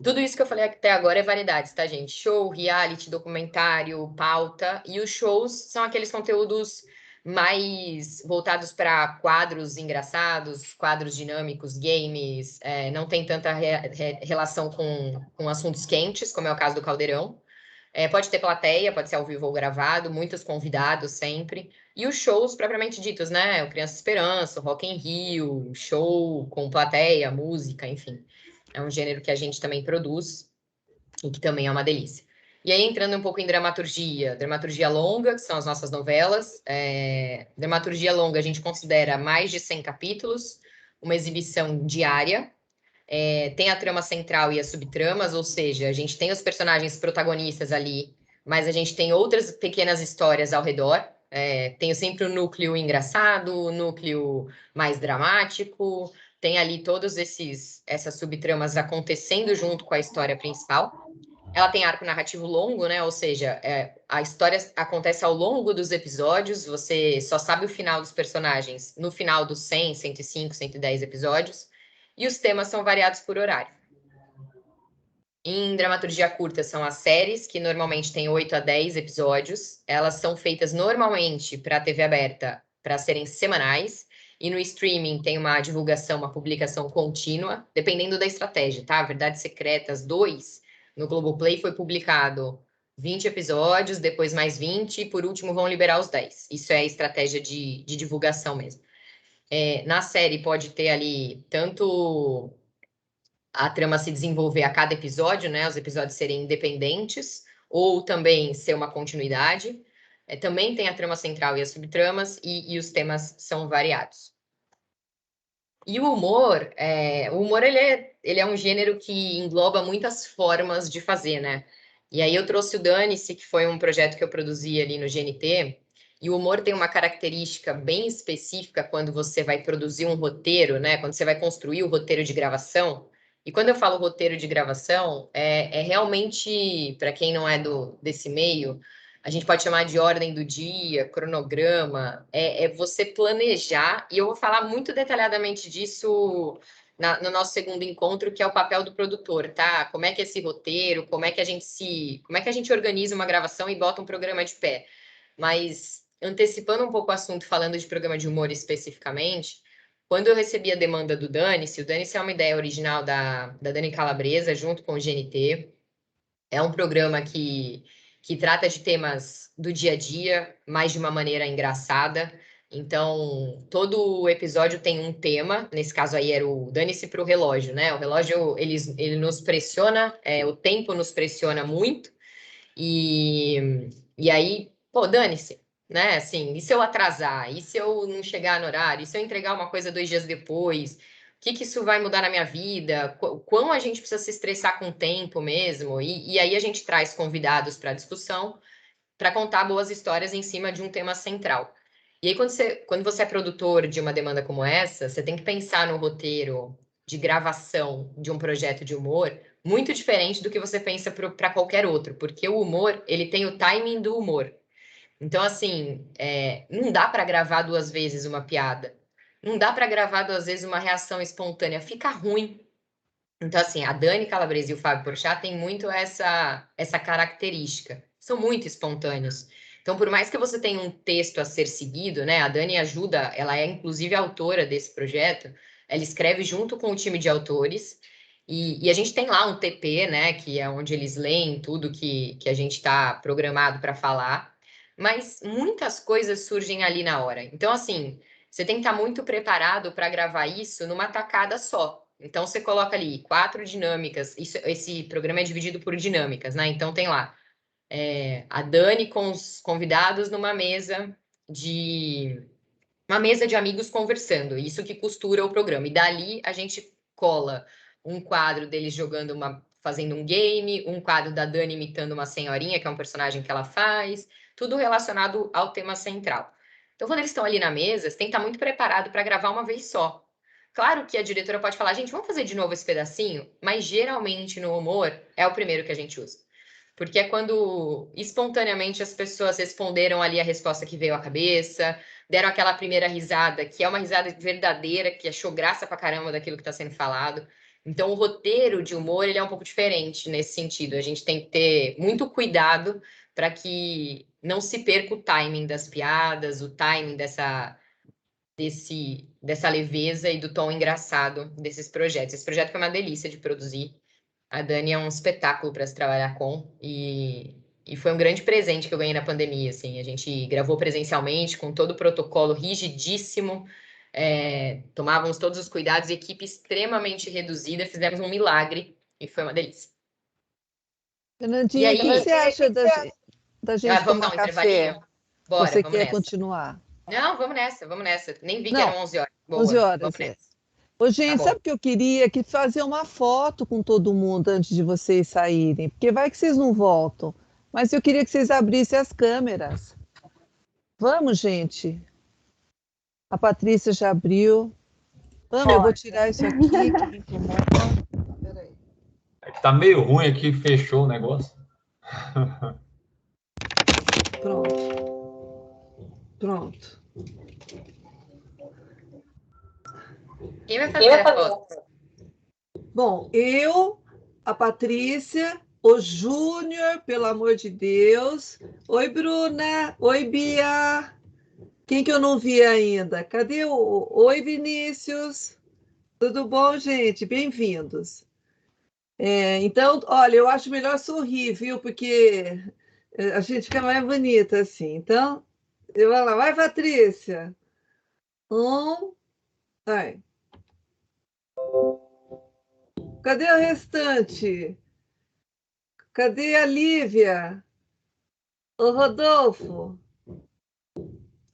S2: Tudo isso que eu falei até agora é variedades, tá, gente? Show, reality, documentário, pauta. E os shows são aqueles conteúdos mais voltados para quadros engraçados, quadros dinâmicos, games. Não tem tanta relação com assuntos quentes, como é o caso do Caldeirão. Pode ter plateia, pode ser ao vivo ou gravado, muitos convidados sempre. E os shows propriamente ditos, né? O Criança Esperança, o Rock in Rio, show com plateia, música, enfim. É um gênero que a gente também produz e que também é uma delícia. E aí, entrando um pouco em dramaturgia longa, que são as nossas novelas. Dramaturgia longa a gente considera mais de 100 capítulos, uma exibição diária. Tem a trama central e as subtramas, ou seja, a gente tem os personagens protagonistas ali, mas a gente tem outras pequenas histórias ao redor. Tem sempre o núcleo engraçado, o núcleo mais dramático, tem ali todas essas subtramas acontecendo junto com a história principal. Ela tem arco narrativo longo, né? Ou seja, a história acontece ao longo dos episódios, você só sabe o final dos personagens no final dos 100, 105, 110 episódios. E os temas são variados por horário. Em dramaturgia curta são as séries, que normalmente têm 8 a 10 episódios. Elas são feitas normalmente para a TV aberta para serem semanais. E no streaming tem uma divulgação, uma publicação contínua, dependendo da estratégia, tá? Verdades Secretas 2, no Globoplay, foi publicado 20 episódios, depois mais 20, e por último vão liberar os 10. Isso é a estratégia de divulgação mesmo. Na série pode ter ali tanto a trama se desenvolver a cada episódio, né? Os episódios serem independentes, ou também ser uma continuidade. Também tem a trama central e as subtramas, e os temas são variados. E o humor ele é um gênero que engloba muitas formas de fazer, né? E aí eu trouxe o Dane-se, que foi um projeto que eu produzi ali no GNT, e o humor tem uma característica bem específica quando você vai produzir um roteiro, né? Quando você vai construir o roteiro de gravação. E quando eu falo roteiro de gravação, é realmente, para quem não é desse meio, a gente pode chamar de ordem do dia, cronograma, é você planejar, e eu vou falar muito detalhadamente disso no nosso segundo encontro, que é o papel do produtor, tá? Como é que é esse roteiro, como é que a gente organiza uma gravação e bota um programa de pé. Mas antecipando um pouco o assunto, falando de programa de humor especificamente, quando eu recebi a demanda do Dane-se, o Dane-se é uma ideia original da Dani Calabresa, junto com o GNT. É um programa que trata de temas do dia a dia, mas de uma maneira engraçada. Então, todo episódio tem um tema. Nesse caso aí era o Dane-se para o relógio, né? O relógio, ele nos pressiona, o tempo nos pressiona muito. E aí, pô, dane-se, né? Assim, e se eu atrasar? E se eu não chegar no horário? E se eu entregar uma coisa 2 dias depois? O que isso vai mudar na minha vida? Quão a gente precisa se estressar com o tempo mesmo? E aí a gente traz convidados para a discussão para contar boas histórias em cima de um tema central. E aí, quando você é produtor de uma demanda como essa, você tem que pensar no roteiro de gravação de um projeto de humor muito diferente do que você pensa para qualquer outro, porque o humor, ele tem o timing do humor. Então, assim, não dá para gravar 2 vezes uma piada. Não dá para gravar 2 vezes uma reação espontânea. Fica ruim. Então, assim, a Dani Calabresa e o Fábio Porchat têm muito essa característica. São muito espontâneos. Então, por mais que você tenha um texto a ser seguido, né? A Dani ajuda, ela é inclusive autora desse projeto. Ela escreve junto com o time de autores. E a gente tem lá um TP, né? Que é onde eles leem tudo que a gente está programado para falar. Mas muitas coisas surgem ali na hora. Então, assim, você tem que estar muito preparado para gravar isso numa tacada só. Então, você coloca ali 4 dinâmicas. Esse programa é dividido por dinâmicas, né? Então, tem lá a Dani com os convidados numa mesa de amigos conversando. Isso que costura o programa. E dali a gente cola um quadro deles jogando uma fazendo um game, um quadro da Dani imitando uma senhorinha, que é um personagem que ela faz, tudo relacionado ao tema central. Então, quando eles estão ali na mesa, você tem que estar muito preparado para gravar uma vez só. Claro que a diretora pode falar, gente, vamos fazer de novo esse pedacinho, mas geralmente no humor é o primeiro que a gente usa. Porque é quando espontaneamente as pessoas responderam ali a resposta que veio à cabeça, deram aquela primeira risada, que é uma risada verdadeira, que achou graça pra caramba daquilo que está sendo falado. Então, o roteiro de humor ele é um pouco diferente nesse sentido. A gente tem que ter muito cuidado para que não se perca o timing das piadas, o timing dessa leveza e do tom engraçado desses projetos. Esse projeto foi uma delícia de produzir. A Dani é um espetáculo para se trabalhar com e foi um grande presente que eu ganhei na pandemia, assim. A gente gravou presencialmente com todo o protocolo rigidíssimo, tomávamos todos os cuidados, equipe extremamente reduzida, fizemos um milagre e foi uma delícia.
S1: Fernandinha, o que você acha da gente
S2: vamos
S1: tomar
S2: dar um
S1: café?
S2: intervalinho? Bora,
S1: Você
S2: vamos
S1: quer
S2: nessa.
S1: continuar?
S2: Não, vamos nessa. Nem vi que
S1: Não,
S2: eram 11 horas. Boa,
S1: 11 horas,
S2: vamos nessa.
S1: Ô, gente,
S2: Tá
S1: sabe o que eu queria? Que fazer uma foto com todo mundo antes de vocês saírem, porque vai que vocês não voltam. Mas eu queria que vocês abrissem as câmeras. Vamos, gente. A Patrícia já abriu. Vamos, eu vou tirar isso aqui que me incomoda. Peraí.
S10: Tá meio ruim aqui, fechou o negócio.
S1: Pronto.
S2: Quem vai fazer a foto?
S1: Bom, eu, a Patrícia, o Júnior, pelo amor de Deus. Oi, Bruna. Oi, Bia. Quem que eu não vi ainda? Cadê o... Oi, Vinícius. Tudo bom, gente? Bem-vindos. Então, olha, eu acho melhor sorrir, viu? Porque a gente fica mais bonita assim. Então, eu vou lá. Vai, Patrícia. Vai. Cadê o restante? Cadê a Lívia? O Rodolfo?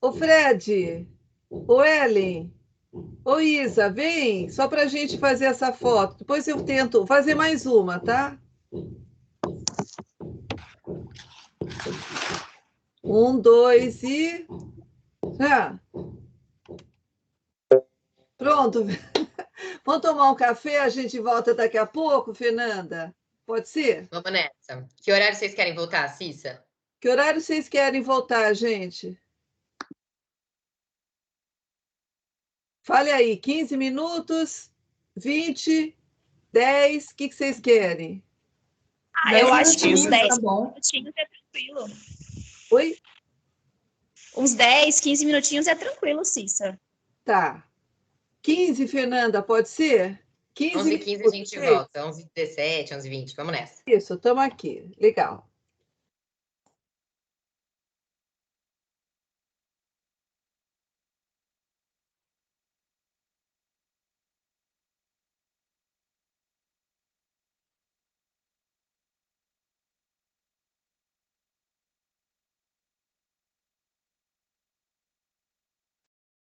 S1: O Fred? O Ellen? Ô, Isa, vem, só para a gente fazer essa foto. Depois eu tento fazer mais uma, tá? 1, 2 e... Já. Pronto. Vamos tomar um café, a gente volta daqui a pouco, Fernanda? Pode ser?
S2: Vamos nessa. Que horário vocês querem voltar, Cissa?
S1: Que horário vocês querem voltar, gente? Fale aí, 15 minutos, 20, 10, o que vocês querem?
S11: Eu acho que uns 10
S7: tá bom.
S11: minutinhos é tranquilo.
S1: Oi?
S11: Uns 10, 15 minutinhos é tranquilo, Cissa.
S1: Tá. 15, Fernanda, pode ser?
S2: 11h15 a gente volta. 11h17, 11h20. Vamos nessa.
S1: Isso, estamos aqui. Legal.